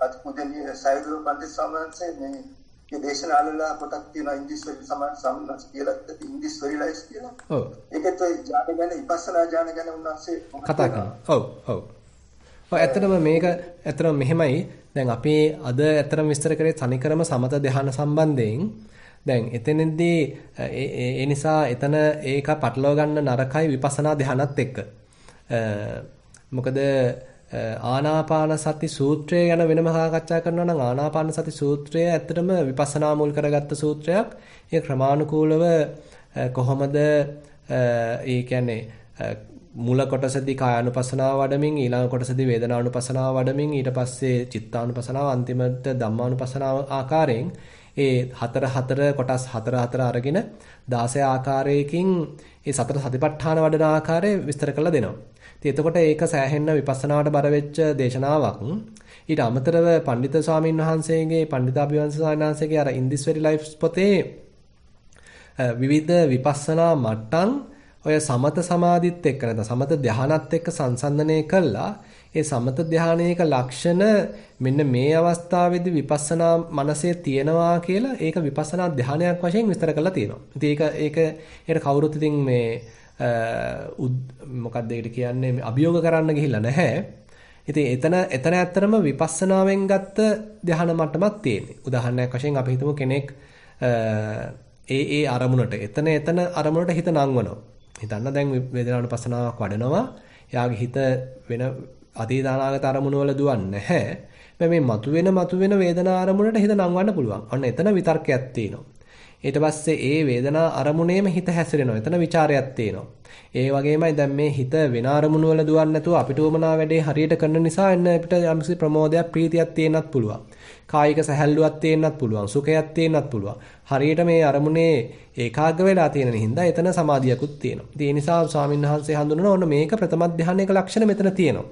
අත්පුජනීය සයිඩෝ පන්ති සමාජයේ මේ දේශනාවල පොතක් තියෙනවා ඉන්දිස්වරි සමාජ කියලා ඉන්දිස්වරිලයිස් කියලා. ඔව්. ඒකත් ඔය ඥාන ගැන විපස්සනා ඥාන ගැන උන්වහන්සේ කතා කරනවා. ඔව්. ඔව්. ඇත්තටම මේක ඇත්තටම මෙහෙමයි. දැන් අපි අද ඇත්තටම විස්තර කරේ තනිකරම සමත ධ්‍යාන සම්බන්ධයෙන්. දැන් එතනදී ඒ නිසා එතන ඒක පටලවා ගන්න නරකයි විපස්සනා ධ්‍යානත් එක්ක. මොකද ආනාපාන සති සූත්‍රය ගැන වෙනම සාකච්ඡා කරනවා නම් ආනාපාන සති සූත්‍රය ඇත්තටම විපස්සනා මුල් කරගත්ත සූත්‍රයක්. ඒ ක්‍රමානුකූලව කොහොමද ඒ කියන්නේ මුල කොටසදී කායානුපස්සනාව වඩමින් ඊළඟ කොටසදී වේදනානුපස්සනාව වඩමින් ඊට පස්සේ චිත්තානුපස්සනාව අන්තිමට ධම්මානුපස්සනාව ආකාරයෙන් ඒ හතර කොටස් හතර අරගෙන 16 ආකාරයකින් ඒ සතර සතිපට්ඨාන වඩන ආකාරය විස්තර කරලා දෙනවා. ඉතින් එතකොට ඒක සෑහෙන්න විපස්සනාවට බර වෙච්ච දේශනාවක්. ඊට අමතරව පඬිත ස්වාමීන් වහන්සේගේ පඬිතාභිවංශ ස්වාමීන් වහන්සේගේ අර ඉන් දිස් වෙරි ලයිෆ්ස් පොතේ විවිධ විපස්සනා මට්ටම් ඔය සමත සමාධිත් එක්ක නැත්නම් සමත ධානයත් එක්ක සංසන්දනය කළා. ඒ සමත ධානයේක ලක්ෂණ මෙන්න මේ අවස්ථාවේදී විපස්සනා මනසේ තියෙනවා කියලා ඒක විපස්සනා ධානයක් වශයෙන් විස්තර කරලා තියෙනවා. ඉතින් ඒක කවුරුත් ඉතින් මේ මොකක්ද ඒකට කියන්නේ අභියෝග කරන්න ගිහිල්ලා නැහැ. ඉතින් එතන ඇත්තටම විපස්සනාවෙන් ගත්ත ධාන මට්ටමක් තියෙන්නේ. උදාහරණයක් වශයෙන් අපි හිතමු කෙනෙක් ඒ අරමුණට එතන අරමුණට හිත නංවනවා. හිතන්න දැන් වේදනානුපස්සනාවක් වඩනවා. එයාගේ හිත වෙන අතීත අනාගත අරමුණු වල දුවන්නේ නැහැ. මේ මතුවෙන වේදනා අරමුණට හිත නංවන්න පුළුවන්. ඔන්න එතන විතර්කයක් තියෙනවා. ඊට පස්සේ ඒ වේදනා අරමුණේම හිත හැසිරෙනවා. එතන ਵਿਚාරයක් තියෙනවා. ඒ වගේමයි දැන් මේ හිත වෙන අරමුණු වල දුවන්නේ නැතුව අපිට උමනා වැඩේ හරියට කරන නිසා එන්න අපිට යම්කිසි ප්‍රමෝදයක් ප්‍රීතියක් තියෙන්නත් පුළුවන්. කායික සැහැල්ලුවක් තියෙන්නත් පුළුවන්. සුඛයක් තියෙන්නත් පුළුවන්. හරියට මේ අරමුණේ ඒකාග්‍ර වෙලා තියෙන හින්දා එතන සමාධියකුත් තියෙනවා. ඉතින් ඒ නිසා ස්වාමීන් වහන්සේ හඳුනන ඕන මේක ප්‍රථම ධානයක ලක්ෂණ මෙතන තියෙනවා.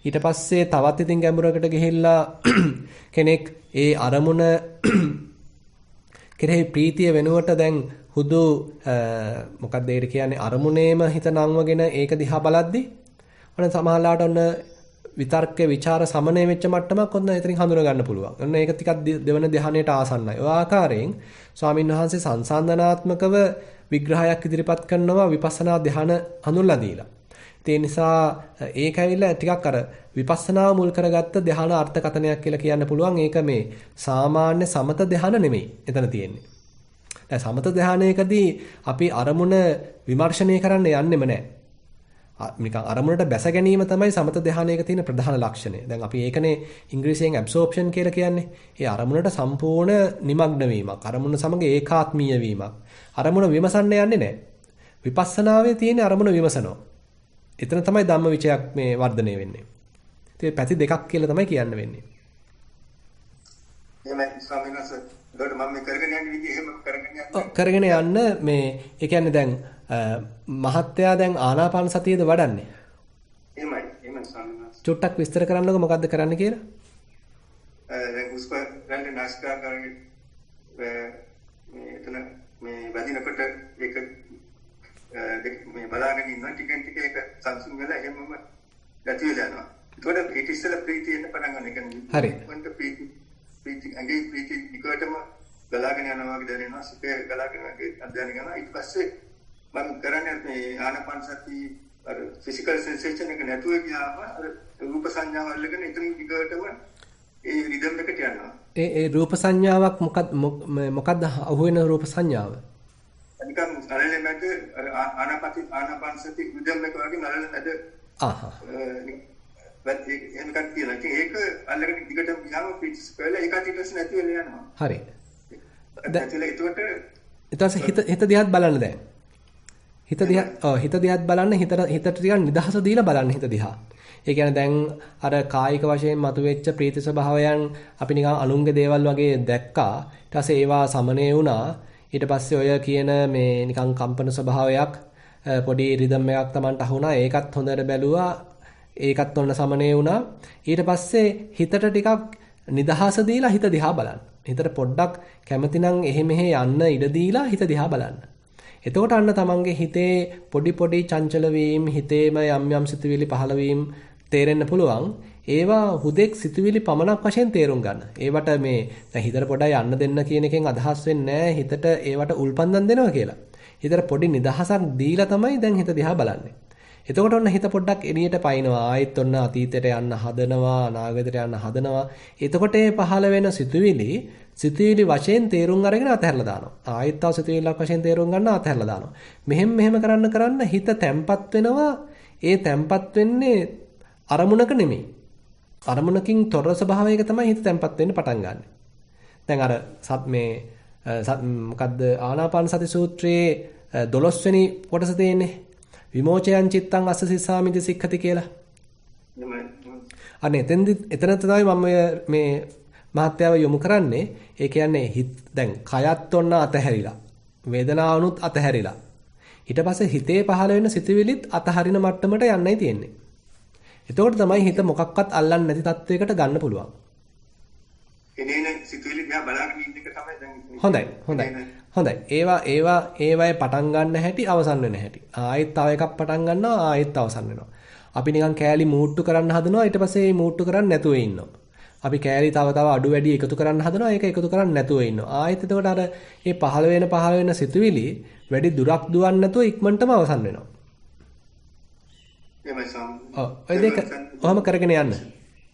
ඊට පස්සේ තවත් ඉතින් ගැඹුරකට ගිහිල්ලා කෙනෙක් ඒ අරමුණ කෙරෙහි ප්‍රීතිය වෙනුවට දැන් හුදු මොකක්ද ඒකට කියන්නේ අරමුණේම හිත නංවගෙන ඒක දිහා බලද්දි ඔන්න සමහරලාට ඔන්න විතර්ක ਵਿਚාර සමනය වෙච්ච මට්ටමක් ඔන්න එතනින් හඳුනා ගන්න පුළුවන්. ඔන්න ඒක ටිකක් දෙවන ධ්‍යානයට ආසන්නයි. ඔය ආකාරයෙන් ස්වාමීන් වහන්සේ සංසන්දනාත්මකව විග්‍රහයක් ඉදිරිපත් කරනවා විපස්සනා ධ්‍යාන හඳුන්ලා දීලා. ඒ නිසා ඒක ඇවිල්ලා ටිකක් අර විපස්සනා මුල් කරගත්ත ධ්‍යාන අර්ථකථනයක් කියලා කියන්න පුළුවන්. ඒක මේ සාමාන්‍ය සමත ධ්‍යාන නෙමෙයි. එතන තියෙන්නේ. දැන් සමත ධ්‍යානයකදී අපි අරමුණ විමර්ශනය කරන්න යන්නෙම නැහැ. නිකන් අරමුණට බැස ගැනීම තමයි සමත ධ්‍යානයක තියෙන ප්‍රධාන ලක්ෂණය. දැන් අපි ඒකනේ ඉංග්‍රීසියෙන් ඇබ්සෝප්ෂන් කියලා කියන්නේ. ඒ අරමුණට සම්පූර්ණ නිමග්න වීමක්, අරමුණ සමග ඒකාත්මීය වීමක්. අරමුණ විමසන්න යන්නේ නැහැ. විපස්සනාවේ තියෙන අරමුණ විමසනවා. එතන තමයි ධම්මවිචයක් මේ වර්ධනය වෙන්නේ. ඒ පැති දෙකක් කියලා තමයි කියන්න වෙන්නේ. එහෙමයි ස්වාමීන් වහන්සේ. ඒකට මම මේ කරගෙන යන විදිහ එහෙම කරගෙන යන්න මේ ඒ කියන්නේ දැන් මහත්තයා දැන් ආනාපාන සතියද වඩන්නේ. එහෙමයි ස්වාමීන් වහන්සේ. චුට්ටක් විස්තර කරන්නකො මොකද්ද කරන්න කියලා? දැන් උස්ප ගන්න නැස්කා කරන්නේ මේ එතන මේ වදිනකොට ඒක මේ බලාගෙන ඉන්නවා ටික ඒක සංසුන් වෙලා එහෙමම ගතිය යනවා. ඒකට ඒක ඉස්සෙල්ලා ප්‍රීතියෙන් පටන් ගන්න එක නෙවෙයි. හරි. මොකද ප්‍රීති අගේ ප්‍රීති නිකටම ගලාගෙන යනවා වගේ දැනෙනවා. සුඛය ගලාගෙන අධ්‍යයනය කරනවා. ඊට පස්සේ මම කරන්නේ මේ ආනාපාන සති අර ෆිසිකල් සෙන්සේෂන් එක නැතුව ගියාම අර රූප සංඥාව අල්ලගෙන එතන නිකටම ඒ රිද්ම් එකට යනවා. ඒ රූප සංඥාවක් මොකක්ද අහුවෙන රූප සංඥාව? නිකන් නළල මැද ආනාපාන සති රිද්ම් එක වගේ නළල මැද එහෙමකට තියෙනවා. ඒක අල්ලගෙන දිගටම ගියාම පිටස් කරලා ඒකට ඊට පස්සේ නැති වෙලා යනවා. හරි. එතකොට හිත දිහාත් බලන්න දැන්. හිත දිහාත් බලන්න හිතට ටිකක් නිදහස දීලා බලන්න හිත දිහා. ඒ කියන්නේ දැන් අර කායික වශයෙන් මතුවෙච්ච ප්‍රීති ස්වභාවයන් අපි නිකන් අනුන්ගේ දේවල් වගේ දැක්කා. ඊට පස්සේ ඒවා සමනය වුණා. ඊට පස්සේ ඔය කියන මේ නිකන් කම්පන ස්වභාවයක් පොඩි රිද්ම් එකක් Tamanට අහුණා. ඒකත් හොඳට බැලුවා. ඒකත් ඔන්න සමනය වුණා. ඊට පස්සේ හිතට ටිකක් නිදහස දීලා හිත දිහා බලන්න. හිතට පොඩ්ඩක් කැමතිනම් එහෙ මෙහෙ යන්න ඉඩ දීලා හිත දිහා බලන්න. එතකොට අන්න තමන්ගේ හිතේ පොඩි චංචල වීම, හිතේම යම් සිතුවිලි පහළ වීම තේරෙන්න පුළුවන්. ඒවා හුදෙක් සිතුවිලි පමණක් වශයෙන් තේරුම් ගන්න. ඒවට මේ දැන් හිතට පොඩ්ඩක් යන්න දෙන්න කියන එකෙන් අදහස් වෙන්නේ නැහැ හිතට ඒවට උල්පන්දම් දෙනවා කියලා. හිතට පොඩි නිදහසක් දීලා තමයි දැන් හිත දිහා බලන්නේ. එතකොට ඔන්න හිත පොඩ්ඩක් එළියට පයින්නවා. ආයෙත් ඔන්න අතීතයට යන්න හදනවා, අනාගතයට යන්න හදනවා. එතකොට ඒ පහළ වෙන සිතුවිලි වශයෙන් තේරුම් අරගෙන අතහැරලා දානවා. ආයෙත් තව සිතුවිල්ලක් වශයෙන් තේරුම් ගන්න අතහැරලා දානවා. මෙහෙම කරන්න හිත තැම්පත් වෙනවා. ඒ තැම්පත් වෙන්නේ අරමුණක නෙමෙයි. අරමුණකින් තොර ස්වභාවයක තමයි හිත තැම්පත් වෙන්න පටන් ගන්න. දැන් අර මොකද්ද ආනාපාන සති සූත්‍රයේ 12 වෙනි කොටස තියෙන්නේ. විමෝචයන් චිත්තං අස්ස සිස්සාමිති සික්ඛති කියලා. අනේ එතන තමයි මම මේ මහත්යාව යොමු කරන්නේ. ඒ කියන්නේ දැන් කයත් ඔන්න අතහැරිලා. වේදනාවනුත් අතහැරිලා. ඊට පස්සේ හිතේ පහළ වෙන සිතුවිලිත් අතහරින මට්ටමට යන්නයි තියෙන්නේ. එතකොට තමයි හිත මොකක්වත් අල්ලන්නේ නැති තත්වයකට ගන්න පුළුවන්. එනේන සිතුවිලි දිහා බලාගෙන ඉන්න එක තමයි දැන් හොඳයි. ඒවායේ පටන් ගන්න හැටි අවසන් වෙන හැටි. ආයෙත් තව එකක් පටන් ගන්නවා ආයෙත් අවසන් වෙනවා. අපි නිකන් කෑලි මූට්ටු කරන්න හදනවා ඊට පස්සේ මේ මූට්ටු කරන්නේ නැතුව ඉන්නවා. අපි කෑලි තව අඩු වැඩි එකතු කරන්න හදනවා ඒක එකතු කරන්නේ නැතුව ඉන්නවා. ආයෙත් එතකොට අර මේ පහළ වෙන සිතුවිලි වැඩි දුරක් දුවන්නේ නැතුව ඉක්මනටම අවසන් වෙනවා. එහෙමයි සම්. ඔය දෙක ඔහම කරගෙන යන්න.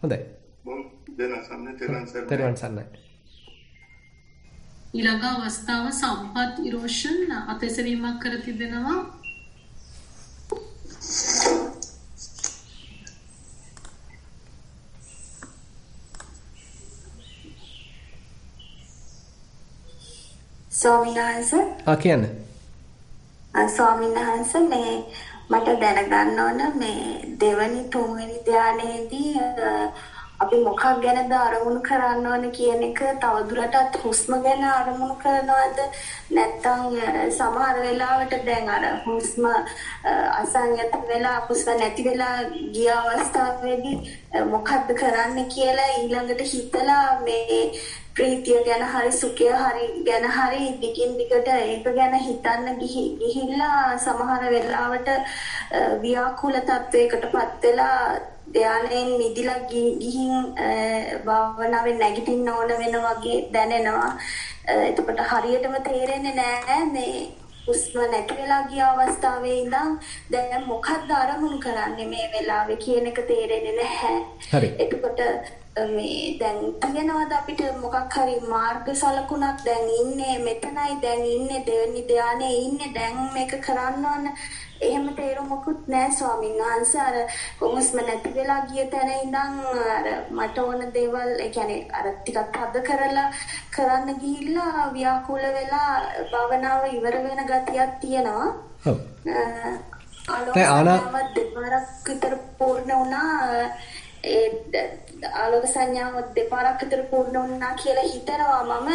හොඳයි. තෙරුවන් සරණයි. ඊළඟ අවස්ථාව සම්පත් ඉරෝෂන් අතැසවීමක් කර තිබෙනවා. ස්වාමීන් වහන්සේ කියන්නේ ස්වාමීන් වහන්සේ මේ මට දැනගන්න ඕන මේ දෙවනි තුන්වෙනි ධානයේදී අපි මොකක් ගැනද අරමුණු කරන්න ඕන කියන එක තවදුරටත් හුස්ම ගැන අරමුණු කරනවද නැත්නම් සමහර වෙලාවට දැන් අර හුස්ම අසංයත වෙලා හුස්ම නැති වෙලා ගිය අවස්ථාවේදී මොකක්ද කරන්න කියලා ඊළඟට හිතලා මේ ප්‍රීතිය ගැන හරි සුඛය හරි ගැන හරි දිගින් දිගට ඒක ගැන හිතන්න ගිහිල්ලා සමහර වෙලාවට ව්‍යාකූල තත්වයකටපත් වෙලා ධානයෙන් මිදිලා ගිහින් භාවනාවෙන් නැගිටින්න ඕන වෙන වගේ දැනෙනවා. එතකොට හරියටම තේරෙන්නේ නැහැ මේ හුස්ම නැති වෙලා ගිය අවස්ථාවේ ඉඳන් දැන් මොකක්ද අරමුණු කරන්නේ මේ වෙලාවේ කියන එක තේරෙන්නේ නැහැ. හරි. එතකොට මේ දැන් තියනවාද අපිට මොකක් හරි මාර්ග සලකුණක් දැන් ඉන්නේ මෙතනයි දැන් ඉන්නේ දෙවෙනි ධානයේ ඉන්නේ දැන් මේක කරන්න ඕන එහෙම තේරුමකුත් නැහැ ස්වාමීන් වහන්සේ. අර කොහොමස්ම නැති වෙලා ගිය තැන ඉඳන් අර මට ඕන දේවල් ඒ කියන්නේ අර ටිකක් අද කරලා කරන්න ගිහිල්ලා ව්‍යාකූල වෙලා භවනාව ඉවර වෙන ගතියක් තියෙනවා. ඔව්. ආලෝක දෙපාරක් විතර පූර්ණ වුණා. ඒ ආලෝක සංඥාව දෙපාරක් විතර පූර්ණ වුණා කියලා හිතනවා මම.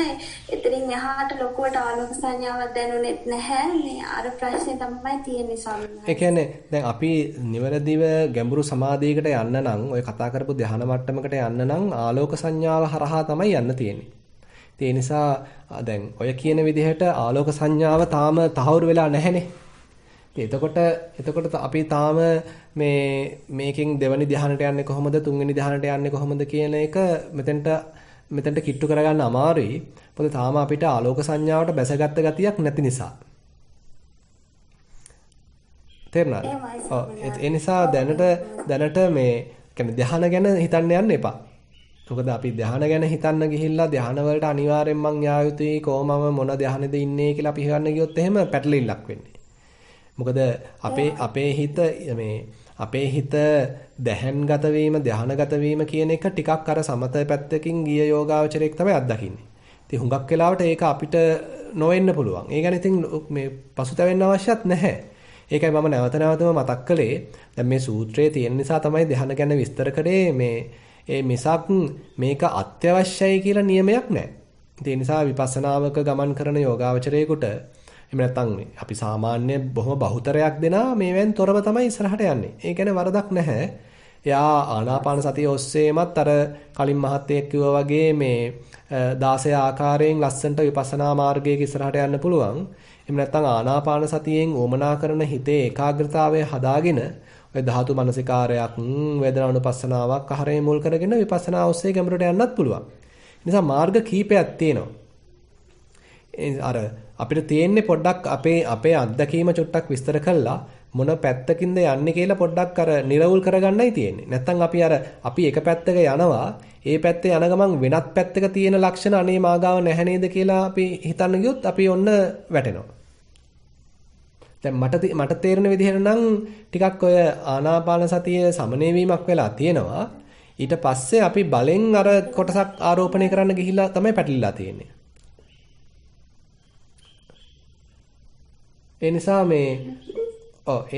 එතනින් එහාට ලොකුවට ආලෝක සංඥාවක් දැනුනේ නැහැ. මේ අර ප්‍රශ්නේ තමයි තියෙන්නේ ස්වාමීනි. ඒ කියන්නේ දැන් අපි නිවැරදිව ගැඹුරු සමාධියකට යන්න නම් ඔය කතා කරපු ධ්‍යාන මට්ටමකට යන්න නම් ආලෝක සංඥාව හරහා තමයි යන්න තියෙන්නේ. ඒ නිසා දැන් ඔය කියන විදිහට ආලෝක සංඥාව තාම තහවුරු වෙලා නැහැනේ. එතකොට අපි තාම මේකෙන් දෙවෙනි ධ්‍යානට යන්නේ කොහොමද තුන්වෙනි ධ්‍යානට යන්නේ කොහොමද කියන එක මෙතෙන්ට කිට්ටු කරගන්න අමාරුයි. මොකද තාම අපිට ආලෝක සංඥාවට බැසගත් ගතියක් නැති නිසා. තේරුණාද? ඔව්. ඒ නිසා දැනට මේ කියන්නේ ධ්‍යාන ගැන හිතන්න යන්න එපා. මොකද අපි ධ්‍යාන ගැන හිතන්න ගිහිල්ලා ධ්‍යාන වලට අනිවාර්යෙන් මං යා යුතුයි කොහොමම මොන ධ්‍යානෙද ඉන්නේ කියලා අපි හිතන්න ගියොත් එහෙම පැටලිල්ලක් වෙන්නේ. මොකද අපේ හිත දැහන්ගත වීම ධානාගත වීම කියන එක ටිකක් අර සමත පැත්තකින් ගිය යෝගාවචරයක් තමයි අත්දකින්නේ. ඉතින් හුඟක් වෙලාවට ඒක අපිට නොවෙන්න පුළුවන්. ඒ ගැන ඉතින් මේ පසුතැවෙන්න අවශ්‍යත් නැහැ. ඒකයි මම නැවත නැවතම මතක් කළේ. දැන් මේ සූත්‍රයේ තියෙන නිසා තමයි ධාන ගැන විස්තර කරේ මේ මිසක් මේක අත්‍යවශ්‍යයි කියලා නියමයක් නැහැ. ඒ නිසා විපස්සනාවක ගමන් කරන යෝගාවචරයේකට එහෙම නැත්නම් අපි සාමාන්‍ය බොහොම බහුතරයක් දෙනා මේවෙන් තොරව තමයි ඉස්සරහට යන්නේ. ඒ කියන්නේ වරදක් නැහැ. එයා ආනාපාන සතිය ඔස්සේමත් අර කලින් මහත්තයෙක් කිව්වා වගේ මේ 16 ආකාරයෙන් ලස්සනට විපස්සනා මාර්ගයක ඉස්සරහට යන්න පුළුවන්. එහෙම නැත්නම් ආනාපාන සතියෙන් ඕමනා කරන හිතේ ඒකාග්‍රතාවය හදාගෙන ඔය ධාතු මනසිකාරයක්, වේදනානුපස්සනාවක් ආහාරය මුල් කරගෙන විපස්සනා ඔස්සේ ගැඹුරට යන්නත් පුළුවන්. ඒ නිසා මාර්ග කීපයක් තියෙනවා. අර අපිට තියෙන්නේ පොඩ්ඩක් අපේ අත්දැකීම චුට්ටක් විස්තර කළා මොන පැත්තකින්ද යන්නේ කියලා පොඩ්ඩක් අර නිරවුල් කරගන්නයි තියෙන්නේ. නැත්තම් අපි එක පැත්තක යනවා, ඒ පැත්තේ යන ගමන් වෙනත් පැත්තක තියෙන ලක්ෂණ අනේ මාගාව නැහැ නේද කියලා අපි හිතන්න ගියොත් අපි ඔන්න වැටෙනවා. දැන් මට තේරෙන විදිහට නම් ටිකක් ඔය ආනාපාන සතිය සමනය වීමක් වෙලා තියෙනවා. ඊට පස්සේ අපි බලෙන් අර කොටසක් ආරෝපණය කරන්න ගිහිල්ලා තමයි පැටලිලා තියෙන්නේ. ඒ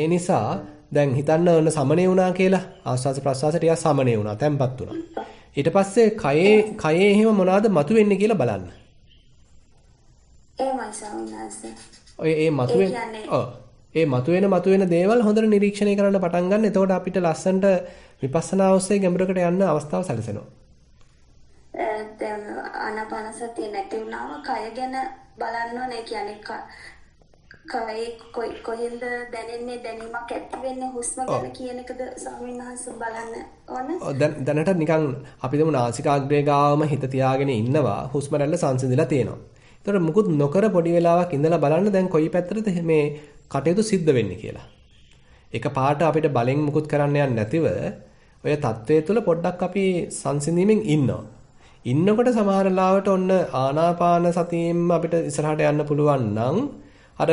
නිසා දැන් හිතන්න ඕන සමනය වුණා කියලා ආස්වාස ප්‍රස්වාස ටිකක් සමනය වුණා, තැම්පත් වුණා. ඊට පස්සේ කයේ එහෙම මොනවද මතුවෙන්නේ කියලා බලන්න. එහෙමයි සමිනාස. ඒ මතුවෙන දේවල් හොඳට නිරීක්ෂණය කරන්න පටන් ගන්න. එතකොට අපිට ලස්සනට විපස්සනා ඔස්සේ ගැඹුරකට යන්න අවස්ථාව සැලසෙනවා. දැන් ආනාපාන සතිය නැති වුණාම කය ගැන බලන්න ඕනේ. කියන්නේ කය කොහෙන්ද දැනෙන්නේ, දැනීමක් ඇති වෙන්නේ හුස්ම ගැන කියන එකද ස්වාමීන් වහන්සේ බලන්න ඕන. දැනට නිකන් අපි දෙමු නාසිකාග්‍රේ ගාවම හිත තියාගෙන ඉන්නවා, හුස්ම රැල්ල සංසිඳිලා තියෙනවා. ඒතර මුකුත් නොකර පොඩි වෙලාවක් ඉඳලා බලන්න දැන් කොයි පැත්තටද මේ කටයුතු සිද්ධ වෙන්නේ කියලා. එක පාට අපිට බලෙන් මුකුත් කරන්න යන්නේ නැතිව ඔය தත්වයේ තුල පොඩ්ඩක් අපි සංසිඳීමෙන් ඉන්නවා. ඉන්නකොට සමහර ලාවට ඔන්න ආනාපාන සතියෙම අපිට ඉස්සරහට යන්න පුළුවන් නම් අර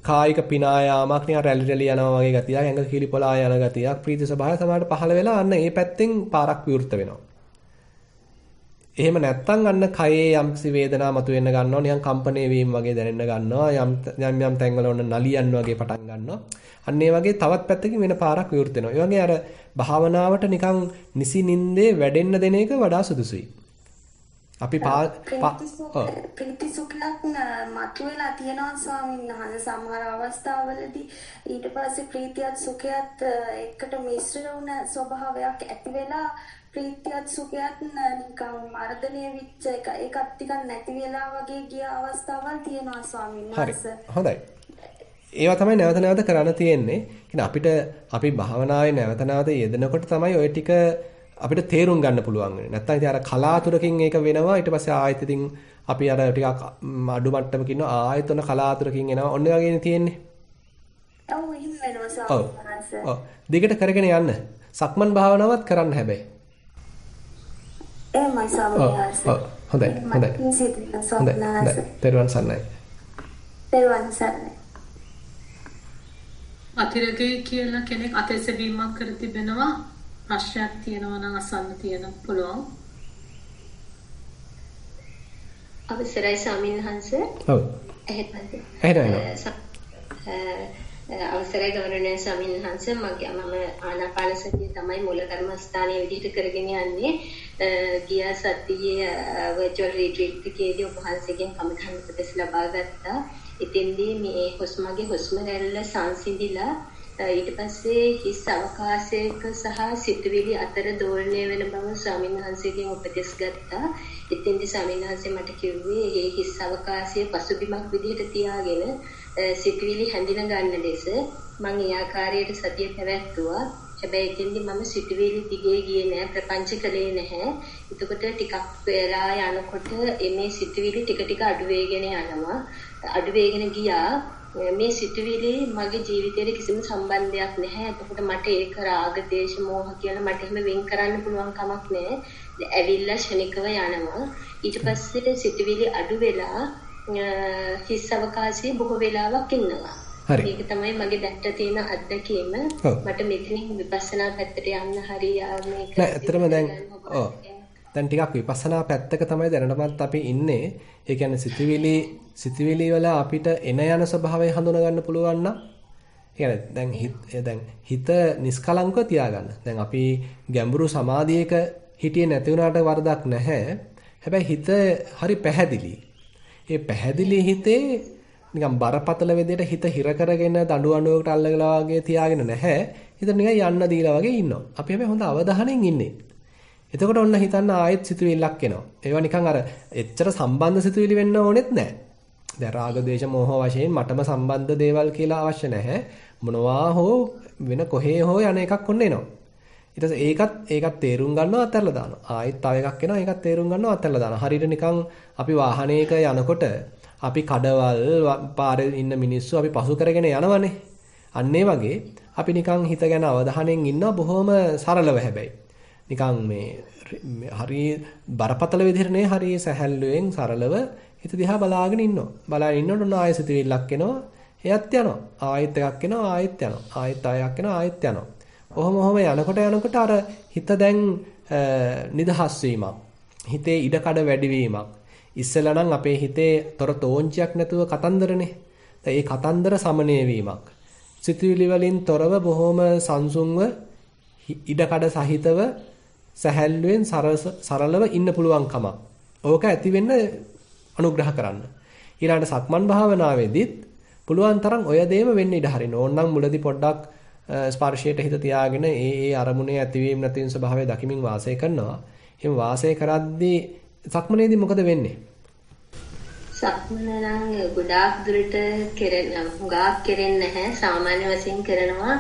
කායික පිනායාමක් නිකන් රැලි රැලි යනවා වගේ ගතියක්, ඇඟ කිලිපොලා යන ගතියක්, ප්‍රීති ස්වභාවය සමහරට පහළ වෙලා අන්න ඒ පැත්තෙන් පාරක් විවෘත වෙනවා. එහෙම නැත්තම් අන්න කයේ යම්කිසි වේදනාවක් මතුවෙන්න ගන්නවා, නිකන් කම්පණය වීම වගේ දැනෙන්න ගන්නවා, යම් තැන්වල ඔන්න නලියන්න වගේ පටන් ගන්නවා. අන්න ඒ වගේ තවත් පැත්තකින් වෙන පාරක් විවෘත වෙනවා. ඒ වගේ අර භාවනාවට නිකන් නිසි නින්දේ වැඩෙන්න දෙන එක වඩා සුදුසුයි. අපි ප්‍රීති සුඛයක් මතුවලා තියෙනවා ස්වාමීන් වහන්සේ සමහර අවස්ථාවලදී. ඊට පස්සේ ප්‍රීතියත් සුඛයත් එකට මිශ්‍ර වුණ ස්වභාවයක් ඇති වෙලා ප්‍රීතියත් සුඛයත් නිකන් මර්ධනය වෙච්ච එක ඒකත් ටිකක් නැති වෙලා වගේ ගිය අවස්ථාවල් තියෙනවා ස්වාමීන් වහන්සේ. හොඳයි. ඒවා තමයි නැවත නැවත කරන්න තියෙන්නේ. අපි භාවනාවේ නැවත නැවත යෙදෙනකොට තමයි ওই ටික අපිට තේරුම් ගන්න පුළුවන් වෙන්නේ. නැත්තම් ඉතින් අර කලාතුරකින් ඒක වෙනවා. ඊට පස්සේ ආයෙත් ඉතින් අපි අර ටිකක් අඩු මට්ටමකින් ඉන්නවා. ආයෙත් ඔන්න කලාතුරකින් එනවා. ඔන්න වගේනේ තියෙන්නේ. ඔව් එහෙම වෙනවා ස්වාමීන්. ඔව්. දිගට කරගෙන යන්න. සක්මන් භාවනාවත් කරන්න හැබැයි. එහෙමයි ස්වාමීන්. හොඳයි. තෙරුවන් සරණයි. අතිරේකයේ කියලා කෙනෙක් අතැසවීමක් කර තිබෙනවා. ප්‍රශ්නයක් තියෙනවා නම් අසන්න තියෙන පුළුවන්. අවසරයි ස්වාමීන් වහන්සේ. ඔව්. අවසරයි ගෞරවනීය ස්වාමීන් වහන්සේ. මම ආනාපාන සතිය තමයි මූල කර්මස්ථානයේ විදිහට කරගෙන යන්නේ. ගිය සතියේ virtual retreat එකේදී ඔබ වහන්සේගෙන් කමඨාන් උපදෙස් ලබා ගත්තා. ඉතින්දී මේ හුස්ම රැල්ල සංසිඳිලා ඊට පස්සේ හිස් අවකාශයක සහ සිතුවිලි අතර දෝලණය වෙන බව ස්වාමීන් වහන්සේගෙන් උපදෙස් ගත්තා. ඉතින්දී ස්වාමීන් වහන්සේ මට කිව්වේ මේ හිස් අවකාශයේ පසුබිමක් විදිහට තියාගෙන සිතුවිලි හැඳින ගන්න ලෙස මම ඒ ආකාරයට සතිය පැවැත්තුවා. හැබැයි ඉතින්දී මම සිතුවිලි දිගේ ගියේ නෑ, ප්‍රපංච කළේ නැහැ. එතකොට ටිකක් වෙලා යනකොට මේ සිතුවිලි ටික අඩු වෙගෙන යනවා. අඩු වෙගෙන ගියා. මේ සිතුවිලි මගේ ජීවිතේට කිසිම සම්බන්ධයක් නැහැ. එතකොට මට ඒක රාග, දේශ, මෝහ කියලා මට එහෙම වෙන් කරන්න පුළුවන් කමක් නැහැ. ඇවිල්ලා ශනිකව යනවා. ඊට පස්සේ සිතුවිලි අඩු වෙලා හිස් අවකාශයේ බොහෝ වෙලාවක් ඉන්නවා. මේක තමයි මගේ දැක්ට තියෙන අත්දැකීම. මට මෙතනින් විපස්සනා පැත්තට යන්න හරිය මේක. නෑ, ඇත්තටම දැන් ටිකක් විපස්සනා පැත්තක තමයි දැනටමත් අපි ඉන්නේ. ඒ කියන්නේ සිතුවිලි වල අපිට එන යන ස්වභාවය හඳුනා ගන්න පුළුවන් නම් දැන් හිත නිස්කලංකව තියාගන්න. දැන් අපි ගැඹුරු සමාධියක හිටියේ නැති වුණාට වරදක් නැහැ. හැබැයි හිත හරි පැහැදිලි. ඒ පැහැදිලි හිතේ නිකන් බරපතල වෙදෙට හිත හිර කරගෙන දඬු අඬුවකට අල්ලගලා වගේ තියාගෙන නැහැ. හිත නිකන් යන්න දීලා වගේ ඉන්නවා. අපි හැබැයි හොඳ අවධානයෙන් ඉන්නේ. එතකොට ඔන්න හිතන්න ආයෙත් සිතුවිල්ලක් එනවා. ඒවා නිකන් අර එච්චර සම්බන්ධ සිතුවිලි වෙන්න ඕනෙත් නැහැ. දැන් රාග, ද්වේෂ, මෝහ වශයෙන් මටම සම්බන්ධ දේවල් කියලා අවශ්‍ය නැහැ. මොනවා හෝ වෙන කොහේ හෝ යන එකක් ඔන්න එනවා. ඊට පස්සේ ඒකත් තේරුම් ගන්නවා අතහැරලා දානවා. ආයෙත් තව එකක් එනවා ඒකත් තේරුම් ගන්නවා අතහැරලා දානවා. හරියට නිකන් අපි වාහනයක යනකොට අපි කඩවල් පාරේ ඉන්න මිනිස්සු අපි පසු කරගෙන යනවනේ. අන්න ඒ වගේ අපි නිකන් හිත ගැන අවධානයෙන් ඉන්නවා බොහොම සරලව හැබැයි. නිකන් මේ හරි බරපතල විදිහට නේ හරි සැහැල්ලුවෙන් සරලව හිත දිහා බලාගෙන ඉන්නවා. බලාගෙන ඉන්නකොට ඔන්න ආයෙත් සිතවිල්ලක් එනවා. එයත් යනවා. ආයෙත් එකක් එනවා ආයෙත් යනවා. ආයෙත් ආයෙක් එනවා ආයෙත් යනවා. ඔහොම යනකොට අර හිත දැන් නිදහස් වීමක්. හිතේ ඉඩකඩ වැඩිවීමක්. ඉස්සෙල්ලා නම් අපේ හිතේ තොර තෝංචියක් නැතුව කතන්දරනේ. දැන් ඒ කතන්දර සමනය වීමක්. සිතුවිලි වලින් තොරව බොහොම සංසුන්ව ඉඩකඩ සහිතව සැහැල්ලුවෙන් සරලව ඉන්න පුළුවන්කම. ඕක ඇති වෙන්න අනුග්‍රහ කරන්න. ඊළඟට සක්මන් භාවනාවේදීත් පුළුවන් තරම් ඔය දේම වෙන්න ඉඩ හරින්න. ඕනනම් මුලදී පොඩ්ඩක් ස්පර්ශයට හිත තියාගෙන ඒ අරමුණේ ඇතිවීම නැතිවීම ස්වභාවය දකිමින් වාසය කරනවා. එහෙම වාසය කරද්දී සක්මනේදී මොකද වෙන්නේ? සක්මන නම් ගොඩාක් දුරට හුඟක් කෙරෙන්නේ නැහැ. සාමාන්‍ය වශයෙන් කරනවා.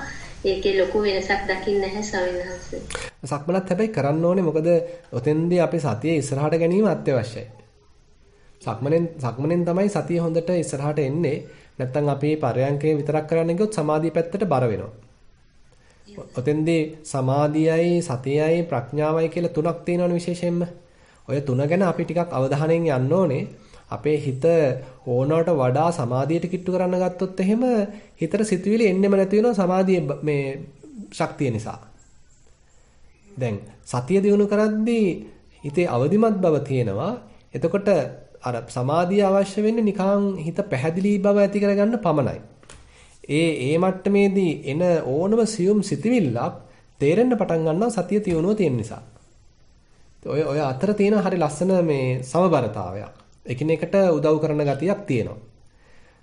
ඒකේ ලොකු වෙනසක් දකින්න නැහැ සවින්හස. සක්මනත් හැබැයි කරන්න ඕනේ මොකද ඔතෙන්දී අපි සතිය ඉස්සරහට ගැනීම අත්‍යවශ්‍යයි. සක්මනෙන් තමයි සතිය හොඳට ඉස්සරහට එන්නේ. නැත්තම් අපි පරයන්කේ විතරක් කරන්න ගියොත් සමාධිය පැත්තට බර වෙනවා. ඔතෙන්දී සමාධියයි සතියයි ප්‍රඥාවයි කියලා තුනක් තියෙනවනේ විශේෂයෙන්ම. ඔය තුන ගැන අපි ටිකක් අවධානයෙන් යන්න ඕනේ. අපේ හිත ඕනවට වඩා සමාධියට කිට්ටු කරන්න ගත්තොත් එහෙම හිතට සිතුවිලි එන්නෙම නැති වෙනවා සමාධියේ මේ ශක්තිය නිසා. දැන් සතිය දිනු කරද්දී හිතේ අවදිමත් බව තියෙනවා. එතකොට අර සමාධිය අවශ්‍ය වෙන්නේ නිකන් හිත පැහැදිලි බව ඇති කරගන්න පමණයි. ඒ මට්ටමේදී එන ඕනම සියුම් සිතුවිල්ලක් තේරෙන්න පටන් ගන්නවා සතිය තියුණුව තියෙන නිසා. ඔය අතර තියෙන හරි ලස්සන මේ සමබරතාවයක්. එකිනෙකට උදව් කරන ගතියක් තියෙනවා.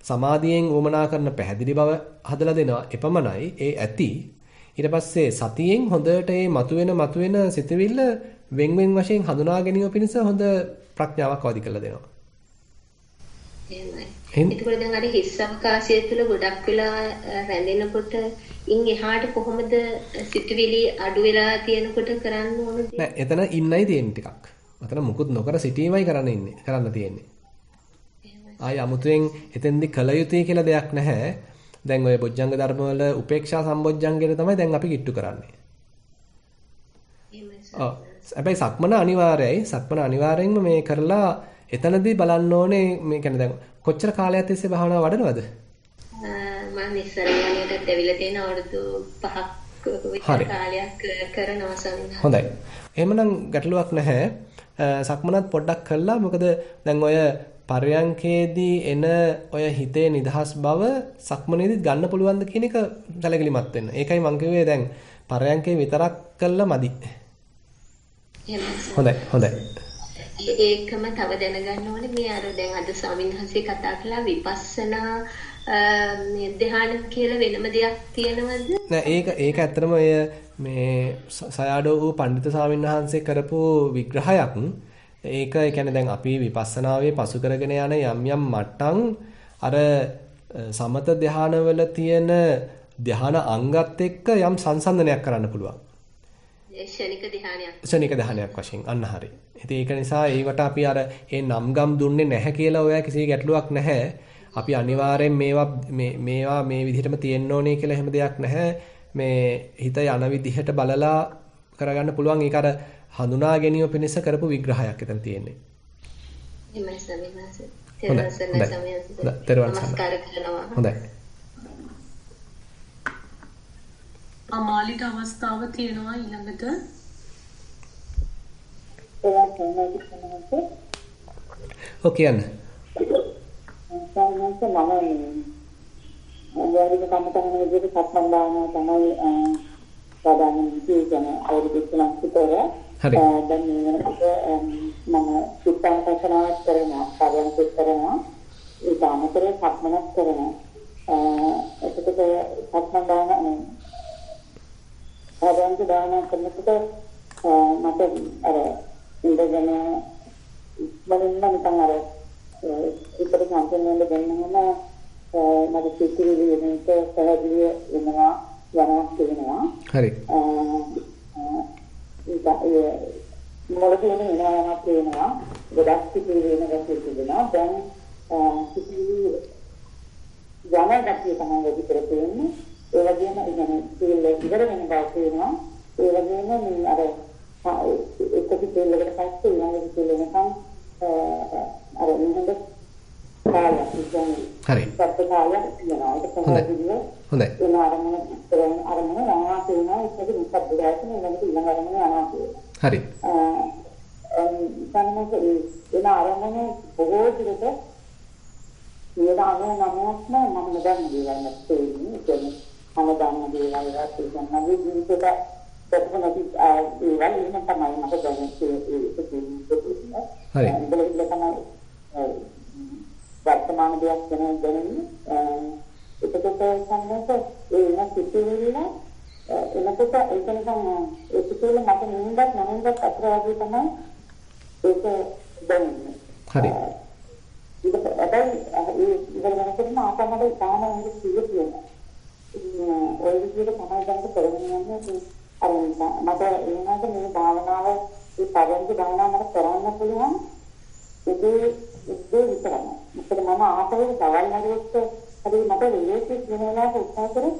සමාධියෙන් වමනා කරන පැහැදිලි බව හදලා දෙනවා. එපමණයි ඒ ඇති. ඊට පස්සේ සතියෙන් හොඳට මේ මතුවෙන සිතුවිල්ල වෙන් වශයෙන් හඳුනා ගැනීම පිණිස හොඳ ප්‍රඥාවක් අවදි කරලා දෙනවා. එහෙමයි. ඒකවල දැන් අර හිස් අවකාශය තුළ ගොඩක් වෙලා රැඳෙනකොට ඉන් එහාට කොහොමද සිතුවිලි අඩු වෙලා තියෙනකොට කරන්න ඕනද? නෑ එතන ඉන්නයි තියෙන්නේ ටිකක්. අතන මුකුත් නොකර සිටීමයි කරන්න තියෙන්නේ. ආයි අමුතුවෙන් එතෙන්දි කල යුතුයි කියලා දෙයක් නැහැ. දැන් ඔය බොජ්ජංග ධර්ම වල උපේක්ෂා සම්බොජ්ජංගයට තමයි දැන් අපි කිට්ටු කරන්නේ. හැබැයි සක්මන අනිවාර්යයි. සක්මන අනිවාර්යෙන්ම මේ කරලා එතනදී බලන්න ඕනේ මේ කියන්නේ දැන් කොච්චර කාලයක් තිස්සේ භාවනාව වඩනවද? මම ඉස්සරහට ඇවිල්ලා තියෙන අවුරුදු 5ක් විතර කාලයක් කරනවා සමිනා. හොඳයි. එහෙමනම් ගැටලුවක් නැහැ. සක්මනත් පොඩ්ඩක් කළා. මොකද දැන් ඔය පරයන්කේදී එන ඔය හිතේ නිදහස් බව සක්මනේදීත් ගන්න පුළුවන්ද කියන එක සැලකිලිමත් වෙන්න. ඒකයි මම කිව්වේ දැන් පරයන්කේ විතරක් කළා මදි. හොඳයි. ඒකම තව දැනගන්න ඕනේ මේ අර දැන් අද ස්වාමීන් වහන්සේ කතා කළා විපස්සනා ධ්‍යාන කියලා වෙනම දෙයක් තියෙනවද? නෑ ඒක ඇත්තටම ඔය මේ සයාඩෝ වූ පඬිතු ස්වාමීන් වහන්සේ කරපු විග්‍රහයක්. ඒක ඒ කියන්නේ දැන් අපි විපස්සනාවේ පසු කරගෙන යන යම් මට්ටම් අර සමත ධ්‍යානවල තියෙන ධ්‍යාන අංගත් එක්ක යම් සංසන්දනයක් කරන්න පුළුවන්. ශනික ධ්‍යානයක් වශයෙන් අන්න හරි. ඉතින් ඒක නිසා ඒවට අපි අර ඒ නම්ගම් දුන්නේ නැහැ කියලා ඔය කිසි ගැටලුවක් නැහැ. අපි අනිවාර්යෙන් මේවා මේ විදිහටම තියෙන්න ඕනේ කියලා එහෙම දෙයක් නැහැ. මේ හිත යන විදිහට බලලා කරගන්න පුළුවන්. ඒක අර හඳුනා ගැනීම පිණිස කරපු විග්‍රහයක් එතන තියෙන්නේ. එමයි සමිනාස. හොඳයි. අමාලිට අවස්ථාව තියෙනවා ඊළඟට. ඔකේ යන්න. සාමාන්‍යයෙන් මම වරික කමතන විදිහට සක්මන් දානවා තමයි සාමාන්‍යයෙන් කියන්නේ අවුරුදු 3ක් විතර. හරි. දැන් මේකට මම සුත්තංකසනාවක් කරනවා, පරයන්කත් කරනවා, ඒ අමතරව සක්මනක් කරනවා. එතකොට සක්මන් දානවා පරයන්ක දානවා කරනකොට මට අර ඉඳගෙන මම නිකන් අර ඉතින් සම්පූර්ණයෙන්ම දැනෙනවා මට සිතිවිලි වෙනක පැහැදිලි වෙනවා යනවා කියනවා. හරි. මොළකේම එනවා කියනවා. ගොඩක් සිතිවිලි වෙනක තිබෙනවා. දැන් සිතිවිලි යනගතිය තමයි වැඩි කර තියෙන්නේ. ඒ වගේම ඉගෙන ඉවර වෙන බව කියනවා. ඒ වගේම මේ අර එකතු දෙල්ලකට පස්සේ ඊළඟට දෙල්ලනකම් අර නිහඬ කාලයක් කියන්නේ හරි. සත්‍ය කාලයක් කියනවා. ඒක තමයි හොඳයි. ඒ අරමුණ යනවා කියනවා. ඒක නිකබ්බ දැක්කම ඊළඟට ඊළඟ අරමුණ යනවා කියනවා. හරි. ඒ අරමුණ බොහෝ දුරට නිදානේ නමක්ම මම නොදන්න දේවල් නැත්නම් ඒ කියන්නේ මම දන්න දේවල් වලට කියන්නේ ජීවිතයට ප්‍රතිපනති ඒවල් එහෙම තමයි මට දැනෙන්නේ ඒක කියන්නේ. හරි. ඒක තමයි වර්තමාන දෙයක් දැනෙන්නේ. ඒකත් සම්මත ඒ සිතිවිල්ල එනකොට ඒක නිකන් ඒ සිතිවිල්ල මට නින්දක් අතර වගේ තමයි ඒක දැනෙන්නේ. හරි. ඉතින් වෙනකොට මාතමඩ තාම හොඳ සිහිය තියෙනවා. ඔය විදිහට තමයි දැන් කරගෙන යන්නේ. අර මට එනවාද මේ භාවනාව ඒ පරන්ති භාවනාව මට කරන්න පුළුවන්. ඒක විතරයි. මොකද මම ආපහු දවල් හරියට හරි මට රිලේෂන් වෙනවා උත්සාහ කරේ.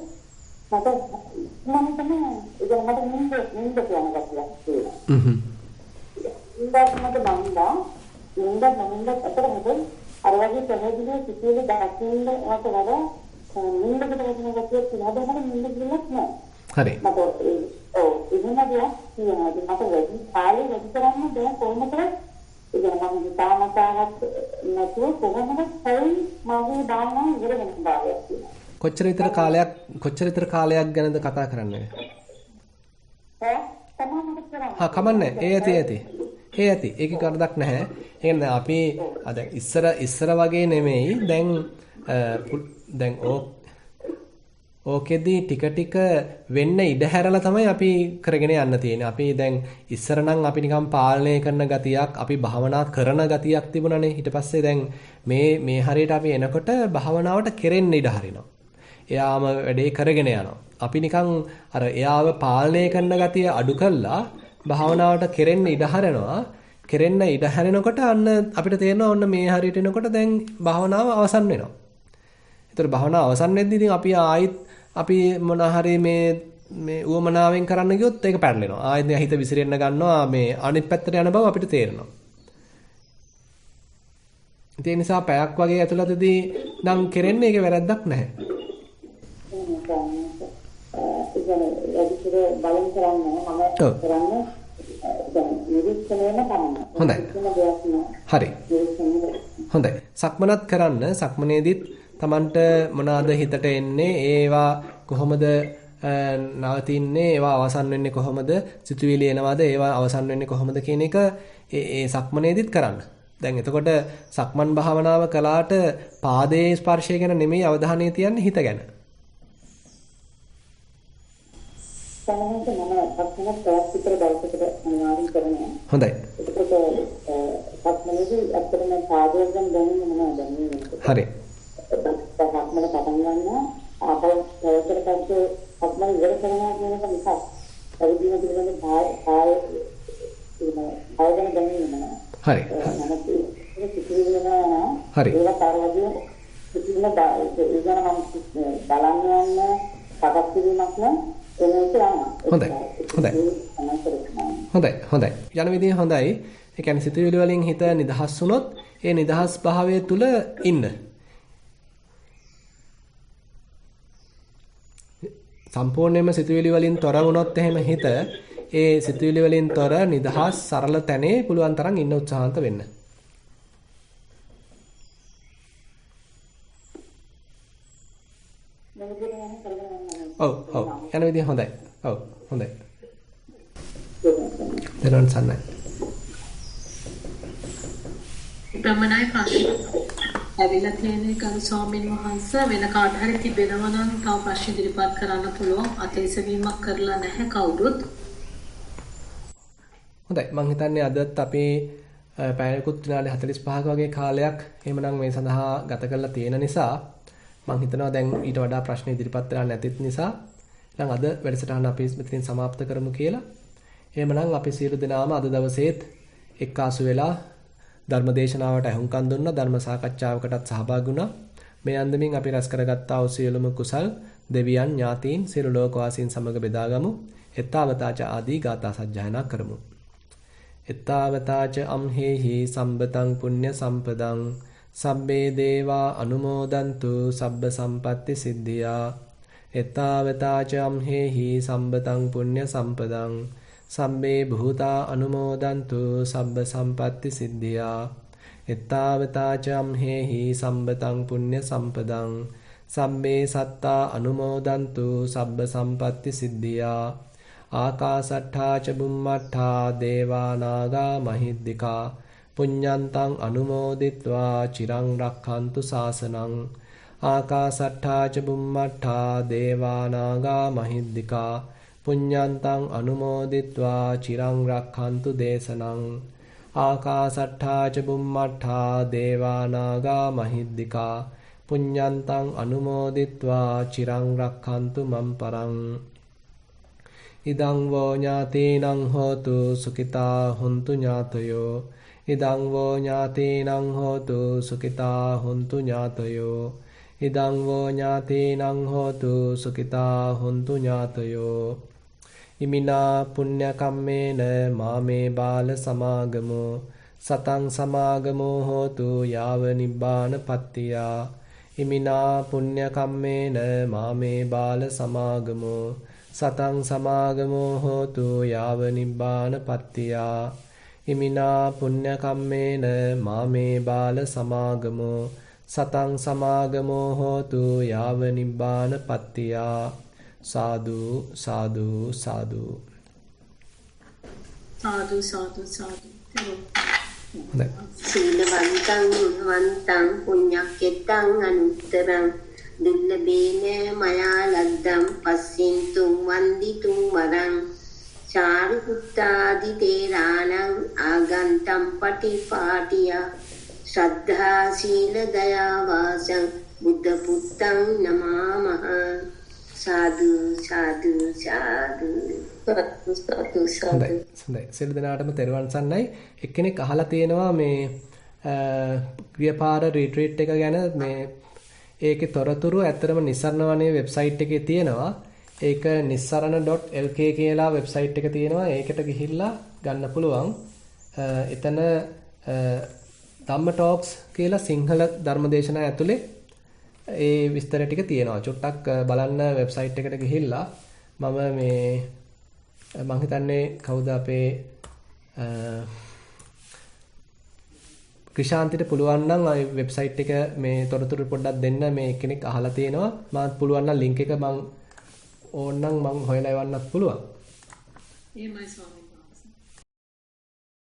මම තමයි ඒක මට නින්ද කියන කතියක් තියෙනවා. නින්ද අතර මොකද අර වගේ පැහැදිලි සිතුවිලි දැක්කින්න වට වඩා නින්දකට වැටෙන ගැතිය කියලා මට නින්ද ගිලක් නෑ. හරි. මට එහෙම දෙයක් කියනවා. මට වැඩි කාලේ වැඩි කරන්න බෑ කොහොමද? ඒක නම් හිතාමතාවක් නැතුව කොහොමද සයි මාගේ දානවා ඉවර වෙන බාරයක් තියෙනවා. කොච්චර විතර කාලයක් ගැනද කතා කරන්නේ? කමන්නේ. ඒ ඇති. ඒක කරදක් නැහැ. ඒ කියන්නේ අපි අද ඉස්සර වගේ නෙමෙයි. දැන් ඕකෙදී ටික වෙන්න ඉඩ හැරලා තමයි අපි කරගෙන යන්න තියෙන්නේ. අපි දැන් ඉස්සර නම් අපි නිකන් පාලනය කරන ගතියක්, අපි භාවනා කරන ගතියක් තිබුණානේ. ඊට පස්සේ දැන් මේ හරියට අපි එනකොට භාවනාවට කෙරෙන්න ඉඩ හරිනවා. එයාම වැඩේ කරගෙන යනවා. අපි නිකන් අර එයාව පාලනය කරන ගතිය අඩු කළා භාවනාවට කෙරෙන්න ඉඩ හරනවා. කෙරෙන්න ඉඩ හැරෙනකොට අන්න අපිට තේරෙනවා ඔන්න මේ හරියට එනකොට දැන් භාවනාව අවසන් වෙනවා. ඒතර භාවනාව අවසන් වෙද්දී ඉතින් අපි ආයිත් අපි මොන හරි මේ උවමනාවෙන් කරන්න ගියොත් ඒක පැටලෙනවා. ආයෙත් හිත විසිරෙන්න ගන්නවා මේ අනිත් පැත්තට යන බව අපිට තේරෙනවා. ඒ නිසා පැයක් වගේ ඇතුළතදී නම් කෙරෙන්නේ ඒක වැරද්දක් නැහැ. බලන් කරන්නේ හොඳයි. හරි. හොඳයි. සක්මනත් කරන්න. සක්මනේදීත් Tamanට මොනවාද හිතට එන්නේ? ඒවා කොහොමද නවතින්නේ? ඒවා අවසන් වෙන්නේ කොහොමද? සිතුවිලි එනවාද? ඒවා අවසන් වෙන්නේ කොහොමද කියන එක ඒ සක්මනේදීත් කරන්න. දැන් එතකොට සක්මන් භාවනාව කළාට පාදයේ ස්පර්ශය ගැන නෙමෙයි අවධානය තියන්නේ හිත ගැන. හොඳයි. හරි. හරි. හරි. හොඳයි. යන විදිය හොඳයි. ඒ කියන්නේ සිතුවිලි වලින් හිත නිදහස් වුණොත් ඒ නිදහස් භාවය තුල ඉන්න. සම්පූර්ණයෙන්ම සිතුවිලි වලින් තොර වුණොත් එහෙම හිත ඒ සිතුවිලි වලින් තොර නිදහස් සරල තැනේ පුළුවන් තරම් ඉන්න උත්සාහන්ත වෙන්න. ඔව් යන විදිය හොඳයි. ඔව් හොඳයි. දරන් සන්නයි. ප්‍රමණයි ප්‍රශ්න. ඇවිල්ලා තියෙන කරු ස්වාමීන් වහන්සේ වෙන කාට හරි තිබෙනවා නම් තව ප්‍රශ්න ඉදිරිපත් කරන්න පුළුවන්. අතීසවීමක් කරලා නැහැ කවුරුත්. හොඳයි. මම හිතන්නේ අදත් අපේ පැයකුත් විනාඩි 45ක වගේ කාලයක් එහෙමනම් මේ සඳහා ගත කරලා තියෙන නිසා මම හිතනවා දැන් ඊට වඩා ප්‍රශ්න ඉදිරිපත් වෙලා නැතිත් නිසා දැන් අද වැඩසටහන අපි මෙතනින් સમાપ્ત කරමු කියලා. එහෙමනම් අපි සියලු දෙනාම අද දවසේත් එක්කාසු වෙලා ධර්මදේශනාවට අහුම්කම් දුන්නා, ධර්ම සාකච්ඡාවකටත් සහභාගී වුණා. මේ අන්දමින් අපි රැස් කරගත්තා වූ සියලුම කුසල් දෙවියන් ඥාතීන් සියලු ලෝකවාසීන් සමග බෙදාගමු. එත්තාවතාච ආදී ගාථා සජ්ජායනා කරමු. එත්තාවතාච අම්හෙහි සම්බතං පුඤ්ඤ සම්පදං සබ්බේ දේවා අනුමෝදන්තු සබ්බ සම්පatti සිද්ධියා. එත්තාවතාච අම්හෙහි සම්බතං පුඤ්ඤ සම්පදං සබ්බේ භූතා අනුමෝදන්තු සබ්බ සම්පatti සිද්ධියා. එත්තාවතාච අම්හෙහි සම්බතං පුඤ්ඤ සම්පදං සබ්බේ සත්තා අනුමෝදන්තු සබ්බ සම්පatti සිද්ධියා. ආකාසට්ඨා ච බුම්මට්ඨා දේවා නාග මහිද්దికා පුඤ්ඤන්තං අනුමෝදිත්වා චිරං රක්ඛන්තු ශාසනං. ආකාසට්ඨා ච බුම්මට්ඨා දේවා නාග මහිද්దికා පුඤ්ඤන්තං අනුමෝදිත්වා චිරං රක්ඛන්තු දේශනං. ආකාසට්ඨා ච බුම්මට්ඨා දේවා නාග මහිද්దికා පුඤ්ඤන්තං අනුමෝදිත්වා චිරං රක්ඛන්තු මම් පරං. ඉදං වෝ ඥාතීනං හෝතු සුඛිතා හුන්තු ඥාතයෝ. ඉදං වෝ ඥාතීනං හෝතු සුඛිතා හුන්තු ඥාතයෝ. ඉදං වෝ ඥාතීනං හෝතු සුඛිතා හුන්තු ඥාතයෝ. ඉමිනා පුඤ්ඤ කම්මේන මාමේ බාල සමාගමෝ සතං සමාගමෝ හෝතු යාව නිබ්බාන පත්තියා. ඉමිනා පුඤ්ඤ කම්මේන මාමේ බාල සමාගමෝ සතං සමාගමෝ හෝතු යාව නිබ්බාන පත්තියා. ඉමිනා පුඤ්ඤ කම්මේන මාමේ බාල සමාගමෝ සතං සමාගමෝ හෝතු යාව නිබ්බාන පත්තියා. සාදු සාදු සාදු. සාදු සාදු සාදු. සීලවන්තං ගුණවන්තං පුඤ්ඤක්කෙත්තං අනුත්තරං දුල්ලභේන මයා ලද්දම් පස්සින්තුම් වන්දිතුම් වරං චාරිපුත්තාදි තේරාණං ආගන්තම් පටිපාටිය ශ්‍රද්ධා සීල දයා වාසං බුද්ධ පුත්තං නමාමහ. සාදු සාදු සාදු. හොඳයි. සියලු දෙනාටම තෙරුවන් සරණයි. එක්කෙනෙක් අහලා තියෙනවා මේ ගියපාර රිට්‍රීට් එක ගැන මේ ඒකේ තොරතුරු ඇත්තටම නිස්සරණ වනේ වෙබ්සයිට් එකේ තියෙනවා. ඒක nissarana.lk කියලා වෙබ්සයිට් එක තියෙනවා. ඒකට ගිහිල්ලා ගන්න පුළුවන්. එතන ධම්ම ටොක්ස් කියලා සිංහල ධර්මදේශනා ඇතුලේ ඒ විස්තර ටික තියෙනවා. චුට්ටක් බලන්න වෙබ්සයිට් එකට ගිහිල්ලා මම මේ මම හිතන්නේ කවුද අපේ ක්‍රිෂාන්තිට පුළුවන් නම් වෙබ්සයිට් එක මේ තොරතුරු පොඩ්ඩක් දෙන්න. මේ කෙනෙක් අහලා තියෙනවා. මම පුළුවන් නම් ලින්ක් එක මම ඕනනම් මම හොයලා එවන්නත් පුළුවන්. එහෙමයි ස්වාමී.